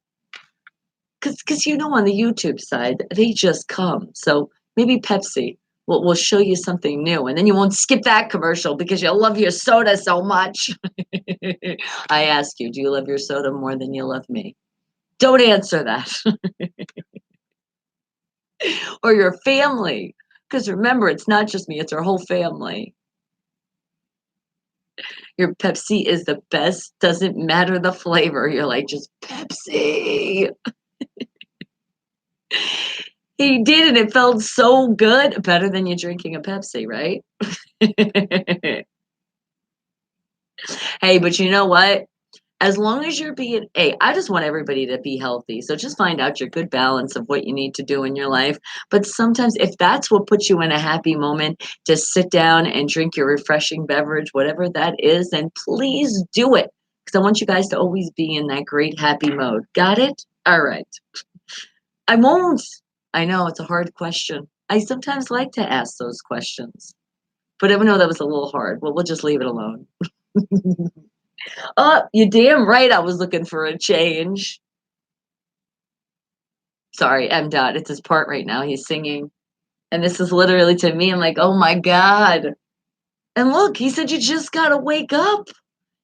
Cause you know on the YouTube side, they just come. So maybe Pepsi will show you something new. And then you won't skip that commercial because you love your soda so much. I ask you, do you love your soda more than you love me? Don't answer that. Or your family. Because remember, it's not just me, it's our whole family. Your Pepsi is the best. Doesn't matter the flavor. You're like, just Pepsi. He did, and it felt so good. Better than you drinking a Pepsi, right? Hey, but you know what? As long as you're being, hey, I just want everybody to be healthy. So just find out your good balance of what you need to do in your life. But sometimes, if that's what puts you in a happy moment, to sit down and drink your refreshing beverage, whatever that is, then please do it. Because I want you guys to always be in that great happy mode. Got it? All right. I won't. I know it's a hard question. I sometimes like to ask those questions, but I know that was a little hard. Well, we'll just leave it alone. Oh, you're damn right. I was looking for a change. Sorry, M. Dot. It's his part right now. He's singing, and this is literally to me. I'm like, oh my god. And look, he said you just gotta wake up.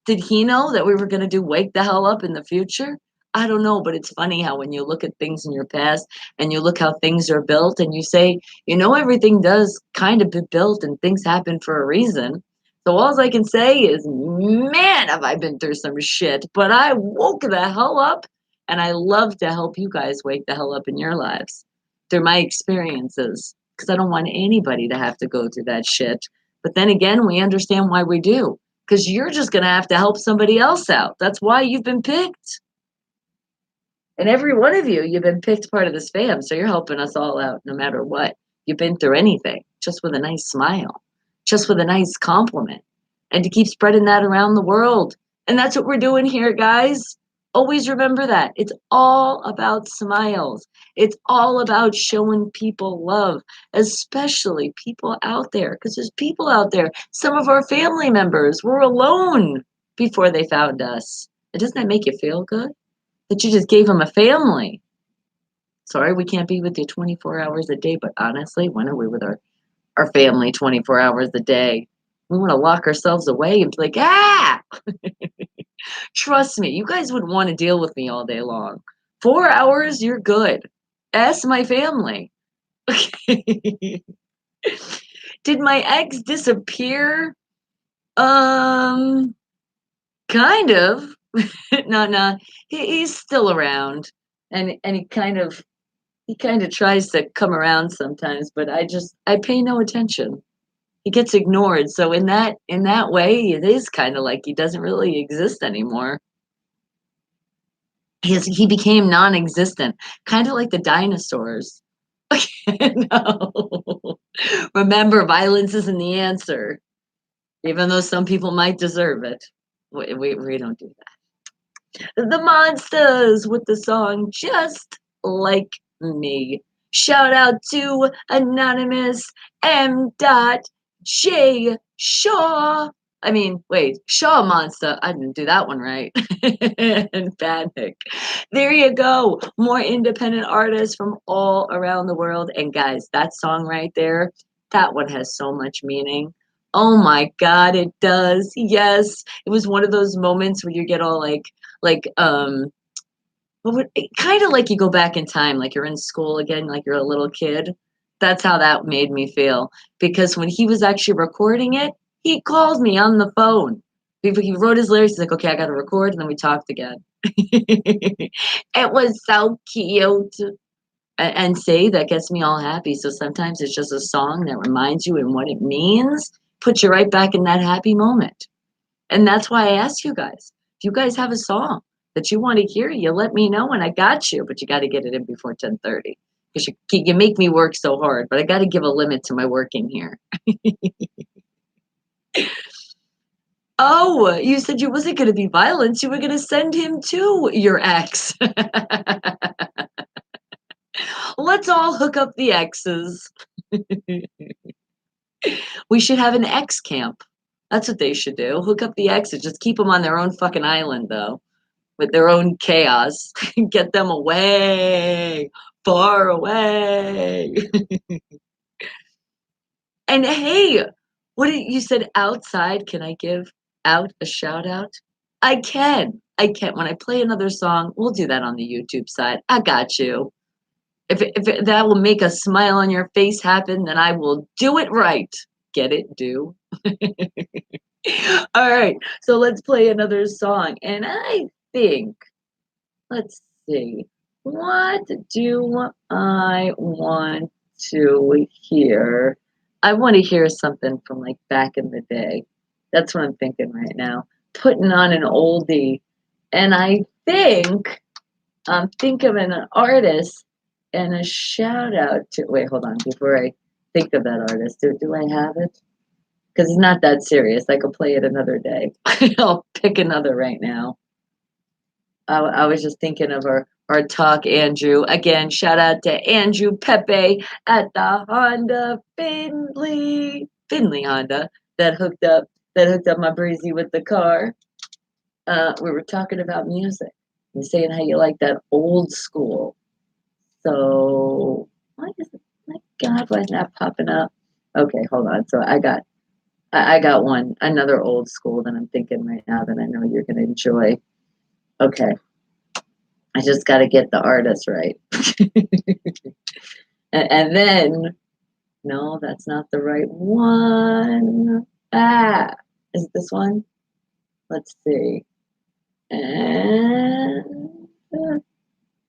Did he know that we were going to do Wake the Hell Up in the future? I don't know, but it's funny how when you look at things in your past and you look how things are built and you say, everything does kind of be built and things happen for a reason. So all I can say is, man, have I been through some shit, but I woke the hell up and I love to help you guys wake the hell up in your lives through my experiences because I don't want anybody to have to go through that shit. But then again, we understand why we do because you're just going to have to help somebody else out. That's why you've been picked. And every one of you, you've been picked part of this fam. So you're helping us all out no matter what. You've been through anything, just with a nice smile, just with a nice compliment, and to keep spreading that around the world. And that's what we're doing here, guys. Always remember that. It's all about smiles. It's all about showing people love, especially people out there, because there's people out there. Some of our family members were alone before they found us. And doesn't that make you feel good? That you just gave them a family. Sorry, we can't be with you 24 hours a day, but honestly, when are we with our family 24 hours a day? We want to lock ourselves away and be like, ah! Trust me, you guys would want to deal with me all day long. 4 hours, you're good. Ask my family. Did my ex disappear? Kind of. No. He's still around, and he kind of tries to come around sometimes, but I pay no attention. He gets ignored. So in that way, it is kind of like he doesn't really exist anymore. He became non-existent, kind of like the dinosaurs. No. Remember, violence isn't the answer, even though some people might deserve it. We don't do that. The Monsters with the song Just Like Me. Shout out to Anonymous M. J. Shaw. I mean, wait, Shaw Monster. I didn't do that one right. And Panic. There you go. More independent artists from all around the world. And guys, that song right there, that one has so much meaning. Oh my God, it does. Yes. It was one of those moments where you get all like kind of like you go back in time, like you're in school again, like you're a little kid. That's how that made me feel, because when he was actually recording it, he called me on the phone. He wrote his lyrics. He's like, okay, I got to record, and then we talked again. It was so cute. And see, that gets me all happy. So sometimes it's just a song that reminds you and what it means, puts you right back in that happy moment. And that's why I ask you guys, if you guys have a song that you want to hear, you let me know and I got you, but you got to get it in before 10:30 because you make me work so hard, but I got to give a limit to my working here. Oh, you said you wasn't going to be violent. You were going to send him to your ex. Let's all hook up the exes. We should have an ex camp. That's what they should do. Hook up the exes. Just keep them on their own fucking island, though, with their own chaos. Get them away, far away. And hey, what did you said outside? Can I give out a shout out? I can. I can. When I play another song, we'll do that on the YouTube side. I got you. That will make a smile on your face happen, then I will do it right. Get it? Do. All right. So let's play another song. And I think, let's see. What do I want to hear? I want to hear something from like back in the day. That's what I'm thinking right now. Putting on an oldie. And I think I'm thinking of an artist and a shout out to, wait, hold on, before I think of that artist, do I have it? Because it's not that serious. I could play it another day. I'll pick another right now. I was just thinking of our talk, Andrew. Again, shout out to Andrew Pepe at the Honda Finley Honda that hooked up my breezy with the car. We were talking about music and saying how you like that old school. So why is it, my God, why is that popping up? Okay, hold on. So I got one, another old school that I'm thinking right now that I know you're gonna enjoy. Okay. I just got to get the artist right. And then, no, that's not the right one. Ah, is it this one? Let's see. And,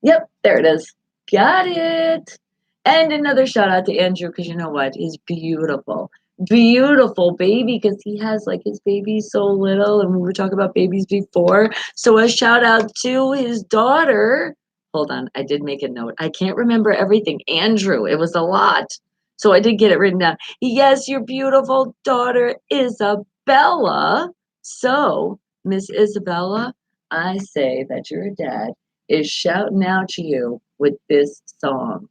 yep, there it is. Got it. And another shout out to Andrew, because you know what? He's beautiful. Beautiful baby, because he has like his baby so little, and we were talking about babies before. So a shout out to his daughter. Hold on, I did make a note. I can't remember everything. Andrew, it was a lot. So I did get it written down. Yes, your beautiful daughter, Isabella. So, Miss Isabella, I say that your dad is shouting out to you with this song.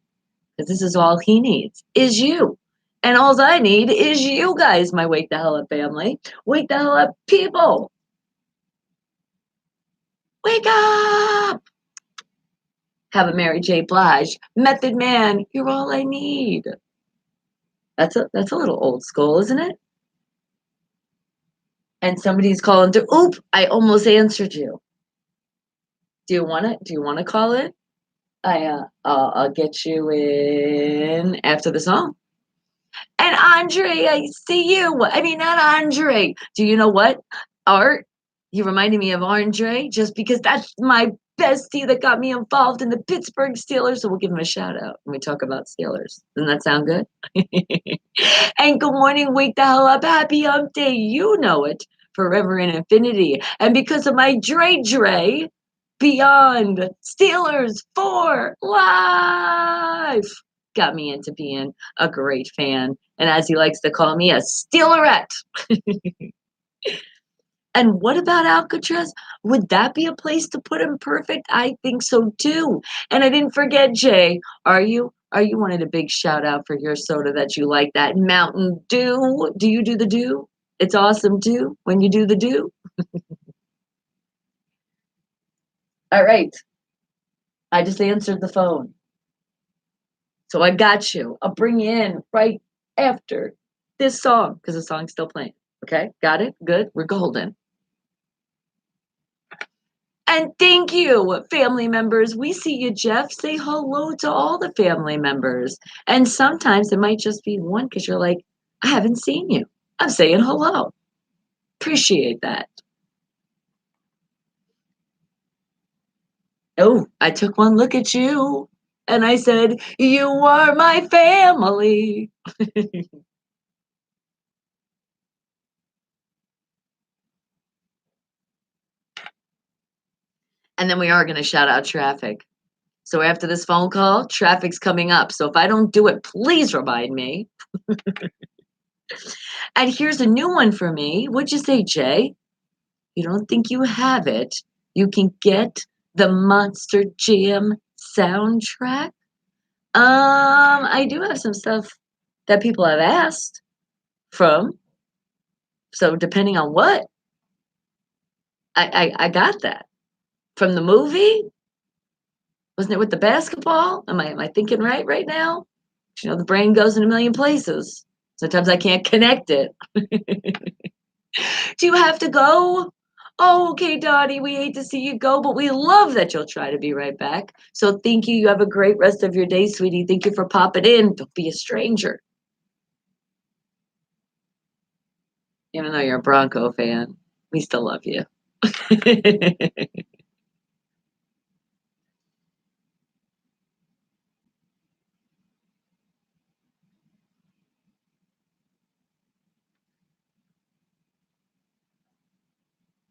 Because this is all he needs is you. And all I need is you guys, my Wake the Hell Up family. Wake the hell up, people. Wake up. Have a Mary J. Blige. Method Man, you're all I need. That's a little old school, isn't it? And somebody's calling to oop, I almost answered you. Do you wanna call it? I'll get you in after the song. And Andre, I see you. I mean, not Andre. Do you know what? Art, you reminded me of Andre just because that's my bestie that got me involved in the Pittsburgh Steelers. So we'll give him a shout out when we talk about Steelers. Doesn't that sound good? And good morning, wake the hell up. Happy hump day. You know it. Forever in infinity. And because of my Dre, Beyond Steelers for life got me into being a great fan. And as he likes to call me, a Steelerette. And what about Alcatraz? Would that be a place to put him perfect? I think so too. And I didn't forget, Jay. Are you wanted a big shout out for your soda that you like, that Mountain Dew? Do you do the dew? It's awesome too when you do the dew. All right. I just answered the phone. So I got you. I'll bring you in right after this song because the song's still playing. Okay? Got it? Good. We're golden. And thank you, family members. We see you, Jeff. Say hello to all the family members. And sometimes it might just be one because you're like, I haven't seen you. I'm saying hello. Appreciate that. Oh, I took one look at you and I said, you are my family. And then we are going to shout out traffic. So after this phone call, traffic's coming up. So if I don't do it, please remind me. And here's a new one for me. What'd you say, Jay? You don't think you have it? You can get the Monster Jam soundtrack. I do have some stuff that people have asked from. So depending on what, I got that from the movie. Wasn't it with the basketball? Am I thinking right now? You know, the brain goes in a million places. Sometimes I can't connect it. Do you have to go? Oh, okay, Dottie, we hate to see you go, but we love that you'll try to be right back. So thank you. You have a great rest of your day, sweetie. Thank you for popping in. Don't be a stranger. Even though you're a Bronco fan, we still love you.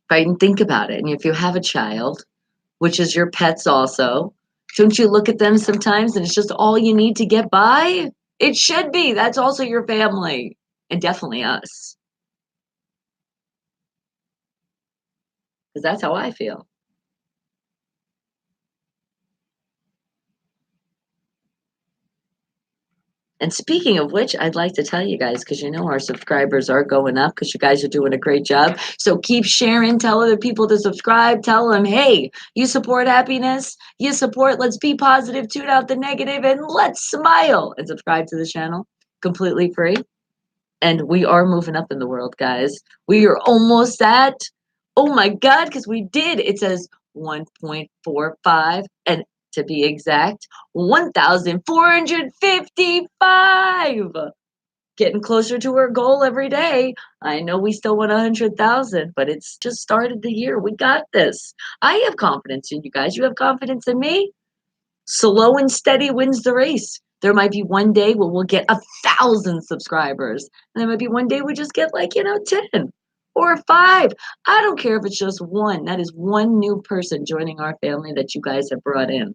If I can think about it, and if you have a child, which is your pets also, don't you look at them sometimes and it's just all you need to get by? It should be. That's also your family, and definitely us, because that's how I feel. And speaking of which, I'd like to tell you guys, because you know our subscribers are going up because you guys are doing a great job. So keep sharing, tell other people to subscribe, tell them, hey, you support happiness, you support let's be positive, tune out the negative, and let's smile and subscribe to the channel completely free. And we are moving up in the world, guys. We are almost at, oh my God, because we did. It says 1.45, and to be exact, 1,455. Getting closer to our goal every day. I know we still want 100,000, but it's just started the year. We got this. I have confidence in you guys. You have confidence in me. Slow and steady wins the race. There might be one day where we'll get 1,000 subscribers. And there might be one day we just get like, 10 or 5. I don't care if it's just one. That is one new person joining our family that you guys have brought in.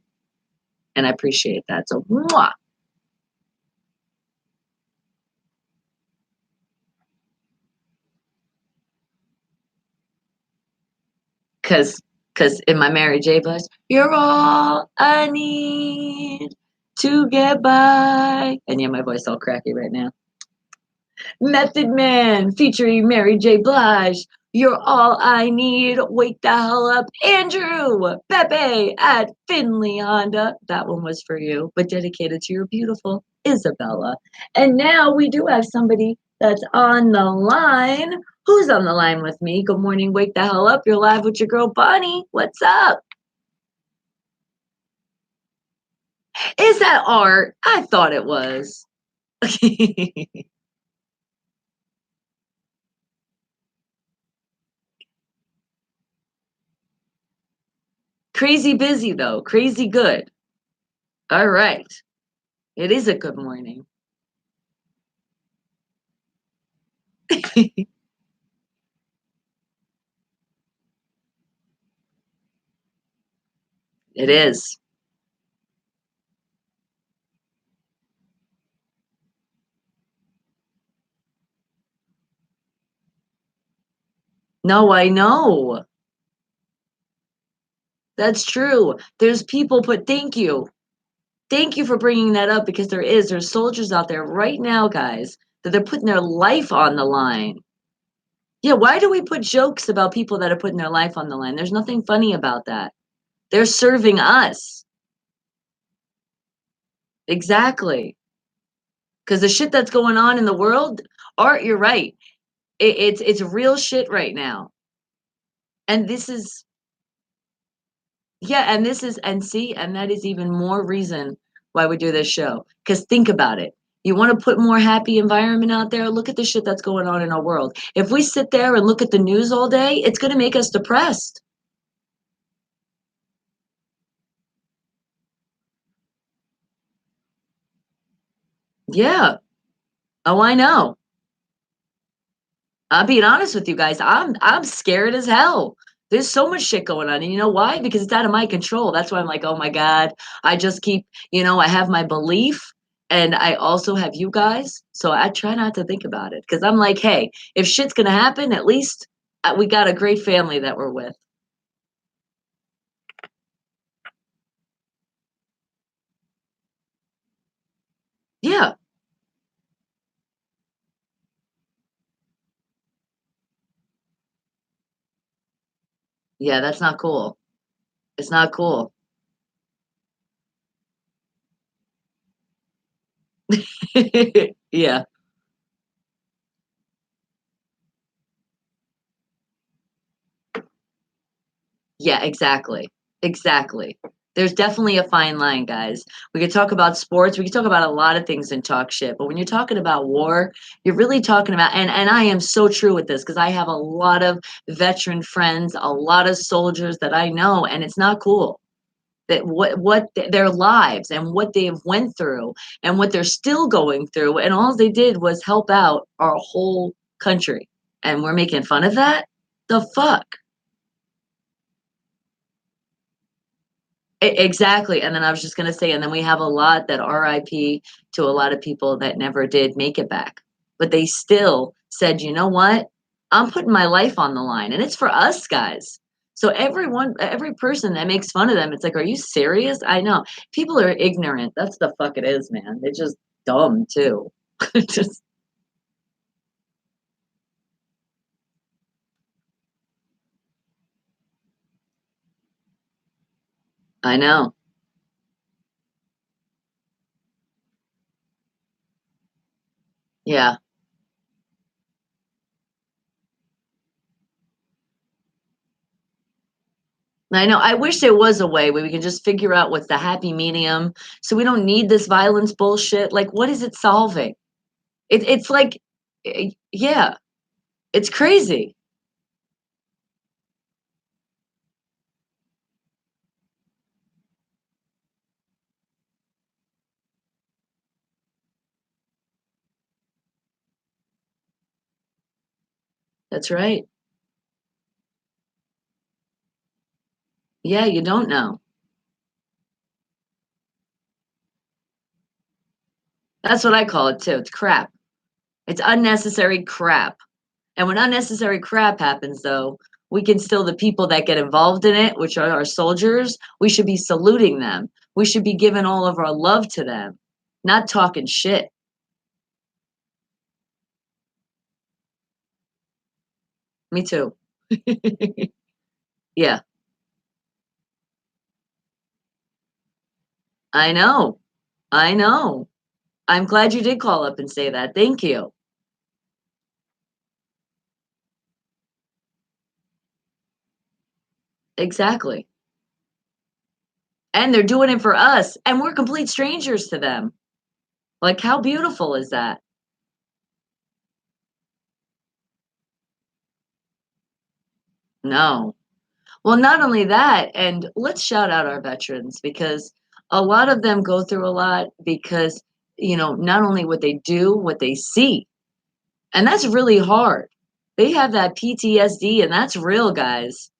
And I appreciate that. So, mwah. Because in my Mary J. Blige, you're all I need to get by. And yeah, my voice all cracky right now. Method Man featuring Mary J. Blige. You're all I need. Wake the hell up. Andrew Pepe at Finley Honda. That one was for you, but dedicated to your beautiful Isabella. And now we do have somebody that's on the line. Who's on the line with me? Good morning. Wake the hell up. You're live with your girl Bonnie. What's up? Is that art? I thought it was. Crazy busy though. Crazy good. All right. It is a good morning. It is. No, I know. That's true. There's people put thank you. Thank you for bringing that up because there's soldiers out there right now, guys, that they're putting their life on the line. Yeah, why do we put jokes about people that are putting their life on the line? There's nothing funny about that. They're serving us. Exactly. Because the shit that's going on in the world, Art, you're right. It's real shit right now. And this is yeah, and this is and see, and that is even more reason why we do this show. Because think about it. You want to put more happy environment out there? Look at the shit that's going on in our world. If we sit there and look at the news all day, it's going to make us depressed. Yeah. Oh, I know. I'm being honest with you guys. I'm scared as hell. There's so much shit going on. And you know why? Because it's out of my control. That's why I'm like, oh my God. I just keep, I have my belief and I also have you guys. So I try not to think about it because I'm like, hey, if shit's going to happen, at least we got a great family that we're with. Yeah. Yeah. That's not cool. It's not cool. Yeah. Yeah, exactly. Exactly. There's definitely a fine line, guys. We could talk about sports, we could talk about a lot of things and talk shit, but when you're talking about war, you're really talking about and I am so true with this because I have a lot of veteran friends, a lot of soldiers that I know, and it's not cool. That their lives and what they've went through and what they're still going through, and all they did was help out our whole country. And we're making fun of that? The fuck? Exactly, and then I was just gonna say, and then we have a lot that RIP to a lot of people that never did make it back, but they still said, "You know what? I'm putting my life on the line," and it's for us guys. So every person that makes fun of them, it's like, "Are you serious?" I know. People are ignorant. That's the fuck it is, man. They're just dumb too. Just I know. Yeah. I know. I wish there was a way where we can just figure out what's the happy medium so we don't need this violence bullshit. Like, what is it solving? It's like yeah, it's crazy. That's right. Yeah, you don't know. That's what I call it too. It's crap. It's unnecessary crap. And when unnecessary crap happens though, we can still the people that get involved in it, which are our soldiers, we should be saluting them. We should be giving all of our love to them, not talking shit. Me too. Yeah, I know. I know. I'm glad you did call up and say that. Thank you. Exactly. And they're doing it for us, and we're complete strangers to them. Like, how beautiful is that? No. Well, not only that, and let's shout out our veterans because a lot of them go through a lot because, not only what they do, what they see. And that's really hard. They have that PTSD, and that's real, guys.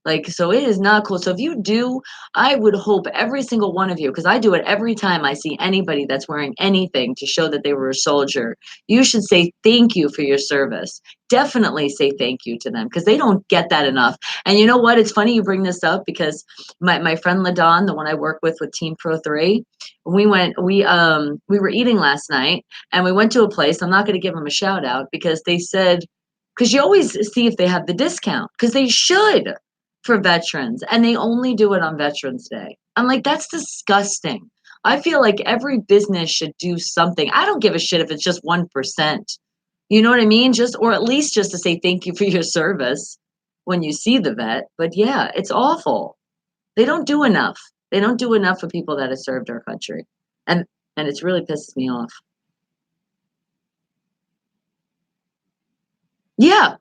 Like, so it is not cool. So if you do, I would hope every single one of you, because I do it every time I see anybody that's wearing anything to show that they were a soldier, you should say thank you for your service. Definitely say thank you to them because they don't get that enough. And you know what? It's funny you bring this up because my friend Ladon, the one I work with Team Pro 3, we were eating last night and we went to a place. I'm not going to give them a shout out because they said, because you always see if they have the discount because they should for veterans and they only do it on Veterans Day. I'm like, that's disgusting. I feel like every business should do something. I don't give a shit if it's just 1%. You know what I mean? Just, or at least just to say thank you for your service when you see the vet. But yeah, it's awful. They don't do enough. They don't do enough for people that have served our country. And and it's really pisses me off. Yeah,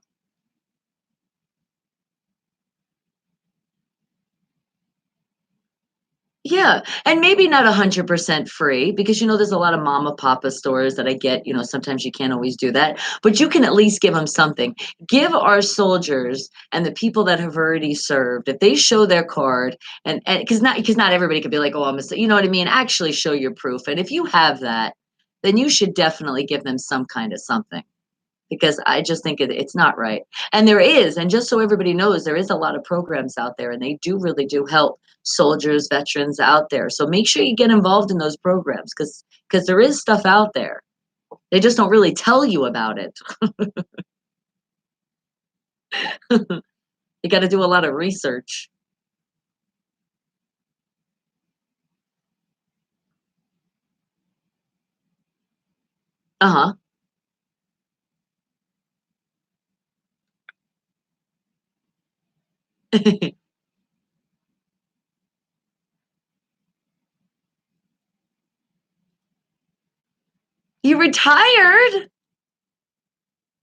yeah, and maybe not 100% free because, there's a lot of mama papa stores that I get, sometimes you can't always do that, but you can at least give them something. Give our soldiers and the people that have already served, if they show their card and because not everybody could be like, "Oh, you know what I mean? Actually show your proof. And if you have that, then you should definitely give them some kind of something because I just think it's not right. And there is, and just so everybody knows, there is a lot of programs out there, and they do really do help soldiers, veterans out there. So make sure you get involved in those programs because there is stuff out there. They just don't really tell you about it. You got to do a lot of research. Uh huh. You retired?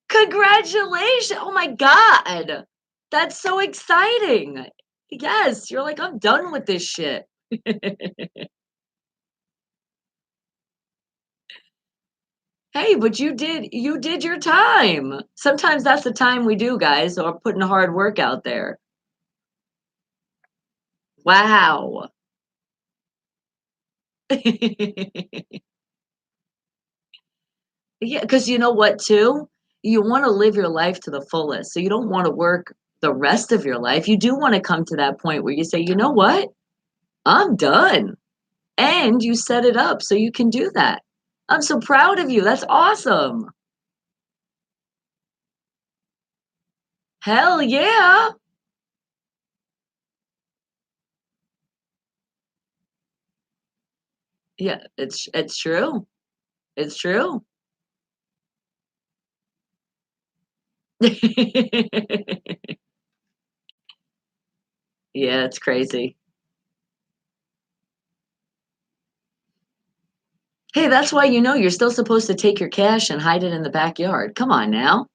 Congratulations! Oh my god, that's so exciting. Yes, you're like, I'm done with this shit. Hey, but you did your time. Sometimes that's the time we do, guys, or putting hard work out there. Wow. Yeah, because you know what too? You wanna live your life to the fullest, so you don't wanna work the rest of your life. You do wanna come to that point where you say, "You know what? I'm done." And you set it up so you can do that. I'm so proud of you. That's awesome. Hell yeah. Yeah, it's true. It's true. Yeah, it's crazy. Hey, that's why you're still supposed to take your cash and hide it in the backyard. Come on now.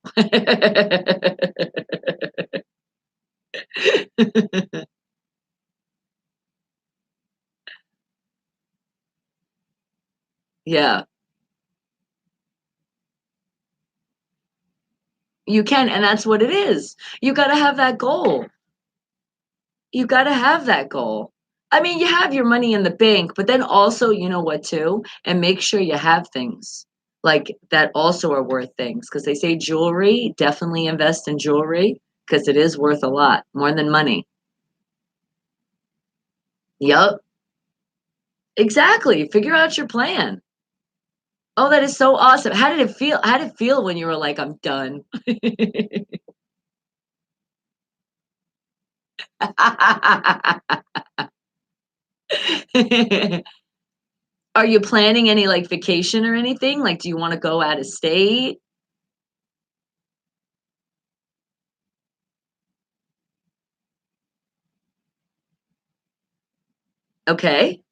Yeah, you can, and that's what it is. You gotta have that goal. You gotta have that goal. I mean, you have your money in the bank, but then also, you know what too? And make sure you have things like that also are worth things. Because they say jewelry, definitely invest in jewelry because it is worth a lot, more than money. Yup, exactly. Figure out your plan. Oh, that is so awesome. How did it feel? How did it feel when you were like, "I'm done?" Are you planning any, like, vacation or anything? Like, do you wanna go out of state? Okay.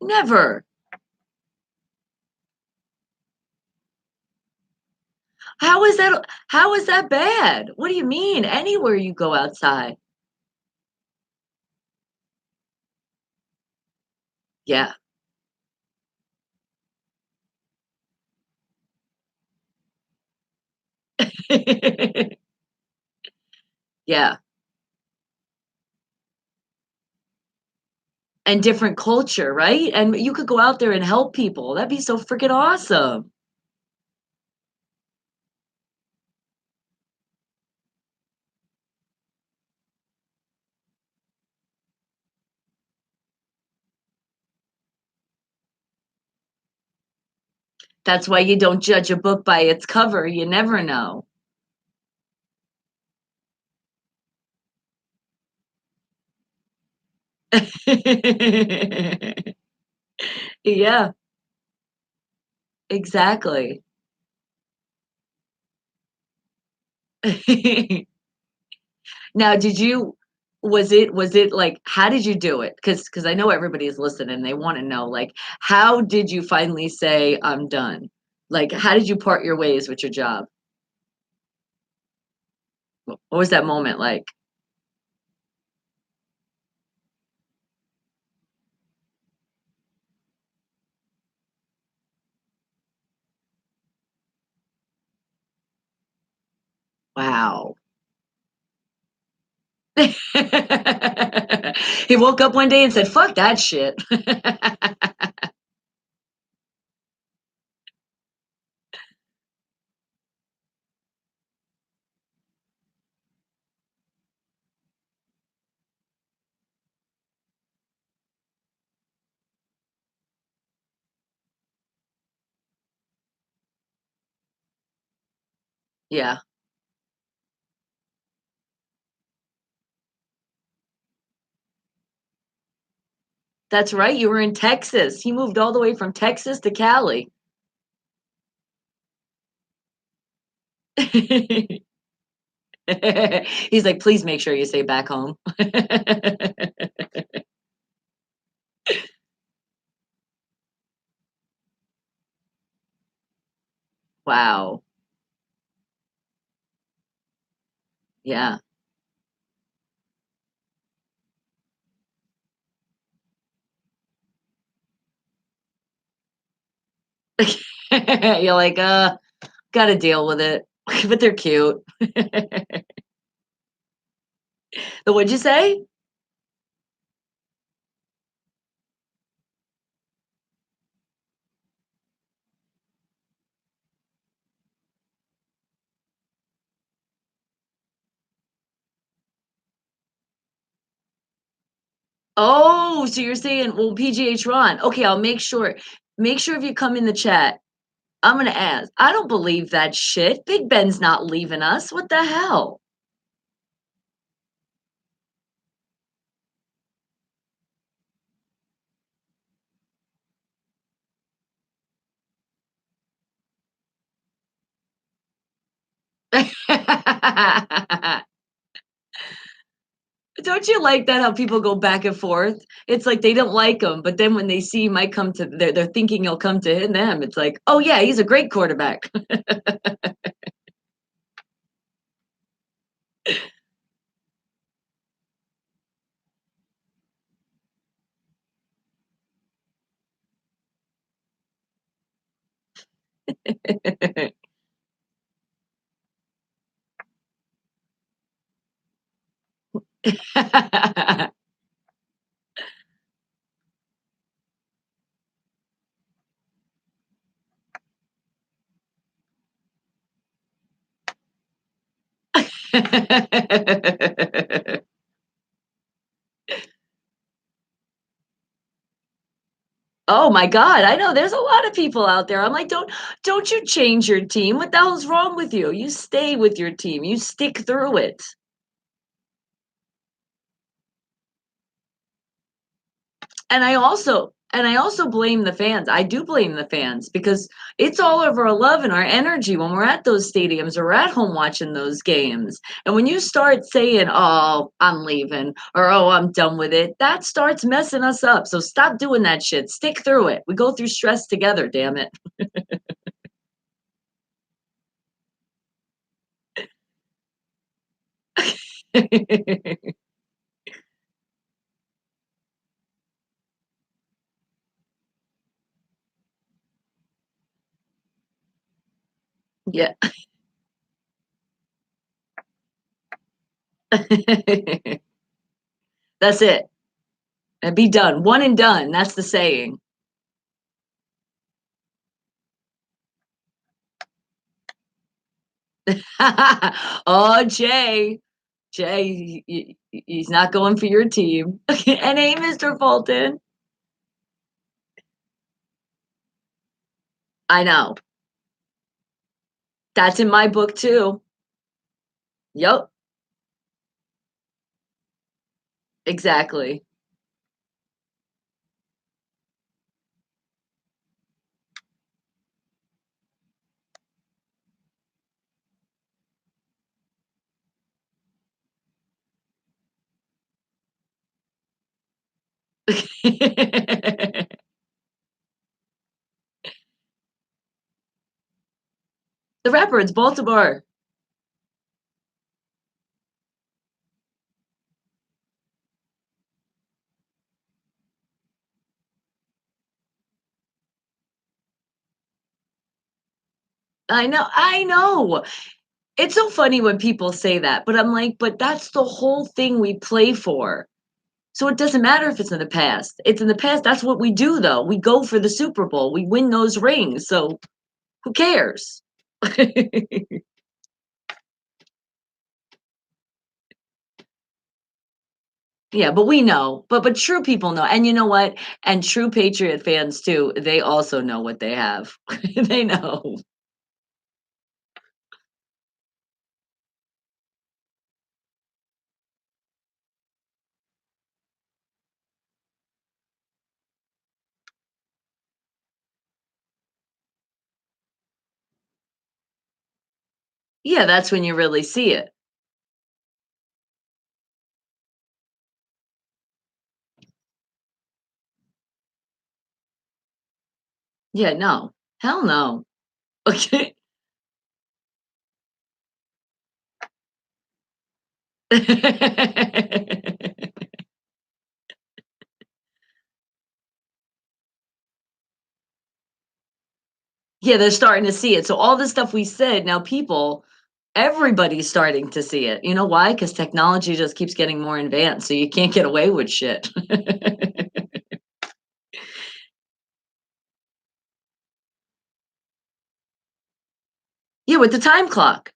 Never. How is that bad? What do you mean? Anywhere you go outside. Yeah. Yeah, and different culture, right? And you could go out there and help people. That'd be so freaking awesome. That's why you don't judge a book by its cover, you never know. Yeah, exactly. Now, was it like how did you do it? Because I know everybody is listening, they wanna know, like, how did you finally say, "I'm done"? Like, how did you part your ways with your job? What was that moment like? Wow. He woke up one day and said, "Fuck that shit." Yeah, that's right, you were in Texas. He moved all the way from Texas to Cali. He's like, "Please make sure you say back home." Wow. Yeah. You're like, gotta deal with it." But they're cute. What'd you say? Oh, so you're saying, well, PGH Ron. Okay, I'll make sure. Make sure if you come in the chat, I'm gonna ask. I don't believe that shit. Big Ben's not leaving us. What the hell? Don't you like that how people go back and forth? It's like they don't like him, but then when they see he might come to they're thinking he'll come to them. It's like, oh yeah, he's a great quarterback. Oh my God, I know there's a lot of people out there. I'm like, don't you change your team. What the hell's wrong with you? You stay with your team. You stick through it. And I also blame the fans. I do blame the fans because it's all over our love and our energy when we're at those stadiums or we're at home watching those games. And when you start saying, "Oh, I'm leaving," or "Oh, I'm done with it," that starts messing us up. So stop doing that shit. Stick through it. We go through stress together, damn it. Yeah. That's it. And be done. One and done. That's the saying. Oh, Jay. Jay, he's not going for your team. And hey, Mr. Fulton. I know. That's in my book too. Yep, exactly. The rapper, it's Baltimore. I know, I know. It's so funny when people say that, but I'm like, but that's the whole thing we play for. So it doesn't matter if it's in the past. It's in the past. That's what we do, though. We go for the Super Bowl. We win those rings. So who cares? Yeah, but we know. But true people know. And you know what? And true Patriot fans too, they also know what they have. They know. Yeah, that's when you really see it. Yeah, no. Hell no. Okay. Yeah, they're starting to see it. So all the stuff we said, now people, everybody's starting to see it. You know why? Because technology just keeps getting more advanced, so you can't get away with shit. Yeah, with the time clock.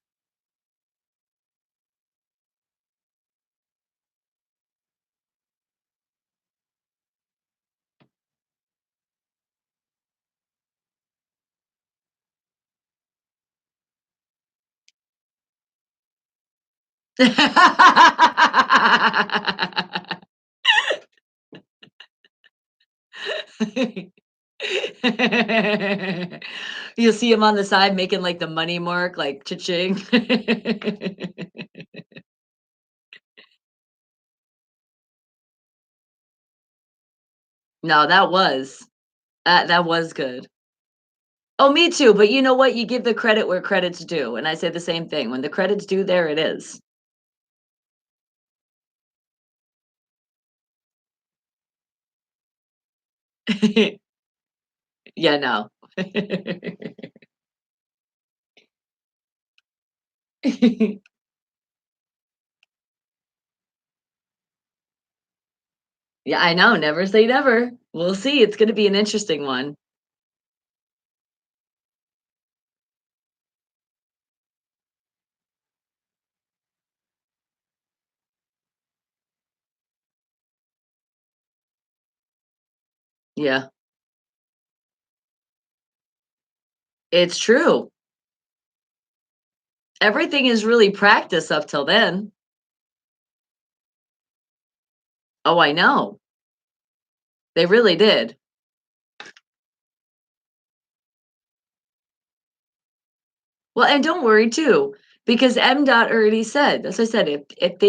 You'll see him on the side making like the money mark, like cha-ching. No, that was good. Oh, me too, but you know what? You give the credit where credit's due, and I say the same thing. When the credit's due, there it is. Yeah, no. Yeah, I know, never say never. We'll see, it's gonna be an interesting one. Yeah, it's true. Everything is really practice up till then. Oh, I know. They really did. Well, and don't worry too, because MDOT already said, as I said, if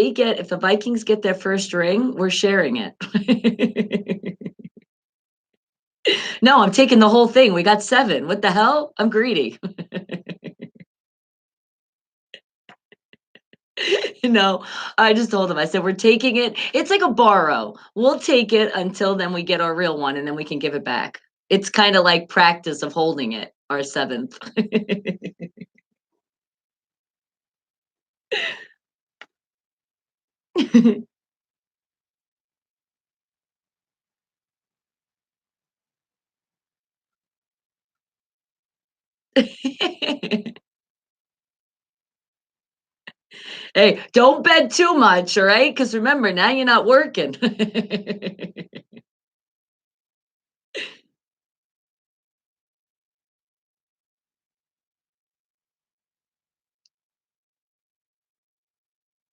the Vikings get their first ring, we're sharing it. No, I'm taking the whole thing. We got 7. What the hell? I'm greedy. No, I just told him, I said, "We're taking it." It's like a borrow. We'll take it until then we get our real one, and then we can give it back. It's kinda like practice of holding it, our 7th. Hey, don't bet too much, all right? Because remember, now you're not working.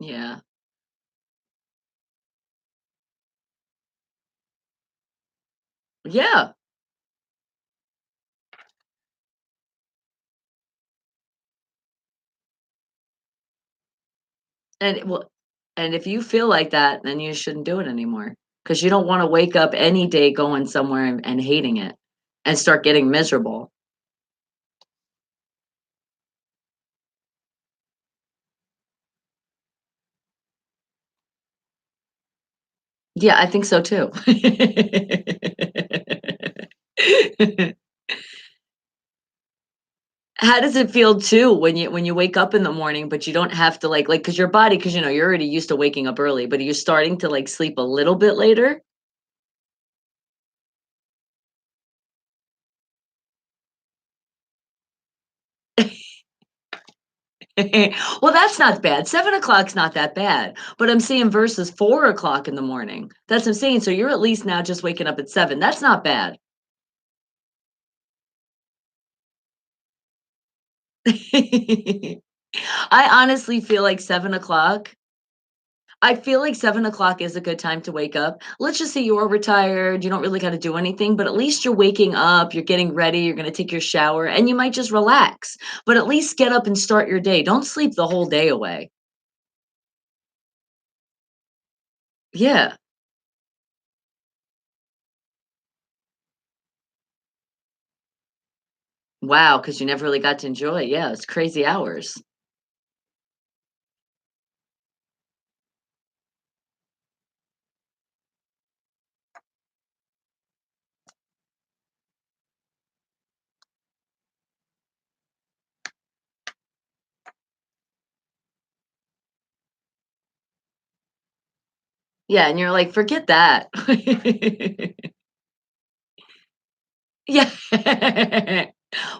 Yeah. Yeah. Well, and if you feel like that, then you shouldn't do it anymore. Because you don't wanna wake up any day going somewhere and hating it and start getting miserable. Yeah, I think so too. How does it feel too when you wake up in the morning, but you don't have to because your body, because you're already used to waking up early, but are you starting to, sleep a little bit later? Well, that's not bad. 7 o'clock's not that bad, but I'm saying versus 4 o'clock in the morning. That's what I'm saying, so you're at least now just waking up at 7. That's not bad. I honestly feel like 7 o'clock. I feel like 7 o'clock is a good time to wake up. Let's just say you're retired, you don't really gotta do anything, but at least you're waking up, you're getting ready, you're gonna take your shower, and you might just relax, but at least get up and start your day. Don't sleep the whole day away. Yeah. Wow, because you never really got to enjoy it. Yeah, it's crazy hours. Yeah, and you're like, "Forget that." Yeah.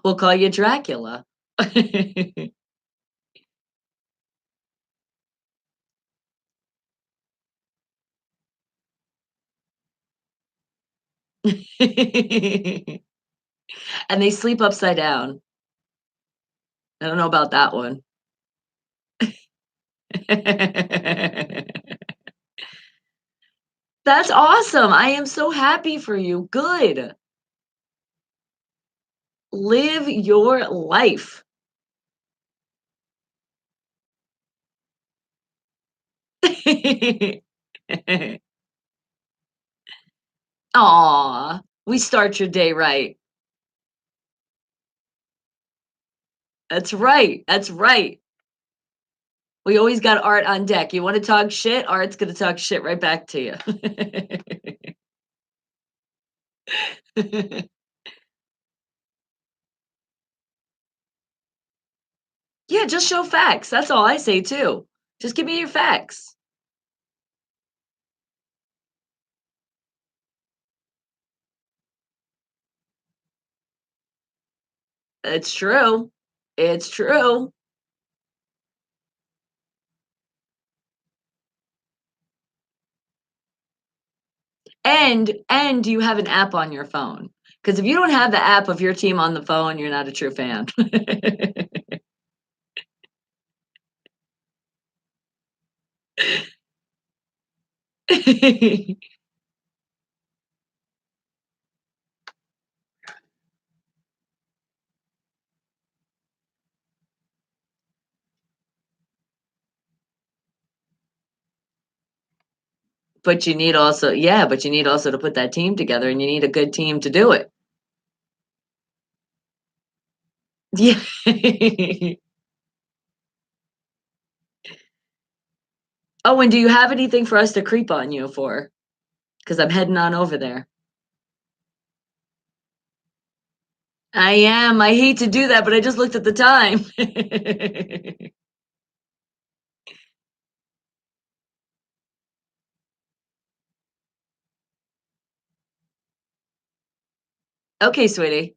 We'll call you Dracula. And they sleep upside down. I don't know about that one. That's awesome. I am so happy for you. Good. Live your life. Aw, we start your day right. That's right. That's right. We always got Art on deck. You wanna talk shit, Art's gonna talk shit right back to you. Yeah, just show facts. That's all I say too. Just give me your facts. It's true. It's true. And you have an app on your phone. Because if you don't have the app of your team on the phone, you're not a true fan. But you need also yeah, but you need also to put that team together, and you need a good team to do it. Yeah. Oh, and do you have anything for us to creep on you for? Because 'Cause I'm heading on over there. I am. I hate to do that, but I just looked at the time. Okay, sweetie.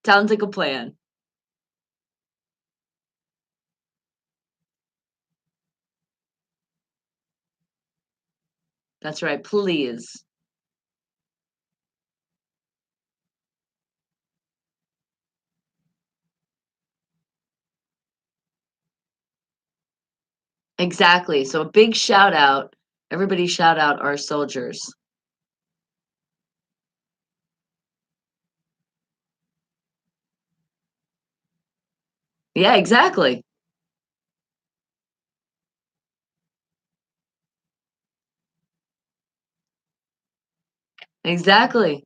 Sounds like a plan. That's right. Please. Exactly. So a big shout out. Everybody shout out our soldiers. Yeah, exactly. Exactly.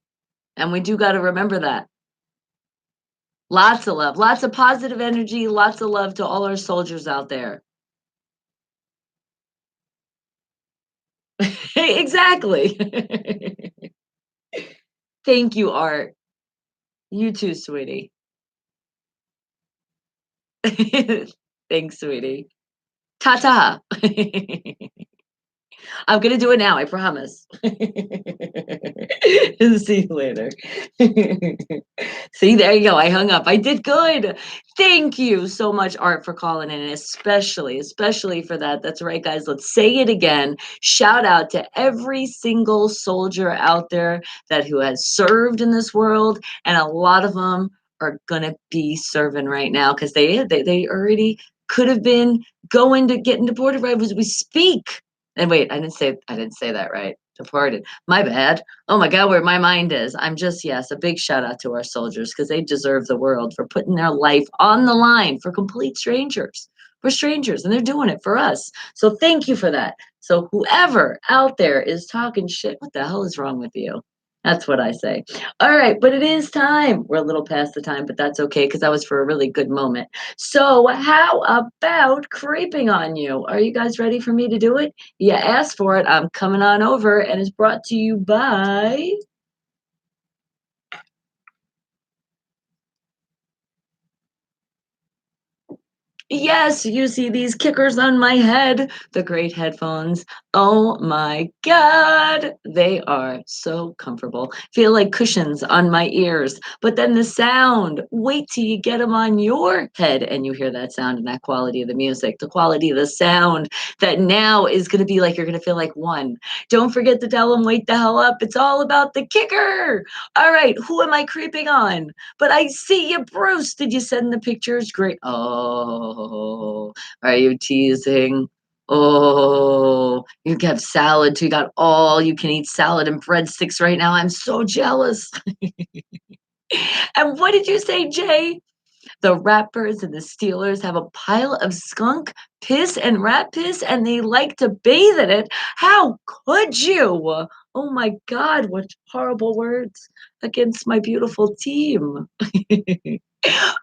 And we do got to remember that. Lots of love, lots of positive energy, lots of love to all our soldiers out there. Exactly. Thank you, Art. You too, sweetie. Thanks, sweetie. Ta ta. I'm gonna do it now, I promise. See you later. See, there you go. I hung up. I did good. Thank you so much, Art, for calling in, especially for that. That's right, guys. Let's say it again. Shout out to every single soldier out there that who has served in this world, and a lot of them are gonna be serving right now because they already could have been going to getting deported right as we speak. And wait, I didn't say that right. Departed. My bad. Oh my God, where my mind is. I'm just, yes, a big shout out to our soldiers because they deserve the world for putting their life on the line for complete strangers. For strangers, and they're doing it for us. So thank you for that. So whoever out there is talking shit, what the hell is wrong with you? That's what I say. All right, but it is time. We're a little past the time, but that's okay because that was for a really good moment. So, how about creeping on you? Are you guys ready for me to do it? You asked for it. I'm coming on over, and it's brought to you by. Yes, you see these kickers on my head, the great headphones. Oh my God, they are so comfortable. Feel like cushions on my ears. But then the sound, wait till you get them on your head and you hear that sound and that quality of the music, the quality of the sound that now is going to be like you're going to feel like one. Don't forget to tell them, wake the hell up. It's all about the kicker. All right, who am I creeping on? But I see you, Bruce. Did you send the pictures? Great. Oh, are you teasing? Oh, you have salad too. You got all you can eat salad and breadsticks right now. I'm so jealous. And what did you say, Jay? The Ratbirds and the Steelers have a pile of skunk piss and rat piss, and they like to bathe in it. How could you? Oh my God, what horrible words against my beautiful team.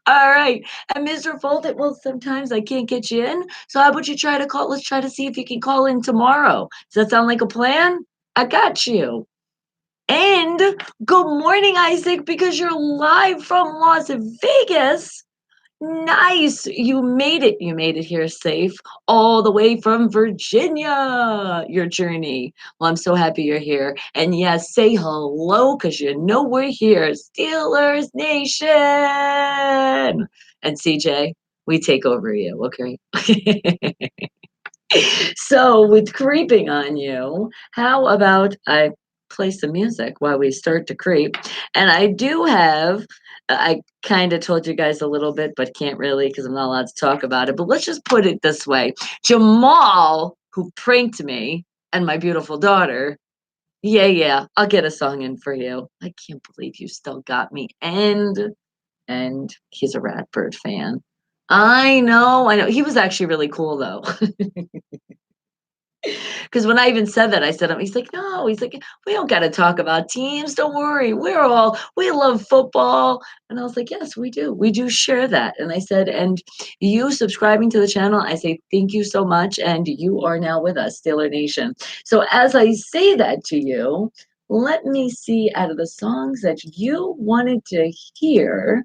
All right. And Mr. Foldit, well, sometimes I can't get you in. So how about you try to call? Let's try to see if you can call in tomorrow. Does that sound like a plan? I got you. And good morning, Isaac, because you're live from Las Vegas. Nice. You made it. You made it here safe all the way from Virginia, your journey. Well, I'm so happy you're here. And yes, say hello because you know we're here. Steelers Nation. And CJ, we take over you, okay? So, with creeping on you, how about I play some music while we start to creep? And I do have, I kind of told you guys a little bit, but can't really because I'm not allowed to talk about it. But let's just put it this way: Jamal, who pranked me and my beautiful daughter. Yeah, yeah, I'll get a song in for you. I can't believe you still got me. And he's a Ratbird fan. I know, I know. He was actually really cool though. Because when I even said that, I said, he's like, no, he's like, we don't got to talk about teams. Don't worry. We love football. And I was like, yes, we do. We do share that. And I said, and you subscribing to the channel, I say, thank you so much. And you are now with us, Steeler Nation. So as I say that to you, let me see out of the songs that you wanted to hear.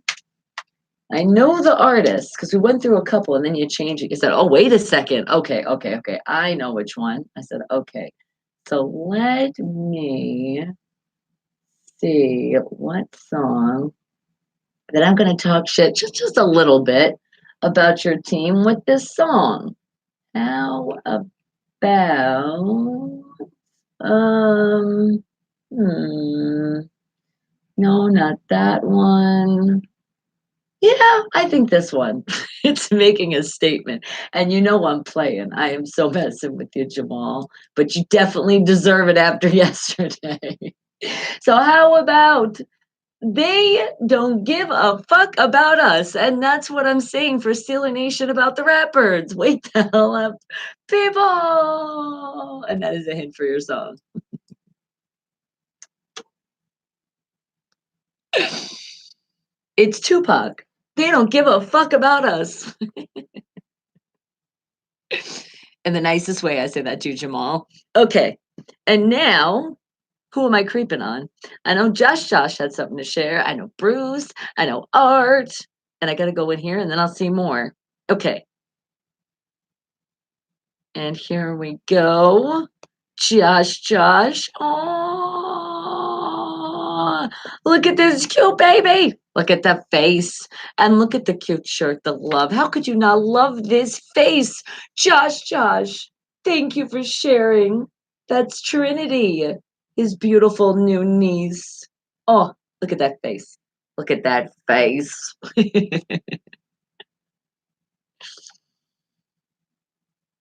I know the artist because we went through a couple and then you changed it. You said, oh, wait a second. Okay, okay, okay. I know which one. I said, okay. So let me see what song that I'm going to talk shit just a little bit about your team with this song. How about um hmm, no, not that one. Yeah, I think this one. It's making a statement. And you know I'm playing. I am so messing with you, Jamal. But you definitely deserve it after yesterday. So how about they don't give a fuck about us? And that's what I'm saying for Steeler Nation about the Ratbirds. Wake the hell up, people! And that is a hint for your song. It's Tupac. They don't give a fuck about us. In the nicest way, I say that to Jamal. Okay. And now, who am I creeping on? I know Josh had something to share. I know Bruce. I know Art. And I got to go in here and then I'll see more. Okay. And here we go. Josh. Oh, look at this cute baby. Look at the face. And look at the cute shirt, the love. How could you not love this face? Josh. Thank you for sharing. That's Trinity, his beautiful new niece. Oh, look at that face. Look at that face.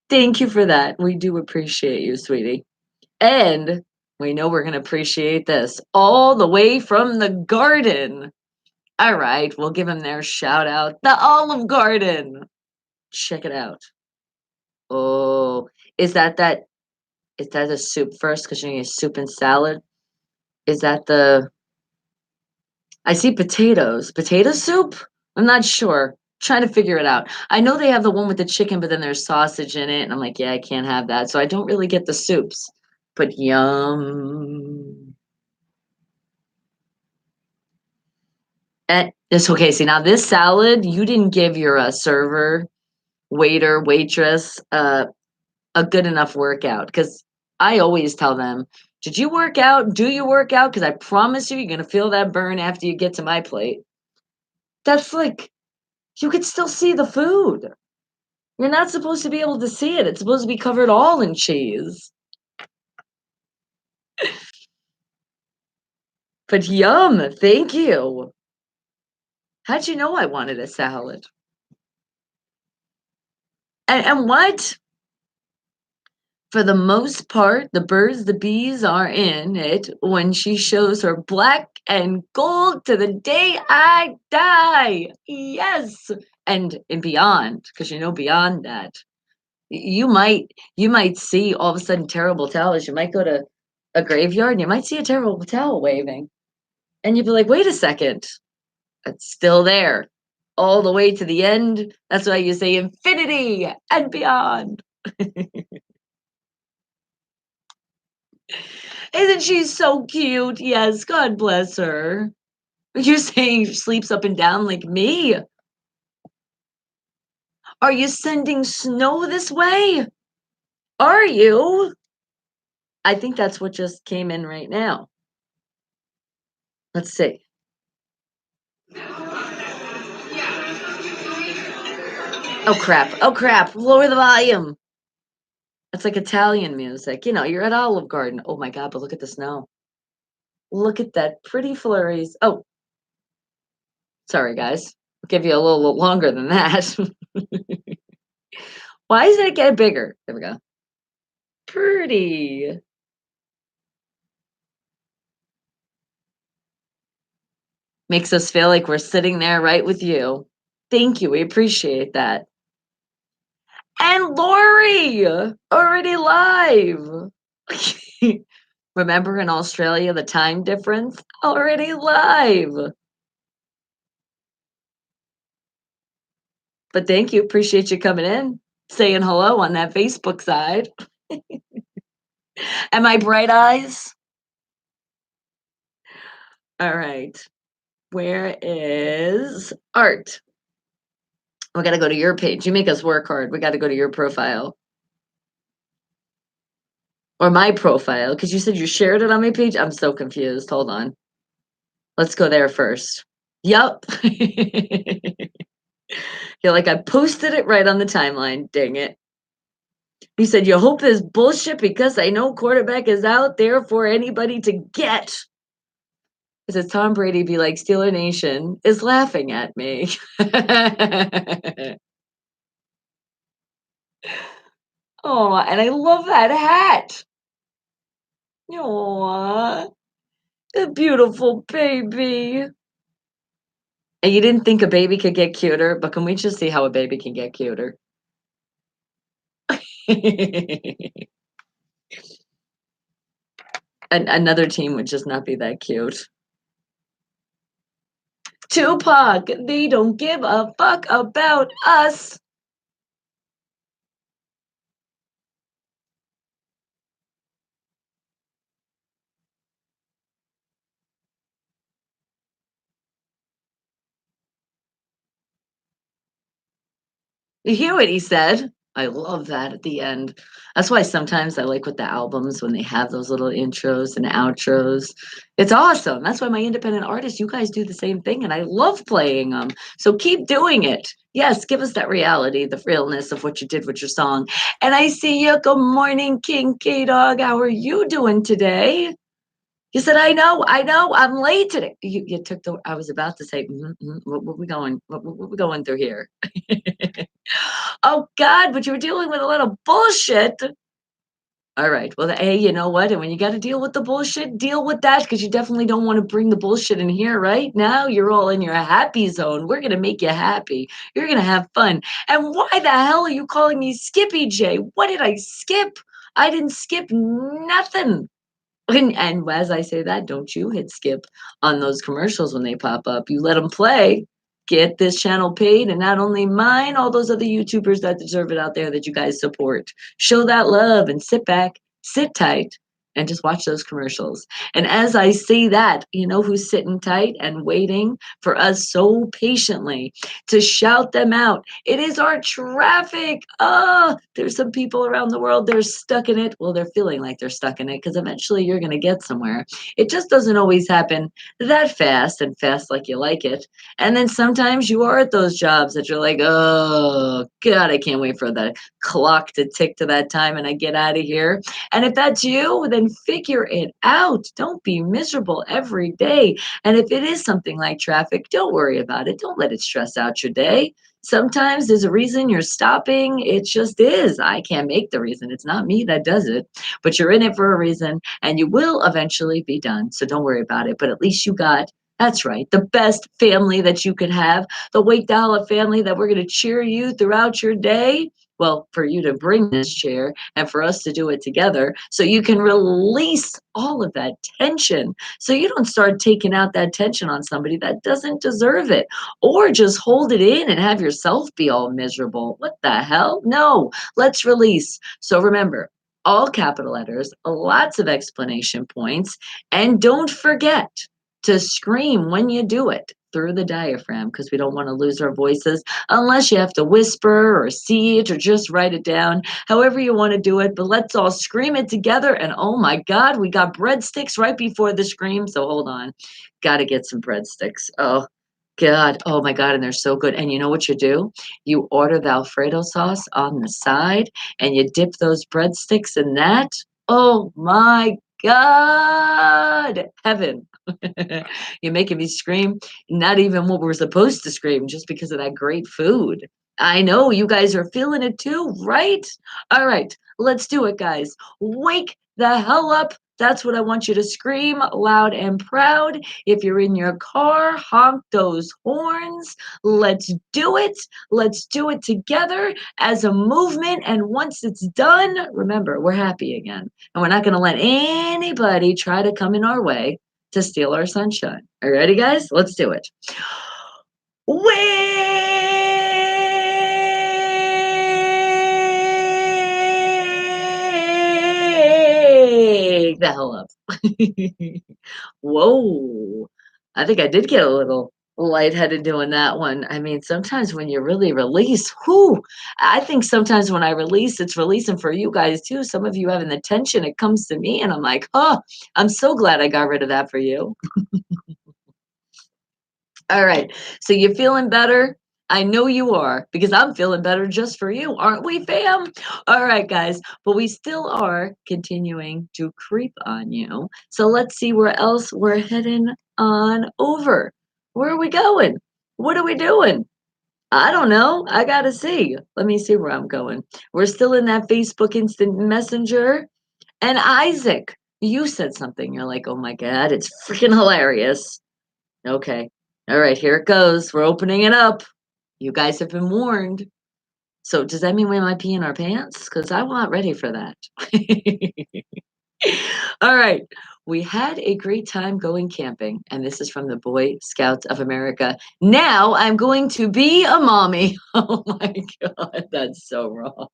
Thank you for that. We do appreciate you, sweetie. And we know we're going to appreciate this all the way from the garden. All right, we'll give them their shout out. The Olive Garden. Check it out. Oh, is that is that a soup first? Because you need soup and salad. Is that the I see potatoes. Potato soup? I'm not sure. Trying to figure it out. I know they have the one with the chicken, but then there's sausage in it, and I'm like, yeah, I can't have that. So I don't really get the soups. But yum. It's okay. See, now this salad, you didn't give your server, waiter, waitress a good enough workout. Because I always tell them, did you work out? Do you work out? Because I promise you, you're going to feel that burn after you get to my plate. That's like, you could still see the food. You're not supposed to be able to see it. It's supposed to be covered all in cheese. But yum, thank you. How'd you know I wanted a salad? And what? For the most part, the birds, the bees are in it when she shows her black and gold to the day I die. Yes. And beyond, because you know beyond that. You might see all of a sudden terrible towers. You might go to a graveyard and you might see a terrible towel waving. And you'd be like, wait a second, it's still there. All the way to the end. That's why you say infinity and beyond. Isn't she so cute? Yes, God bless her. You're saying she sleeps up and down like me. Are you sending snow this way? Are you? I think that's what just came in right now. Let's see. Oh crap. Oh crap. Lower the volume. It's like Italian music. You know, you're at Olive Garden. Oh my God, but look at the snow. Look at that pretty flurries. Oh, sorry, guys. I'll give you a little longer than that. Why is it getting bigger? There we go. Pretty. Makes us feel like we're sitting there right with you. Thank you. We appreciate that. And Lori, already live. Remember in Australia, the time difference? Already live. But thank you. Appreciate you coming in, saying hello on that Facebook side. Am I bright eyes? All right. Where is Art? We got to go to your page. You make us work hard. We got to go to your profile or my profile because you said you shared it on my page. I'm so confused. Hold on. Let's go there first. Yup. You're like, I posted it right on the timeline. Dang it. He said, you hope this bullshit because I know quarterback is out there for anybody to get. It says Tom Brady be like, Steeler Nation is laughing at me. Oh, and I love that hat. Oh, a beautiful baby. And you didn't think a baby could get cuter, but can we just see how a baby can get cuter? Another team would just not be that cute. Tupac, they don't give a fuck about us. You hear what he said? I love that at the end. That's why sometimes I like with the albums when they have those little intros and outros. It's awesome. That's why my independent artists, you guys do the same thing, and I love playing them. So keep doing it. Yes, give us that reality, the realness of what you did with your song. And I see you. Good morning, King K Dog. How are you doing today? You said, I know, I'm late today. You took the, I was about to say, what we going, what we going through here? Oh God, but you were dealing with a lot of bullshit. All right. Well, hey, you know what? And when you got to deal with the bullshit, deal with that because you definitely don't want to bring the bullshit in here, right? Now you're all in your happy zone. We're going to make you happy. You're going to have fun. And why the hell are you calling me Skippy J? What did I skip? I didn't skip nothing. And as I say that, don't you hit skip on those commercials when they pop up. You let them play, get this channel paid, and not only mine, all those other YouTubers that deserve it out there that you guys support. Show that love and sit back, sit tight, and just watch those commercials. And as I say that, you know who's sitting tight and waiting for us so patiently to shout them out? It is our traffic. There's some people around the world, they're stuck in it. Well, they're feeling like they're stuck in it because eventually you're going to get somewhere. It just doesn't always happen that fast and fast like you like it. And then sometimes you are at those jobs that you're like, oh, God, I can't wait for the clock to tick to that time and I get out of here. And if that's you, then figure it out. Don't be miserable every day. And if it is something like traffic, don't worry about it. Don't let it stress out your day. Sometimes there's a reason you're stopping. It just is. I can't make the reason. It's not me that does it, but you're in it for a reason and you will eventually be done. So don't worry about it. But at least you got, that's right, the best family that you could have, the Wake Dollar family that we're going to cheer you throughout your day. Well, for you to bring this chair and for us to do it together so you can release all of that tension. So you don't start taking out that tension on somebody that doesn't deserve it or just hold it in and have yourself be all miserable. What the hell? No, let's release. So remember, all capital letters, lots of explanation points, and don't forget to scream when you do it through the diaphragm because we don't want to lose our voices unless you have to whisper or see it or just write it down, however you want to do it. But let's all scream it together. And oh my God, we got breadsticks right before the scream. So hold on. Got to get some breadsticks. Oh, God. Oh my God. And they're so good. And you know what you do? You order the Alfredo sauce on the side and you dip those breadsticks in that. Oh my God. Heaven. You're making me scream. Not even what we're supposed to scream just because of that great food. I know you guys are feeling it too, right? All right, let's do it, guys. Wake the hell up. That's what I want you to scream loud and proud. If you're in your car, honk those horns. Let's do it. Let's do it together as a movement. And once it's done, remember, we're happy again. And we're not going to let anybody try to come in our way to steal our sunshine. Are you ready, guys? Let's do it. Wake the hell up. Whoa. I think I did get a little lightheaded doing that one. I mean, sometimes when you really release, whoo, I think sometimes when I release, it's releasing for you guys too. Some of you having the tension, it comes to me and I'm like, oh, I'm so glad I got rid of that for you. All right. So you feeling better? I know you are because I'm feeling better just for you, aren't we, fam? All right, guys. But we still are continuing to creep on you. So let's see where else we're heading on over. Where are we going? What are we doing? I don't know. I gotta see. Let me see where I'm going. We're still in that Facebook Instant Messenger. And Isaac, you said something. You're like, oh my God, it's freaking hilarious. Okay. All right, here it goes. We're opening it up. You guys have been warned. So does that mean we might pee in our pants? Because I'm not ready for that. All right. We had a great time going camping, and this is from the Boy Scouts of America. Now I'm going to be a mommy. Oh my God, that's so wrong.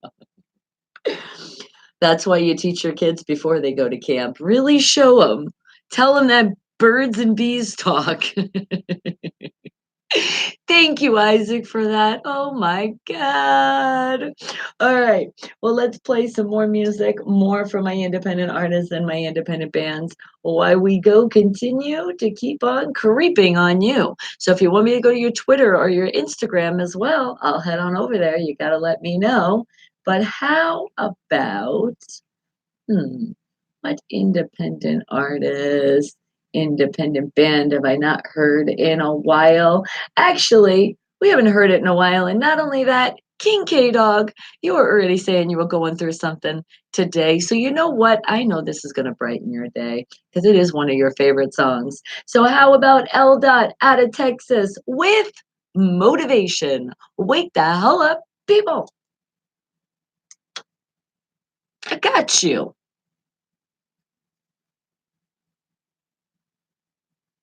That's why you teach your kids before they go to camp. Really show them. Tell them that birds and bees talk. Thank you, Isaac, for that. Oh my God. All right. Well, let's play some more music, more from my independent artists and my independent bands while we go continue to keep on creeping on you. So if you want me to go to your Twitter or your Instagram as well, I'll head on over there. You got to let me know. But how about, hmm, what independent artist, independent band have I not heard in a while? Actually, we haven't heard it in a while. And not only that, King K Dog, you were already saying you were going through something today. So you know what? I know this is going to brighten your day because it is one of your favorite songs. So how about L Dot out of Texas with Motivation? Wake the hell up, people. I got you.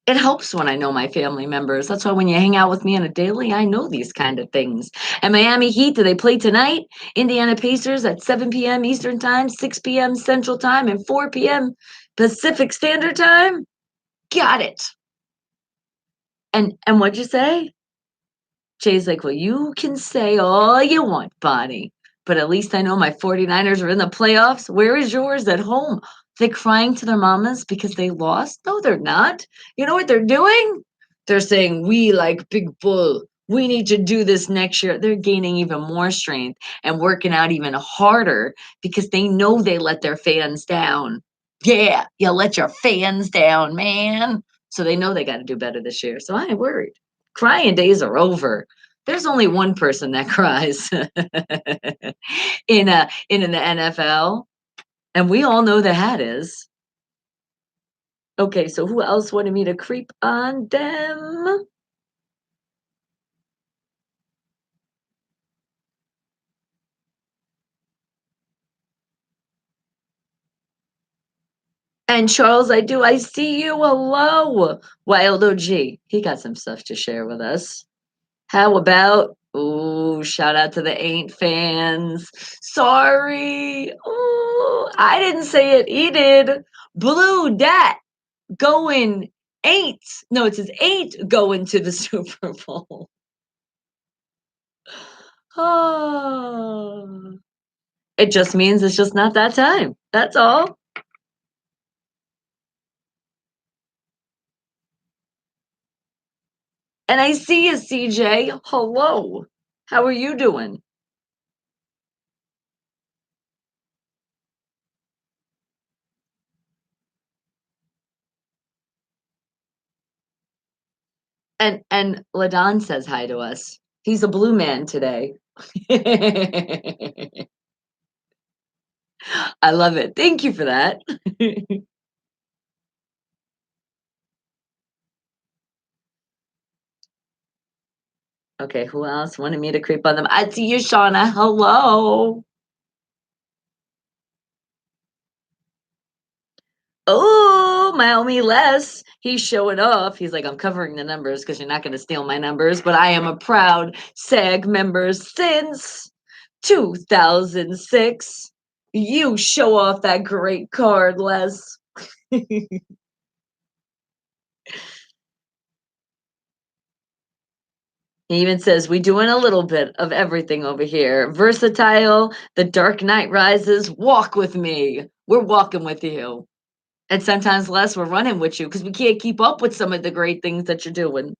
It helps when I know my family members. That's why when you hang out with me on a daily, I know these kind of things. And Miami Heat, do they play tonight? Indiana Pacers at 7 p.m. Eastern Time, 6 p.m. Central Time, and 4 p.m. Pacific Standard Time? Got it. And what'd you say? Jay's like, well, you can say all you want, Bonnie, but at least I know my 49ers are in the playoffs. Where is yours at home? They crying to their mamas because they lost? No, they're not. You know what they're doing? They're saying, we like Big Bull. We need to do this next year. They're gaining even more strength and working out even harder because they know they let their fans down. Yeah, you let your fans down, man. So they know they got to do better this year. So I ain't worried. Crying days are over. There's only one person that cries in the NFL, and we all know the hat is. Okay, so who else wanted me to creep on them? And Charles, I do. I see you. Hello, Wild OG. He got some stuff to share with us. How about? Ooh, shout out to the Ain't fans. Sorry. Ooh, I didn't say it. He did. Blue Dat going ain't. No, it says ain't going to the Super Bowl. Oh. It just means it's just not that time. That's all. And I see you, CJ. Hello. How are you doing? And Ladon says hi to us. He's a blue man today. I love it. Thank you for that. Okay, who else wanted me to creep on them? I see you, Shauna. Hello. Oh, my homie Les, he's showing off. He's like, I'm covering the numbers because you're not going to steal my numbers, but I am a proud SAG member since 2006. You show off that great card, Les. He even says, we doing a little bit of everything over here. Versatile, The Dark Knight Rises, walk with me. We're walking with you. And sometimes, Les, we're running with you because we can't keep up with some of the great things that you're doing.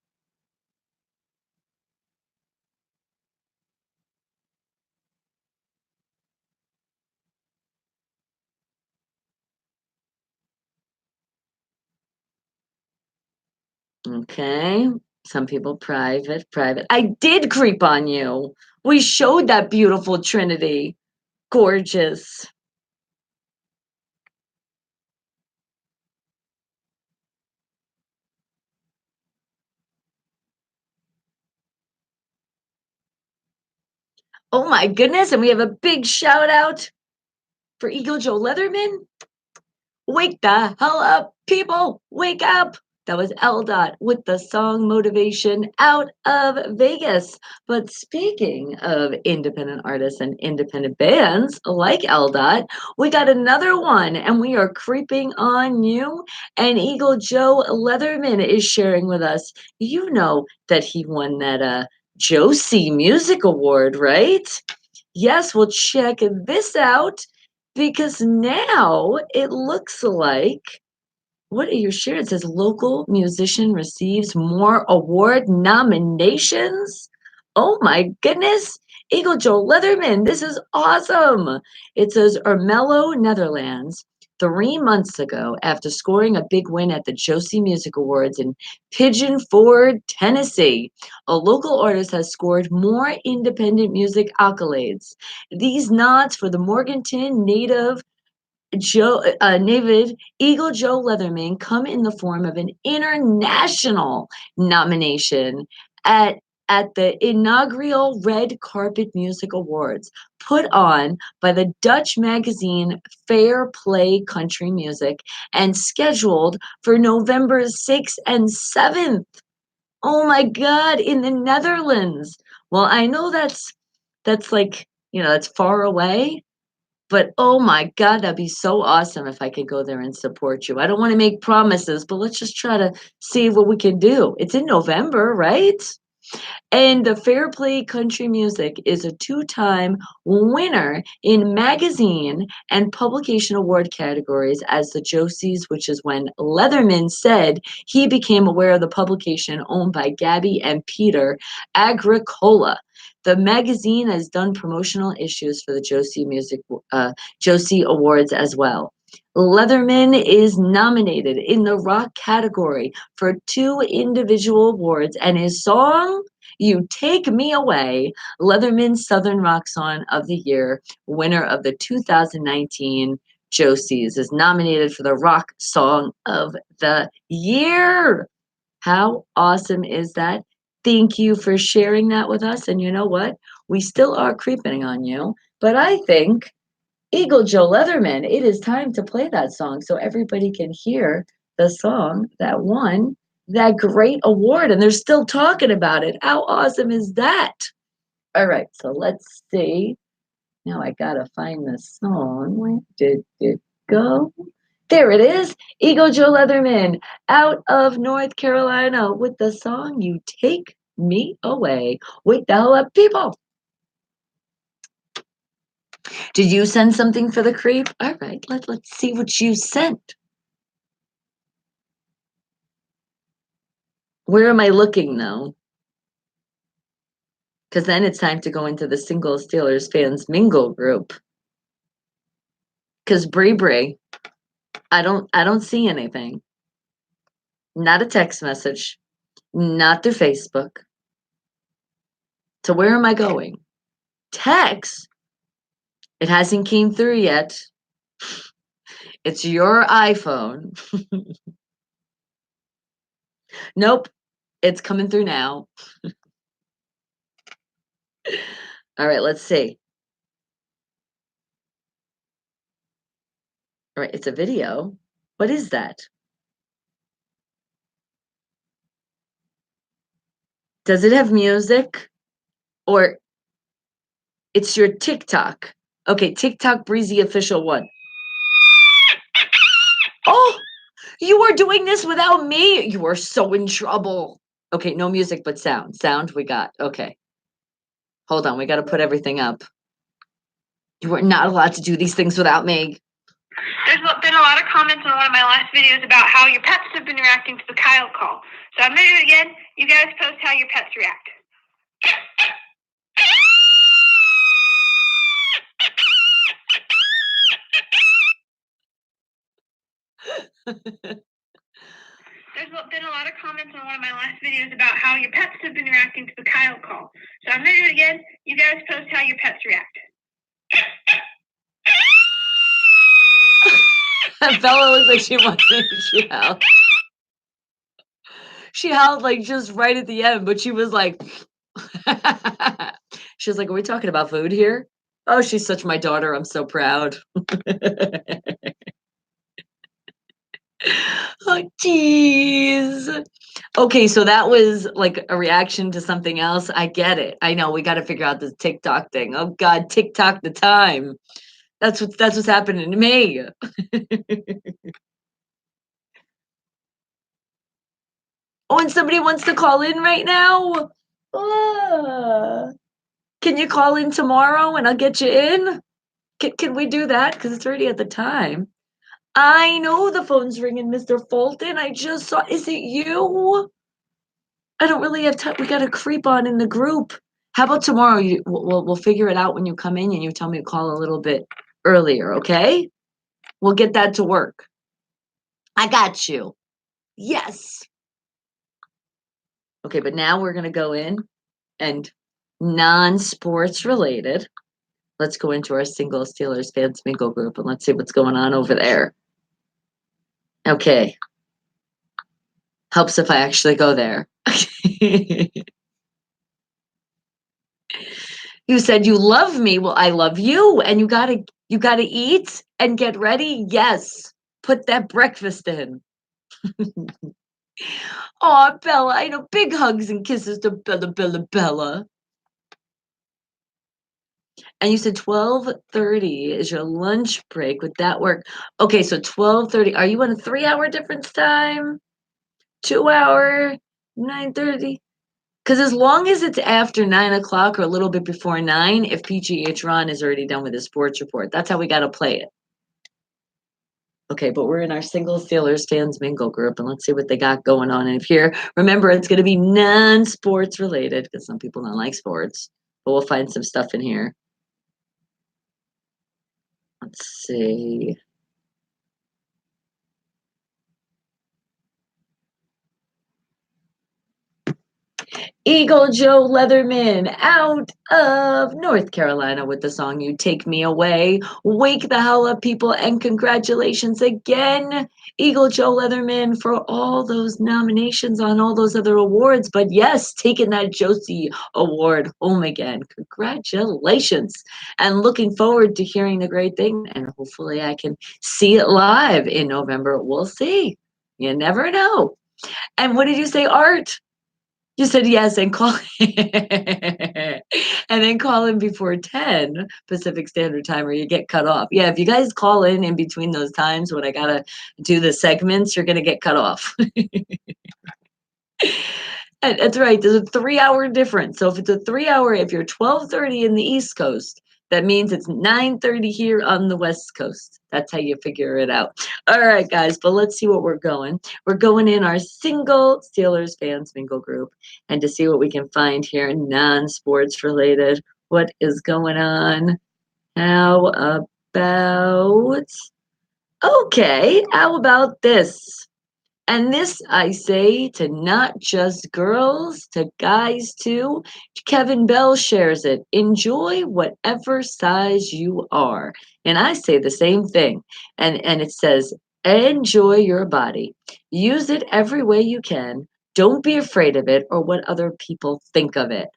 Okay. Some people private, private. I did creep on you. We showed that beautiful Trinity. Gorgeous. Oh my goodness. And we have a big shout out for Eagle Joe Leatherman. Wake the hell up, people! Wake up! That was LDOT with the song Motivation out of Vegas. But speaking of independent artists and independent bands like LDOT, we got another one and we are creeping on you. And Eagle Joe Leatherman is sharing with us. You know that he won that Josie Music Award, right? Yes, well, check this out because now it looks like what are you sharing? It says local musician receives more award nominations. Oh my goodness. Eagle Joe Leatherman, this is awesome. It says Ermelo, Netherlands, 3 months ago, after scoring a big win at the Josie Music Awards in Pigeon Forge, Tennessee, a local artist has scored more independent music accolades. These nods for the Morganton native David Eagle Joe Leatherman come in the form of an international nomination at at the inaugural Red Carpet Music Awards, put on by the Dutch magazine Fair Play Country Music and scheduled for November 6th and 7th. Oh my God, in the Netherlands. Well, I know that's like, that's far away, but oh my God, that'd be so awesome if I could go there and support you. I don't want to make promises, but let's just try to see what we can do. It's in November, right? And the Fair Play Country Music is a two-time winner in magazine and publication award categories as the Josies, which is when Leatherman said he became aware of the publication owned by Gabby and Peter Agricola. The magazine has done promotional issues for the Josie Awards as well. Leatherman is nominated in the rock category for 2 individual awards, and his song "You Take Me Away," Leatherman Southern Rock Song of the Year, winner of the 2019 Josies, is nominated for the Rock Song of the Year. How awesome is that? Thank you for sharing that with us. And you know what? We still are creeping on you, but I think Eagle Joe Leatherman, it is time to play that song so everybody can hear the song that won that great award. And they're still talking about it. How awesome is that? All right, so let's see. Now I gotta find the song. Where did it go? There it is. Eagle Joe Leatherman out of North Carolina with the song You Take Me Away. Wake the hell up, people. Did you send something for the creep? All right, let's see what you sent. Where am I looking though? Because then it's time to go into the single Steelers fans mingle group. Because Bree, I don't see anything. Not a text message. Not through Facebook. So where am I going? Text. It hasn't came through yet. It's your iPhone. Nope. It's coming through now. All right, let's see. All right, it's a video. What is that? Does it have music? Or it's your TikTok? Okay, TikTok Breezy Official 1. Oh, you are doing this without me. You are so in trouble. Okay, no music but sound. Sound we got. Okay. Hold on, we got to put everything up. You are not allowed to do these things without me. There's been a lot of comments on one of my last videos about how your pets have been reacting to the Kyle call. So I'm going to do it again. You guys post how your pets react. There's been a lot of comments on one of my last videos about how your pets have been reacting to the Kyle call. So I'm going to do it again. You guys post how your pets react. Bella looks like she wants me to howl. She howled like just right at the end, but she was like, she was like, "Are we talking about food here?" Oh, she's such my daughter. I'm so proud. Oh, jeez. Okay, so that was like a reaction to something else. I get it. I know we got to figure out this TikTok thing. Oh God, TikTok the time. That's what's happening to me. Oh, and somebody wants to call in right now. Ah. Can you call in tomorrow and I'll get you in? Can we do that? Because it's already at the time. I know the phone's ringing, Mr. Fulton. I just saw. Is it you? I don't really have time. We got a creep on in the group. How about tomorrow? We'll figure it out when you come in and you tell me to call a little bit earlier, okay? We'll get that to work. I got you. Yes. Okay, but now we're gonna go in and non-sports related. Let's go into our single Steelers fans mingle group and let's see what's going on over there. Okay. Helps if I actually go there. You said you love me. Well, I love you. And you gotta eat and get ready. Yes. Put that breakfast in. Oh, Bella, I know. Big hugs and kisses to Bella. And you said 12:30 is your lunch break. Would that work? Okay, so 12:30. Are you on a 3-hour difference time? 2 hour, 9:30? Because as long as it's after 9 o'clock or a little bit before 9, if PGH Ron is already done with his sports report, that's how we got to play it. Okay, but we're in our single Steelers fans mingle group, and let's see what they got going on. And if here, remember, it's going to be non-sports related because some people don't like sports, but we'll find some stuff in here. Let's see. Eagle Joe Leatherman out of North Carolina with the song You Take Me Away. Wake the hell up, people, and congratulations again, Eagle Joe Leatherman, for all those nominations on all those other awards. But yes, taking that Josie Award home again. Congratulations. And looking forward to hearing the great thing. And hopefully I can see it live in November. We'll see. You never know. And what did you say, Art? You said yes and call and then call in before 10 Pacific Standard Time or you get cut off. Yeah, if you guys call in between those times when I gotta do the segments, you're gonna get cut off. That's right. There's a 3-hour difference. So if it's a 3-hour, if you're 12:30 in the East Coast, that means it's 9:30 here on the West Coast. That's how you figure it out. All right, guys, but let's see what we're going. We're going in our single Steelers fans mingle group and to see what we can find here, non-sports related. What is going on? How about how about this? And this I say to not just girls, to guys too. Kevin Bell shares it. Enjoy whatever size you are. And I say the same thing. And it says, enjoy your body. Use it every way you can. Don't be afraid of it or what other people think of it.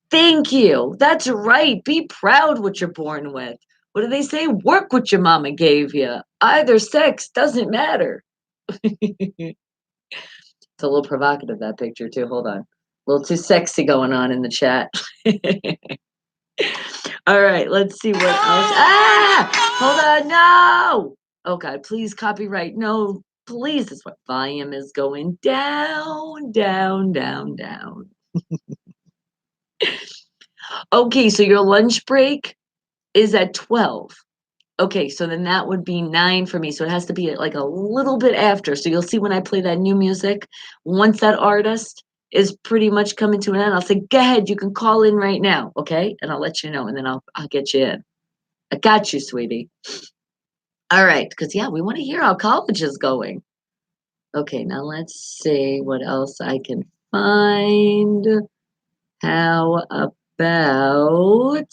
Thank you. That's right. Be proud what you're born with. What do they say? Work what your mama gave you. Either sex doesn't matter. It's a little provocative, that picture, too. Hold on. A little too sexy going on in the chat. All right, let's see what else. Hold on. No. Oh, God, please, copyright. No, please. That's what volume is going down, down, down, down. Okay, so your lunch break is at 12. Okay, so then that would be 9 for me. So it has to be like a little bit after. So you'll see when I play that new music, once that artist is pretty much coming to an end, I'll say, go ahead, you can call in right now, okay? And I'll let you know, and then I'll get you in. I got you, sweetie. All right, because yeah, we want to hear how college is going. Okay, now let's see what else I can find. How about,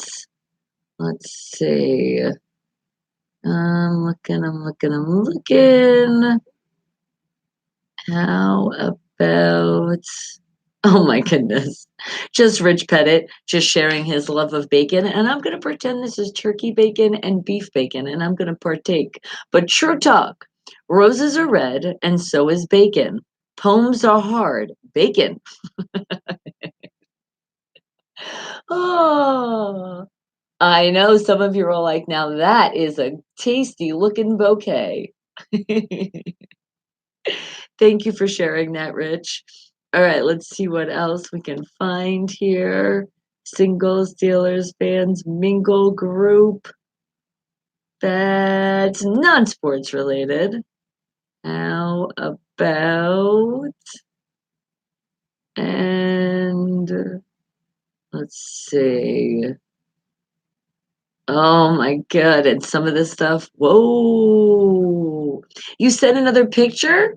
let's see. I'm looking. How about, oh my goodness, just Rich Pettit just sharing his love of bacon. And I'm going to pretend this is turkey bacon and beef bacon, and I'm going to partake. But true talk, roses are red, and so is bacon. Poems are hard. Bacon. Oh, I know some of you are like, now that is a tasty looking bouquet. Thank you for sharing that, Rich. All right, let's see what else we can find here. Singles, dealers, fans, mingle group. That's non-sports related. How about, and let's see. Oh my God, and some of this stuff. Whoa. You sent another picture?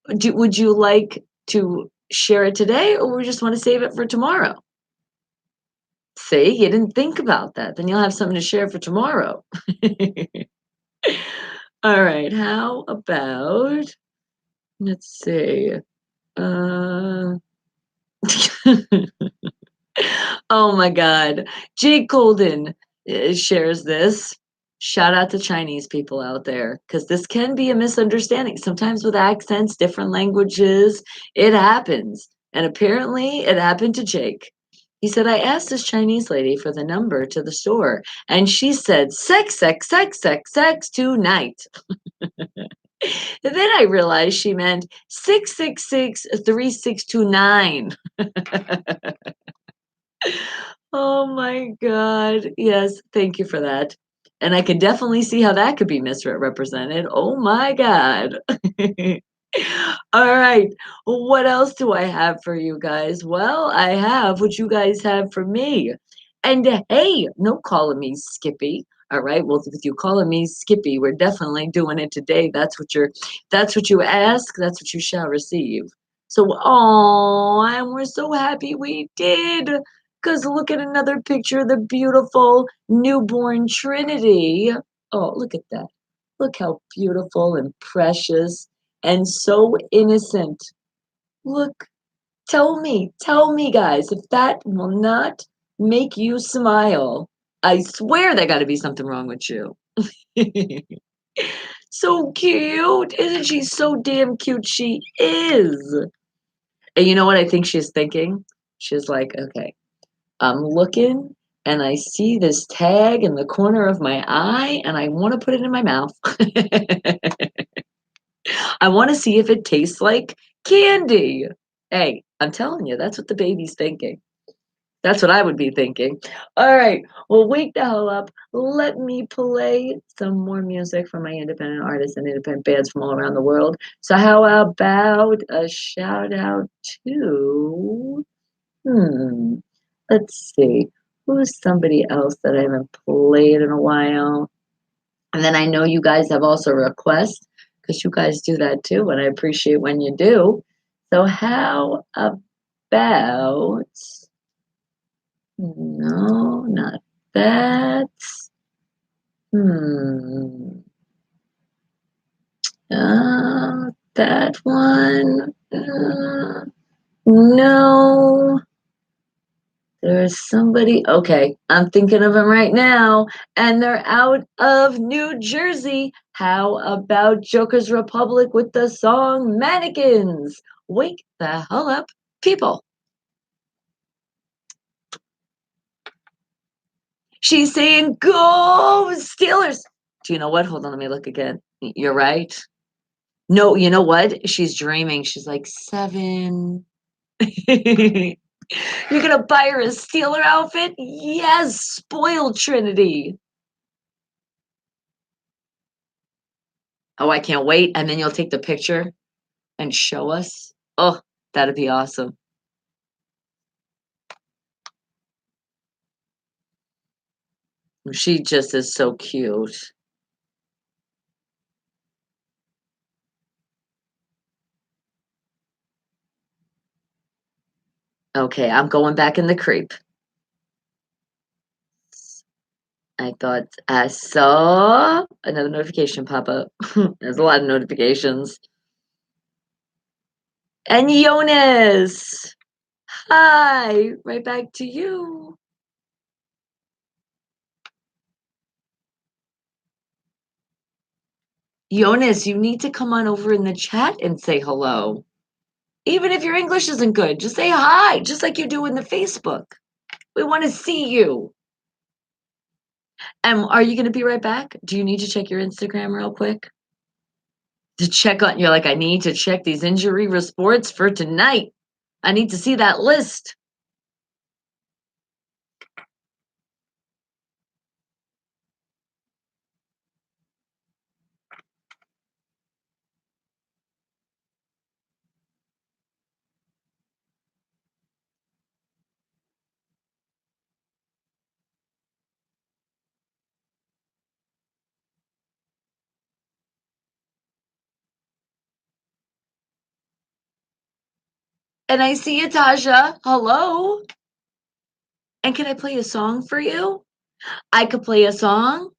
Would you like to share it today, or we just want to save it for tomorrow? See, you didn't think about that. Then you'll have something to share for tomorrow. All right, how about, let's see. Uh, oh my God. Jake Golden shares this. Shout out to Chinese people out there, because this can be a misunderstanding. Sometimes with accents, different languages, it happens. And apparently it happened to Jake. He said, I asked this Chinese lady for the number to the store, and she said, sex, sex, sex, sex, sex tonight. And then I realized she meant 666 3629. Oh my God. Yes, thank you for that. And I could definitely see how that could be misrepresented. Oh my God. All right. What else do I have for you guys? Well, I have what you guys have for me. And hey, no calling me Skippy. All right. Well, with you calling me Skippy, we're definitely doing it today. That's what you ask, that's what you shall receive. So, oh, and we're so happy we did. Because look at another picture of the beautiful newborn Trinity. Oh, look at that. Look how beautiful and precious and so innocent. Look, tell me, guys, if that will not make you smile. I swear there got to be something wrong with you. So cute. Isn't she so damn cute? She is. And you know what I think she's thinking? She's like, okay, I'm looking and I see this tag in the corner of my eye and I want to put it in my mouth. I want to see if it tastes like candy. Hey, I'm telling you, that's what the baby's thinking. That's what I would be thinking. All right, well, wake the hell up. Let me play some more music from my independent artists and independent bands from all around the world. So, how about a shout out to, hmm, let's see, who's somebody else that I haven't played in a while? And then I know you guys have also requests because you guys do that too, and I appreciate when you do. So, how about, no, not that. Hmm. That one. No. There's somebody. Okay, I'm thinking of them right now, and they're out of New Jersey. How about Joker's Republic with the song Mannequins? Wake the hell up, people. She's saying, go Steelers. Do you know what? Hold on, let me look again. You're right. No, you know what? She's dreaming. She's like, 7. You're gonna buy her a Steeler outfit? Yes, spoiled Trinity. Oh, I can't wait. And then you'll take the picture and show us. Oh, that'd be awesome. She just is so cute. Okay, I'm going back in the creep. I thought I saw another notification pop up. There's a lot of notifications. And Jonas! Hi! Right back to you. Jonas, you need to come on over in the chat and say hello. Even if your English isn't good, just say hi, just like you do in the Facebook. We want to see you. And are you going to be right back? Do you need to check your Instagram real quick? To check on, you're like, I need to check these injury reports for tonight. I need to see that list. And I see you, Tasha. Hello. And can I play a song for you? I could play a song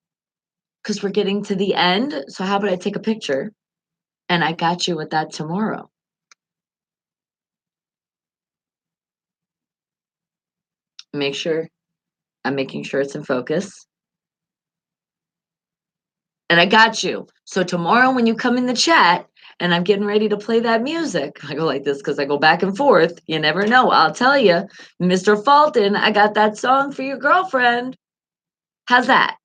because we're getting to the end. So how about I take a picture and I got you with that tomorrow? Make sure I'm making sure it's in focus. And I got you. So tomorrow when you come in the chat and I'm getting ready to play that music, I go like this because I go back and forth. You never know. I'll tell you, Mr. Fulton, I got that song for your girlfriend. How's that?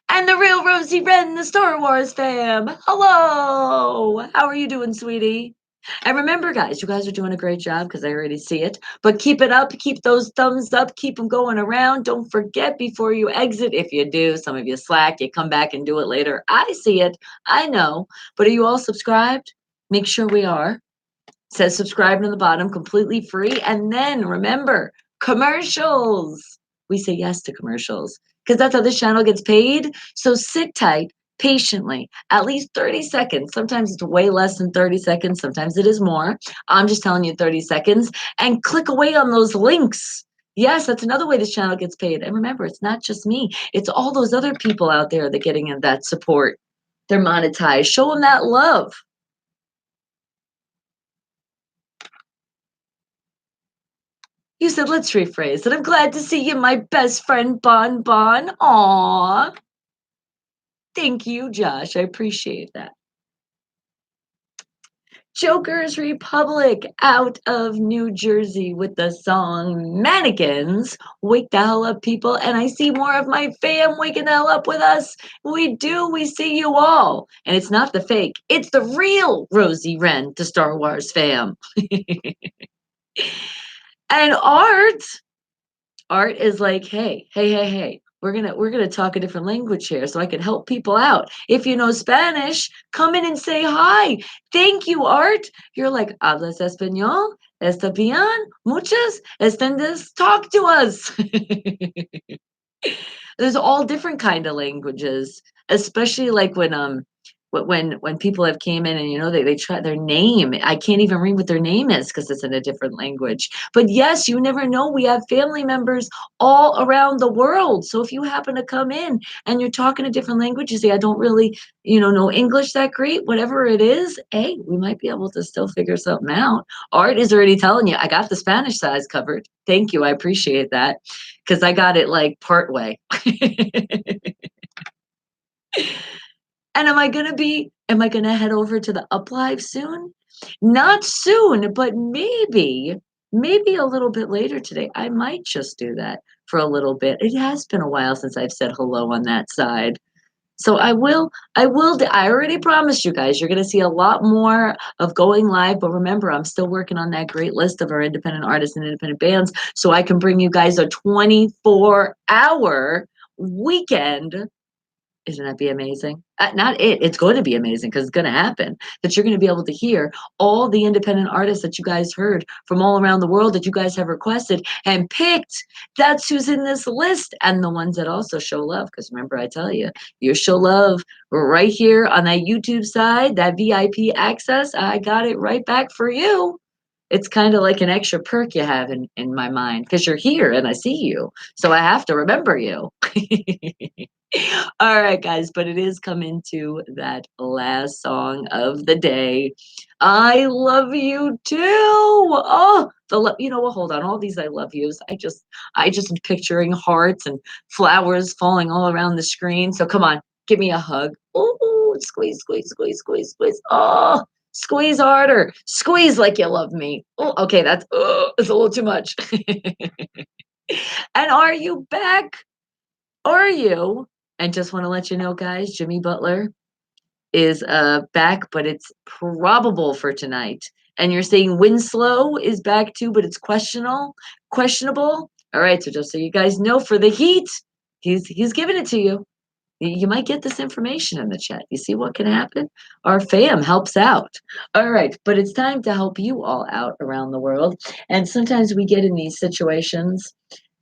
And the real Rosie Wren, the Star Wars fam. Hello. How are you doing, sweetie? And remember, guys, you guys are doing a great job because I already see it. But keep it up. Keep those thumbs up. Keep them going around. Don't forget before you exit. If you do, some of you slack, you come back and do it later. I see it. I know. But are you all subscribed? Make sure we are. It says subscribe on the bottom, completely free. And then remember, commercials. We say yes to commercials because that's how this channel gets paid. So sit tight patiently, at least 30 seconds. Sometimes it's way less than 30 seconds. Sometimes it is more. I'm just telling you 30 seconds and click away on those links. Yes, that's another way this channel gets paid. And remember, it's not just me. It's all those other people out there that getting in that support. They're monetized. Show them that love. You said, let's rephrase it. I'm glad to see you, my best friend, Bon Bon. Aw. Thank you, Josh. I appreciate that. Joker's Republic out of New Jersey with the song Mannequins. Wake the hell up, people. And I see more of my fam waking the hell up with us. We do. We see you all. And it's not the fake, it's the real Rosie Wren, the Star Wars fam. And Art is like, hey, we're gonna talk a different language here so I can help people out. If you know Spanish, come in and say hi. Thank you, Art. You're like, hablas español? Está bien? Muchas? Estendes? Talk to us. There's all different kind of languages, especially like when people have came in and they try their name. I can't even read what their name is because it's in a different language. But yes, you never know. We have family members all around the world. So if you happen to come in and you're talking a different language, you say, I don't really, know English that great, whatever it is, hey, we might be able to still figure something out. Art is already telling you, I got the Spanish size covered. Thank you. I appreciate that because I got it like part way. And am I gonna head over to the Up Live soon? Not soon, but maybe a little bit later today. I might just do that for a little bit. It has been a while since I've said hello on that side. So I already promised you guys, you're gonna see a lot more of going live, but remember, I'm still working on that great list of our independent artists and independent bands so I can bring you guys a 24-hour weekend. Isn't that be amazing? Not it. It's going to be amazing because it's going to happen. That you're going to be able to hear all the independent artists that you guys heard from all around the world that you guys have requested and picked. That's who's in this list, and the ones that also show love. Because remember, I tell you, you show love right here on that YouTube side, that VIP access. I got it right back for you. It's kind of like an extra perk you have in my mind because you're here and I see you. So I have to remember you. All right, guys, but it is coming to that last song of the day. I love you too. Oh, you know what? Hold on. All these I love yous. I just am picturing hearts and flowers falling all around the screen. So come on, give me a hug. Oh, squeeze, squeeze, squeeze, squeeze, squeeze. Oh, squeeze harder. Squeeze like you love me. Oh, okay, it's a little too much. And are you back? Are you? And just want to let you know, guys, Jimmy Butler is back, but it's probable for tonight. And you're saying Winslow is back too, but it's questionable. Questionable. All right, so just so you guys know, for the Heat, he's giving it to you. You might get this information in the chat. You see what can happen? Our fam helps out. All right, but it's time to help you all out around the world. And sometimes we get in these situations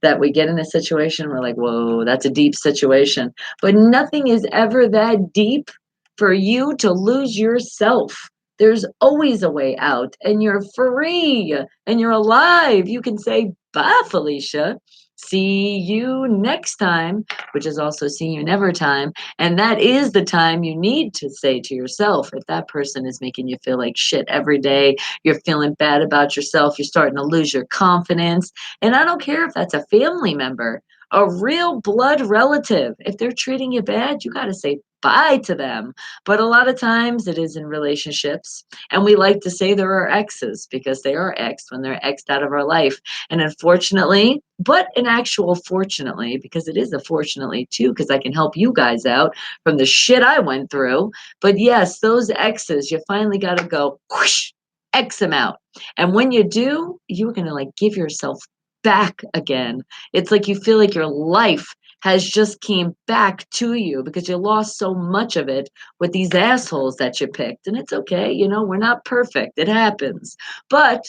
that we get in a situation, we're like, whoa, that's a deep situation. But nothing is ever that deep for you to lose yourself. There's always a way out, and you're free and you're alive. You can say, bye, Felicia. See you next time, which is also see you never time. And that is the time you need to say to yourself, if that person is making you feel like shit every day, you're feeling bad about yourself, you're starting to lose your confidence. And I don't care if that's a family member, a real blood relative. If they're treating you bad, you got to say bye to them. But a lot of times it is in relationships. And we like to say there are exes because they are exed when they're exed out of our life. And unfortunately, but an actual fortunately, because it is a fortunately too, because I can help you guys out from the shit I went through. But yes, those exes, you finally got to go whoosh, X them out. And when you do, you're going to like give yourself back again. It's like you feel like your life has just came back to you because you lost so much of it with these assholes that you picked. And it's okay, we're not perfect. It happens. But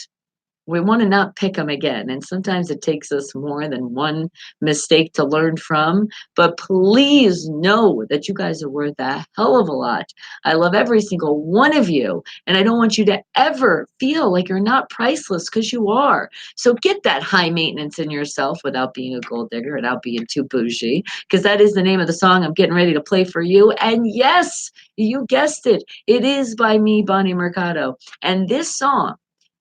we want to not pick them again. And sometimes it takes us more than one mistake to learn from. But please know that you guys are worth a hell of a lot. I love every single one of you. And I don't want you to ever feel like you're not priceless because you are. So get that high maintenance in yourself without being a gold digger, without being too bougie, because that is the name of the song I'm getting ready to play for you. And yes, you guessed it. It is by me, Bonnie Mercado. And this song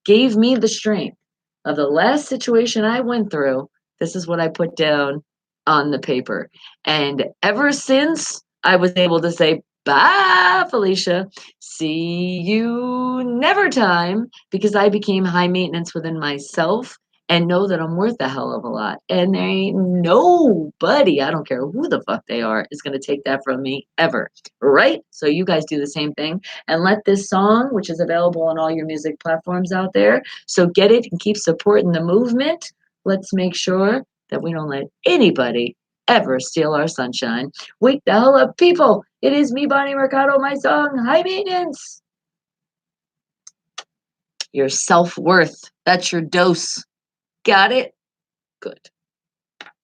gave me the strength of the last situation I went through. This is what I put down on the paper. And ever since, I was able to say, bye, Felicia. See you never time, because I became high maintenance within myself and know that I'm worth a hell of a lot. And there ain't nobody, I don't care who the fuck they are, is going to take that from me ever. Right? So you guys do the same thing and let this song, which is available on all your music platforms out there, so get it and keep supporting the movement. Let's make sure that we don't let anybody ever steal our sunshine. Wake the hell up, people. It is me, Bonnie Mercado, my song, High Maintenance. Your self-worth. That's your dose. Got it? Good.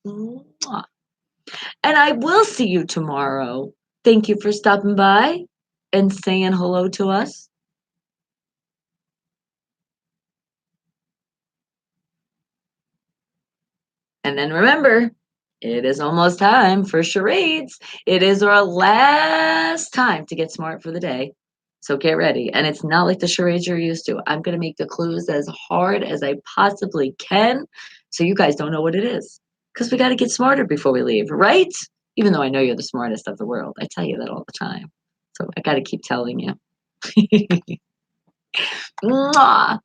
Mwah. And I will see you tomorrow. Thank you for stopping by and saying hello to us. And then remember, it is almost time for charades. It is our last time to get smart for the day. So get ready. And it's not like the charades you're used to. I'm going to make the clues as hard as I possibly can so you guys don't know what it is. Because we got to get smarter before we leave, right? Even though I know you're the smartest of the world. I tell you that all the time. So I got to keep telling you. Mwah.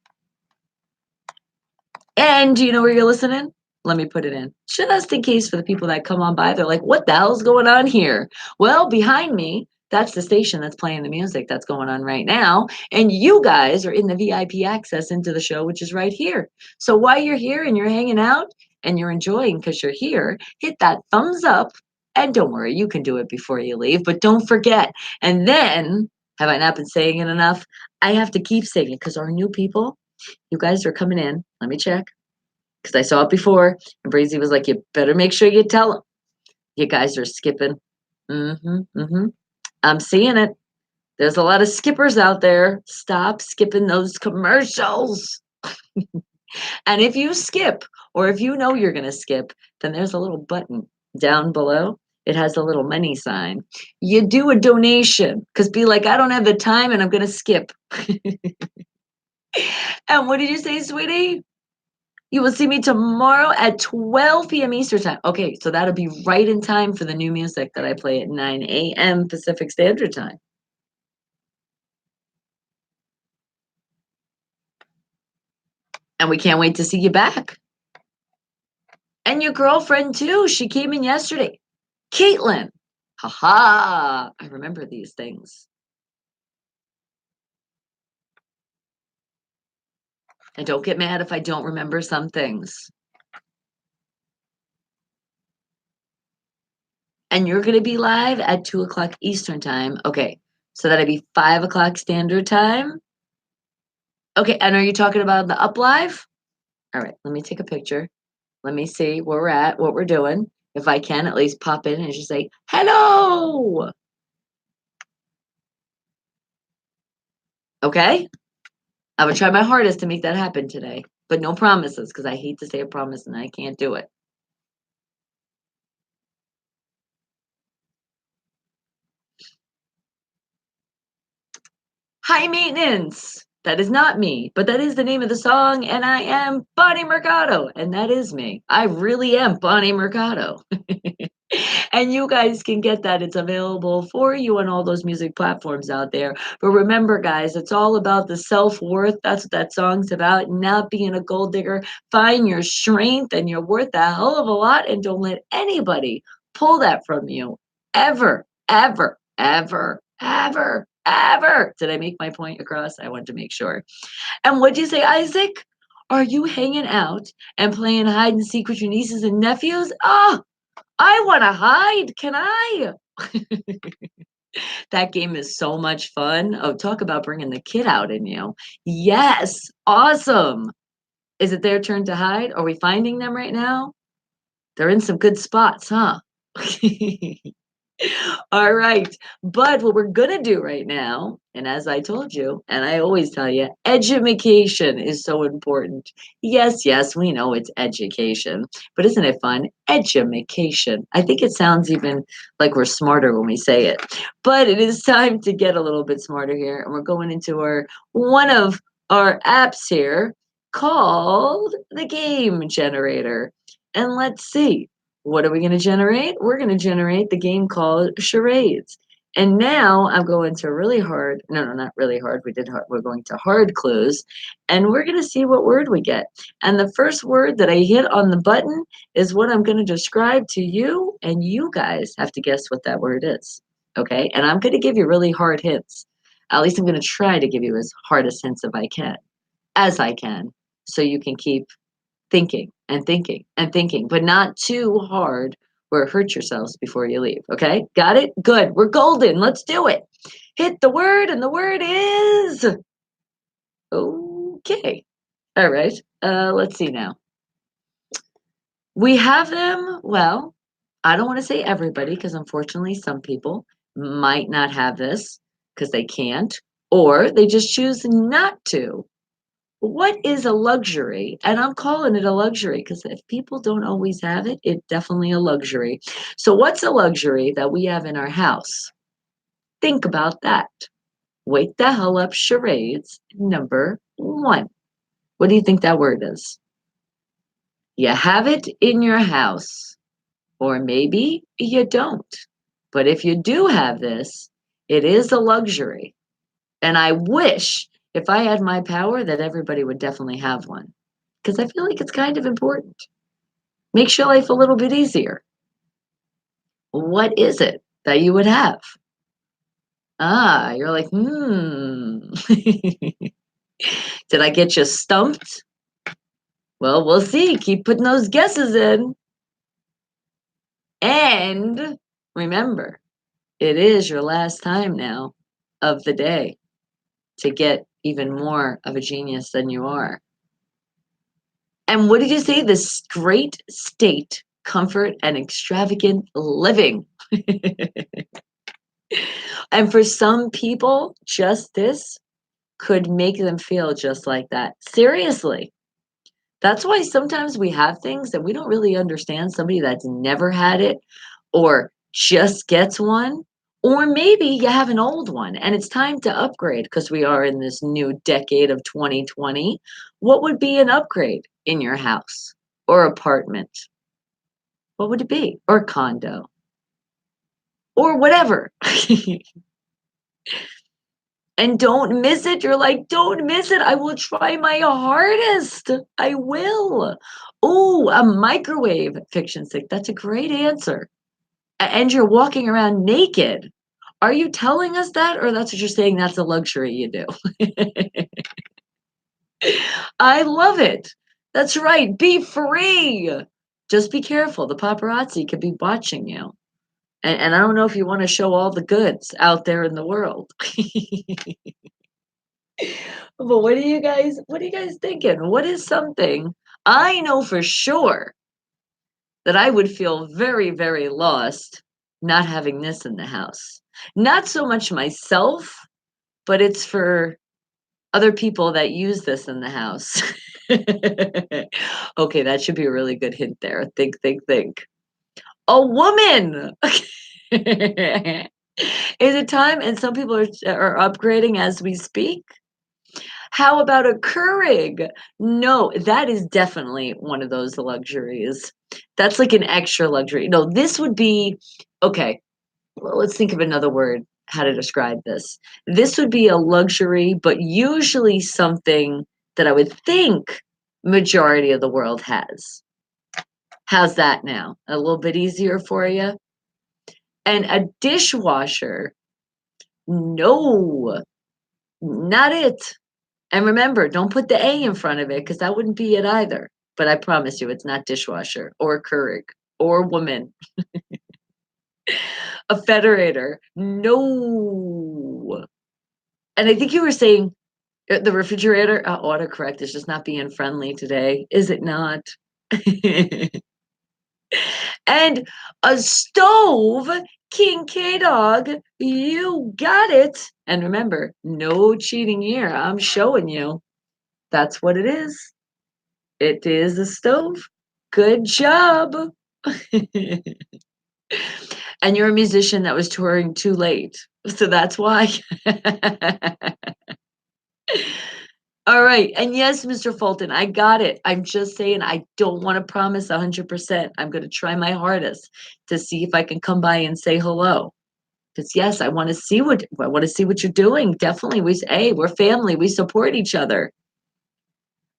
And do you know where you're listening? Let me put it in. Just in case for the people that come on by, they're like, what the hell's going on here? Well, behind me, that's the station that's playing the music that's going on right now. And you guys are in the VIP access into the show, which is right here. So while you're here and you're hanging out and you're enjoying because you're here, hit that thumbs up. And don't worry, you can do it before you leave, but don't forget. And then, have I not been saying it enough? I have to keep saying it because our new people, you guys are coming in. Let me check. Because I saw it before. And Breezy was like, you better make sure you tell them. You guys are skipping. I'm seeing it. There's a lot of skippers out there. Stop skipping those commercials. And if you skip, or if you know you're going to skip, then there's a little button down below. It has a little money sign. You do a donation because be like, I don't have the time and I'm going to skip. And what did you say, sweetie? You will see me tomorrow at 12 p.m. Eastern Time. Okay, so that'll be right in time for the new music that I play at 9 a.m. Pacific Standard Time. And we can't wait to see you back. And your girlfriend, too. She came in yesterday. Caitlin. Ha! I remember these things. And don't get mad if I don't remember some things. And you're going to be live at 2 o'clock Eastern Time. Okay, so that'd be 5 o'clock Standard Time. Okay, and are you talking about the Up Live? All right, let me take a picture. Let me see where we're at, what we're doing. If I can, at least pop in and just say, hello. Okay? I would try my hardest to make that happen today, but no promises because I hate to say a promise and I can't do it. High maintenance. That is not me, but that is the name of the song, and I am Bonnie Mercado, and that is me. I really am Bonnie Mercado. And you guys can get that. It's available for you on all those music platforms out there. But remember, guys, it's all about the self-worth. That's what that song's about. Not being a gold digger. Find your strength, and you're worth a hell of a lot, and don't let anybody pull that from you. Ever, ever, ever, ever, ever. Did I make my point across? I wanted to make sure. And what'd you say, Isaac? Are you hanging out and playing hide and seek with your nieces and nephews? Oh, I want to hide. Can I? That game is so much fun. Oh, talk about bringing the kid out in you. Yes. Awesome. Is it their turn to hide? Are we finding them right now? They're in some good spots, huh? All right. But what we're going to do right now, and as I told you, and I always tell you, education is so important. Yes, yes, we know it's education, but isn't it fun? Education. I think it sounds even like we're smarter when we say it. But it is time to get a little bit smarter here. And we're going into our one of our apps here called the Game Generator. And let's see. What are we going to generate? We're going to generate the game called Charades. And now I'm going to really hard. No, not really hard. We did hard. We're going to hard clues. And we're going to see what word we get. And the first word that I hit on the button is what I'm going to describe to you. And you guys have to guess what that word is. Okay? And I'm going to give you really hard hints. At least I'm going to try to give you as hard a hints as I can, so you can keep thinking and thinking and thinking, but not too hard where it hurts yourselves before you leave. Okay? Got it? Good. We're golden. Let's do it. Hit the word, and the word is okay. All right. Let's see now. We have them, well, I don't want to say everybody because unfortunately some people might not have this because they can't, or they just choose not to. What is a luxury? And I'm calling it a luxury because if people don't always have it, it's definitely a luxury. So, what's a luxury that we have in our house? Think about that. Wake the hell up, charades. Number one. What do you think that word is? You have it in your house, or maybe you don't. But if you do have this, it is a luxury. And I wish if I had my power that everybody would definitely have one because I feel like it's kind of important. Makes your life a little bit easier. What is it that you would have? Ah, you're like, Did I get you stumped? Well, we'll see. Keep putting those guesses in. And remember, it is your last time now of the day to get even more of a genius than you are. And what did you say? This great state, comfort, and extravagant living. And for some people, just this could make them feel just like that. Seriously. That's why sometimes we have things that we don't really understand. Somebody that's never had it or just gets one, or maybe you have an old one and it's time to upgrade because we are in this new decade of 2020. What would be an upgrade in your house or apartment? What would it be? Or condo or whatever. And don't miss it. You're like, don't miss it. I will try my hardest. I will. Oh, a microwave fiction stick. That's a great answer. And you're walking around naked. Are you telling us that, or that's what you're saying? That's a luxury you do. I love it. That's right. Be free. Just be careful. The paparazzi could be watching you. And I don't know if you want to show all the goods out there in the world. But what are you guys thinking? What is something I know for sure that I would feel very, very lost not having this in the house? Not so much myself, but it's for other people that use this in the house. Okay, that should be a really good hint there. Think, think, think. A woman. Is it time? And some people are upgrading as we speak. How about a Keurig? No, that is definitely one of those luxuries. That's like an extra luxury. No, this would be okay. Well, let's think of another word how to describe this. This would be a luxury, but usually something that I would think majority of the world has. How's that now? A little bit easier for you? And a dishwasher? No, not it. And remember, don't put the A in front of it because that wouldn't be it either. But I promise you, it's not dishwasher or Keurig or woman. A federator. No. And I think you were saying the refrigerator. Autocorrect is just not being friendly today, is it not? And a stove, King K Dog. You got it. And remember, no cheating here. I'm showing you. That's what it is. It is a stove. Good job. And you're a musician that was touring too late. So that's why. All right. And yes, Mr. Fulton, I got it. I'm just saying I don't want to promise 100%. I'm going to try my hardest to see if I can come by and say hello. Because yes, I want to see what you're doing. Definitely. Hey, we're family. We support each other.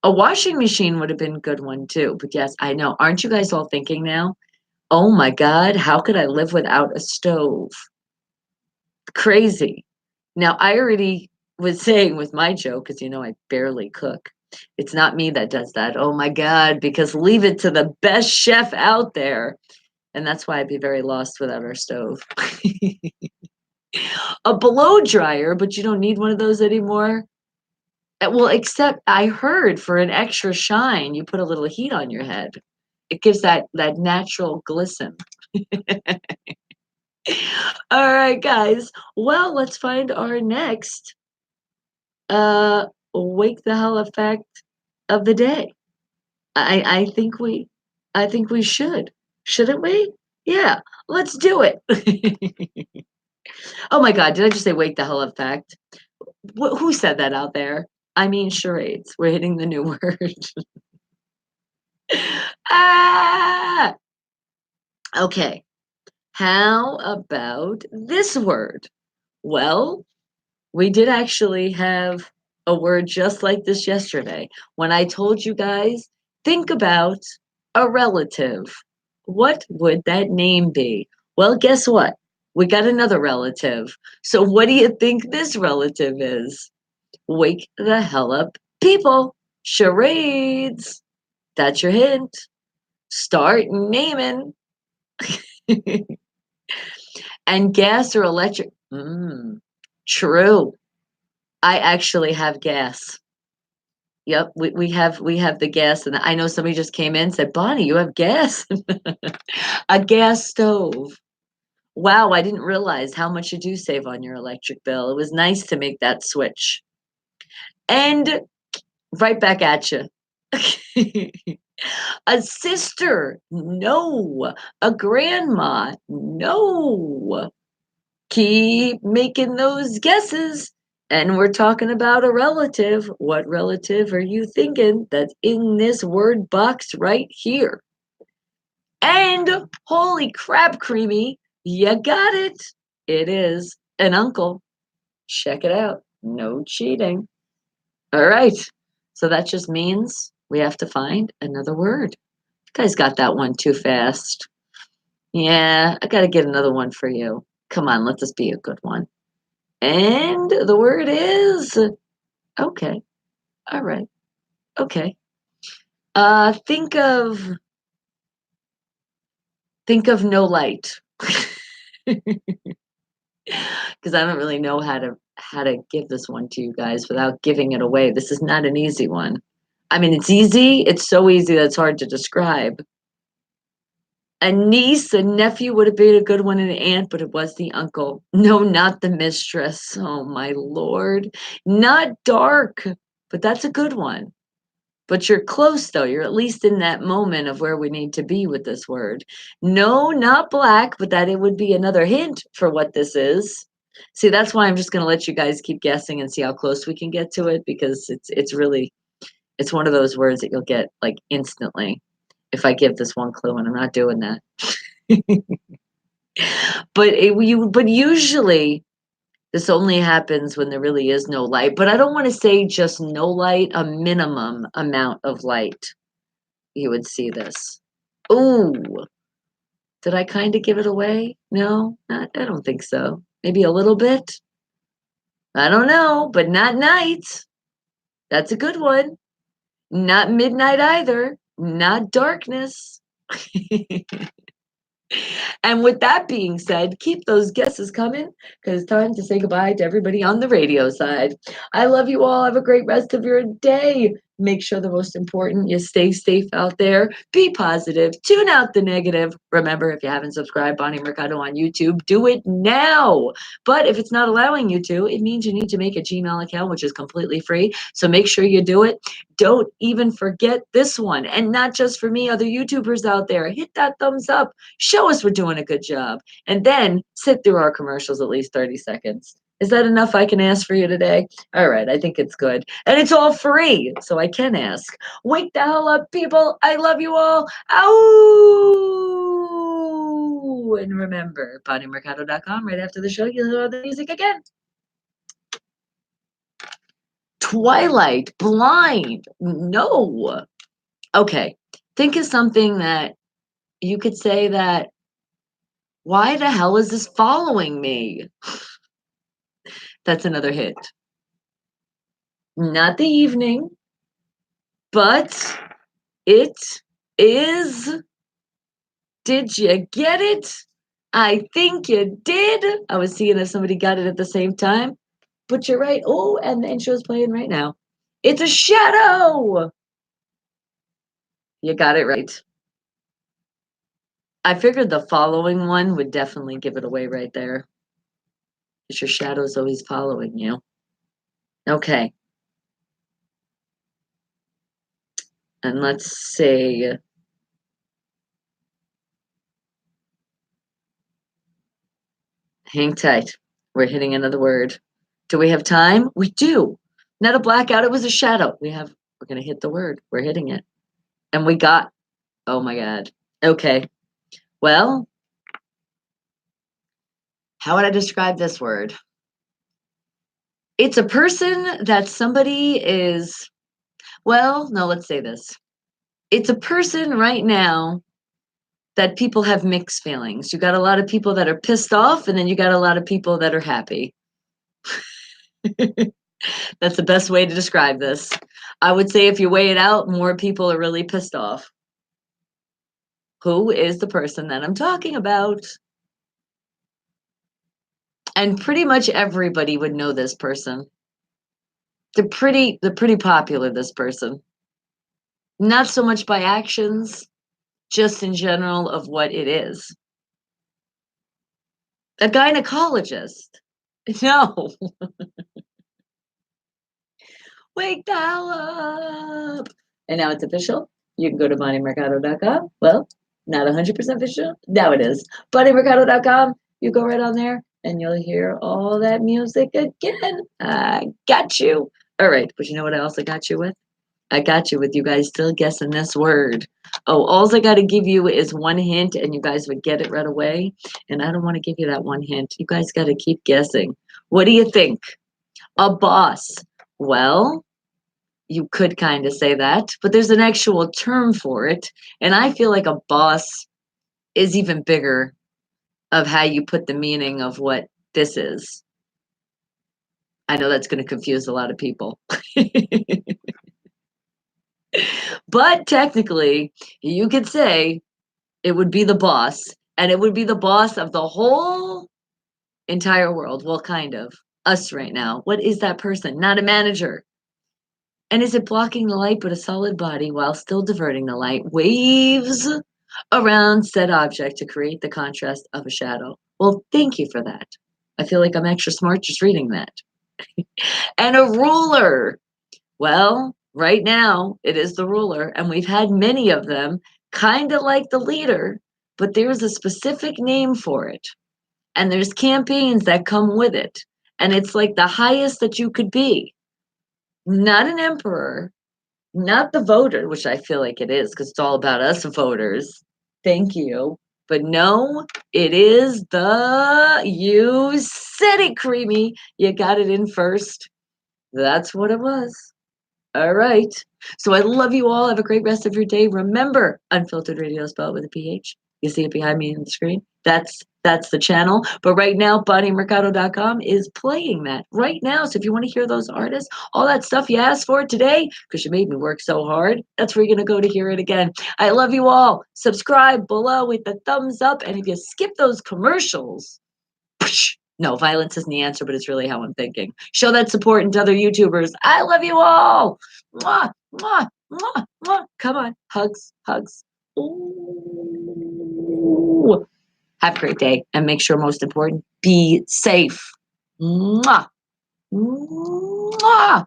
A washing machine would have been a good one too. But yes, I know. Aren't you guys all thinking now? Oh my God, how could I live without a stove? Crazy. Now, I already was saying with my joke, because you know I barely cook. It's not me that does that. Oh my God, because leave it to the best chef out there. And that's why I'd be very lost without our stove. A blow dryer, but you don't need one of those anymore. Well, except I heard for an extra shine, you put a little heat on your head. It gives that natural glisten. All right, guys. Well, let's find our next uh wake the hell effect of the day. I think we should. Shouldn't we? Yeah, let's do it. Oh my God, did I just say wake the hell effect? Who said that out there? I mean charades. We're hitting the new word. Ah! Okay. How about this word? Well, we did actually have a word just like this yesterday when I told you guys, think about a relative. What would that name be? Well, guess what? We got another relative. So, what do you think this relative is? Wake the hell up, people. Charades. That's your hint. Start naming. And gas or electric? True. I actually have gas. Yep, we have the gas, and I know somebody just came in and said, "Bonnie, you have gas." A gas stove. Wow, I didn't realize how much you do save on your electric bill. It was nice to make that switch. And right back at you. A sister? No. A grandma? No. Keep making those guesses. And we're talking about a relative. What relative are you thinking that's in this word box right here? And holy crap, Creamy, you got it. It is an uncle. Check it out. No cheating. All right. So that just means we have to find another word. You guys got that one too fast. Yeah, I got to get another one for you. Come on, let this be a good one. And the word is okay. All right. Okay. Think of no light. Because I don't really know how to give this one to you guys without giving it away. This is not an easy one. I mean, it's easy. It's so easy that it's hard to describe. A niece, a nephew would have been a good one, and an aunt, but it was the uncle. No, not the mistress. Oh my lord. Not dark, but that's a good one. But you're close though. You're at least in that moment of where we need to be with this word. No, not black, but that it would be another hint for what this is. See, that's why I'm just going to let you guys keep guessing and see how close we can get to it, because it's really it's one of those words that you'll get like instantly if I give this one clue, and I'm not doing that. But usually this only happens when there really is no light. But I don't want to say just no light, a minimum amount of light. You would see this. Ooh, did I kind of give it away? No, not, I don't think so. Maybe a little bit. I don't know, but not night. That's a good one. Not midnight either. Not darkness. And with that being said, keep those guesses coming, because it's time to say goodbye to everybody on the radio side. I love you all. Have a great rest of your day. Make sure the most important, you stay safe out there. Be positive. Tune out the negative. Remember, if you haven't subscribed, Bonnie Mercado on YouTube, do it now. But if it's not allowing you to, it means you need to make a Gmail account, which is completely free. So make sure you do it. Don't even forget this one. And not just for me, other YouTubers out there, hit that thumbs up. Show us we're doing a good job. And then sit through our commercials at least 30 seconds. Is that enough I can ask for you today? All right, I think it's good. And it's all free, so I can ask. Wake the hell up, people. I love you all. Ow! And remember, BonnieMercado.com. Right after the show, you'll hear the music again. Twilight, blind. No. Okay. Think of something that you could say that, why the hell is this following me? That's another hit. Not the evening, but it is. Did you get it? I think you did. I was seeing if somebody got it at the same time, but you're right. Oh, and the intro's playing right now. It's a shadow. You got it right. I figured the following one would definitely give it away right there. Because your shadow's always following you. Okay. And let's see. Hang tight. We're hitting another word. Do we have time? We do. Not a blackout, it was a shadow. We're gonna hit the word. We're hitting it. And we got, oh my God. Okay. Well, how would I describe this word? It's a person that somebody is, well, no, let's say this. It's a person right now that people have mixed feelings. You got a lot of people that are pissed off, and then you got a lot of people that are happy. That's the best way to describe this. I would say if you weigh it out, more people are really pissed off. Who is the person that I'm talking about? And pretty much everybody would know this person. They're pretty popular, this person. Not so much by actions, just in general of what it is. A gynecologist. No. Wake the hell up. And now it's official. You can go to BonnieMercado.com. Well, not 100% official. Now it is. BonnieMercado.com. You go right on there and you'll hear all that music again. I got you. All right. But you know what else I got you with? I got you with you guys still guessing this word. Oh, all I got to give you is one hint and you guys would get it right away. And I don't want to give you that one hint. You guys got to keep guessing. What do you think? A boss. Well, you could kind of say that, but there's an actual term for it. And I feel like a boss is even bigger of how you put the meaning of what this is. I know that's going to confuse a lot of people. But technically, you could say it would be the boss, and it would be the boss of the whole entire world. Well, kind of. Us right now. What is that person? Not a manager. And is it blocking the light but a solid body while still diverting the light? Waves around said object to create the contrast of a shadow. Well, thank you for that. I feel like I'm extra smart just reading that. And a ruler. Well, right now it is the ruler, and we've had many of them, kind of like the leader, but there's a specific name for it. And there's campaigns that come with it. And it's like the highest that you could be. Not an emperor, not the voter, which I feel like it is because it's all about us voters. Thank you. But no, it is you said it, Creamy. You got it in first. That's what it was. All right. So I love you all. Have a great rest of your day. Remember, Unfiltered Radio spelled with a PH. You see it behind me on the screen. That's the channel. But right now, BonnieMercado.com is playing that right now. So if you want to hear those artists, all that stuff you asked for today, because you made me work so hard, that's where you're going to go to hear it again. I love you all. Subscribe below with the thumbs up. And if you skip those commercials, no, violence isn't the answer, but it's really how I'm thinking. Show that support into other YouTubers. I love you all. Mwah, mwah, mwah, mwah. Come on. Hugs, hugs. Ooh. Have a great day. And make sure, most important, be safe. Mwah. Mwah.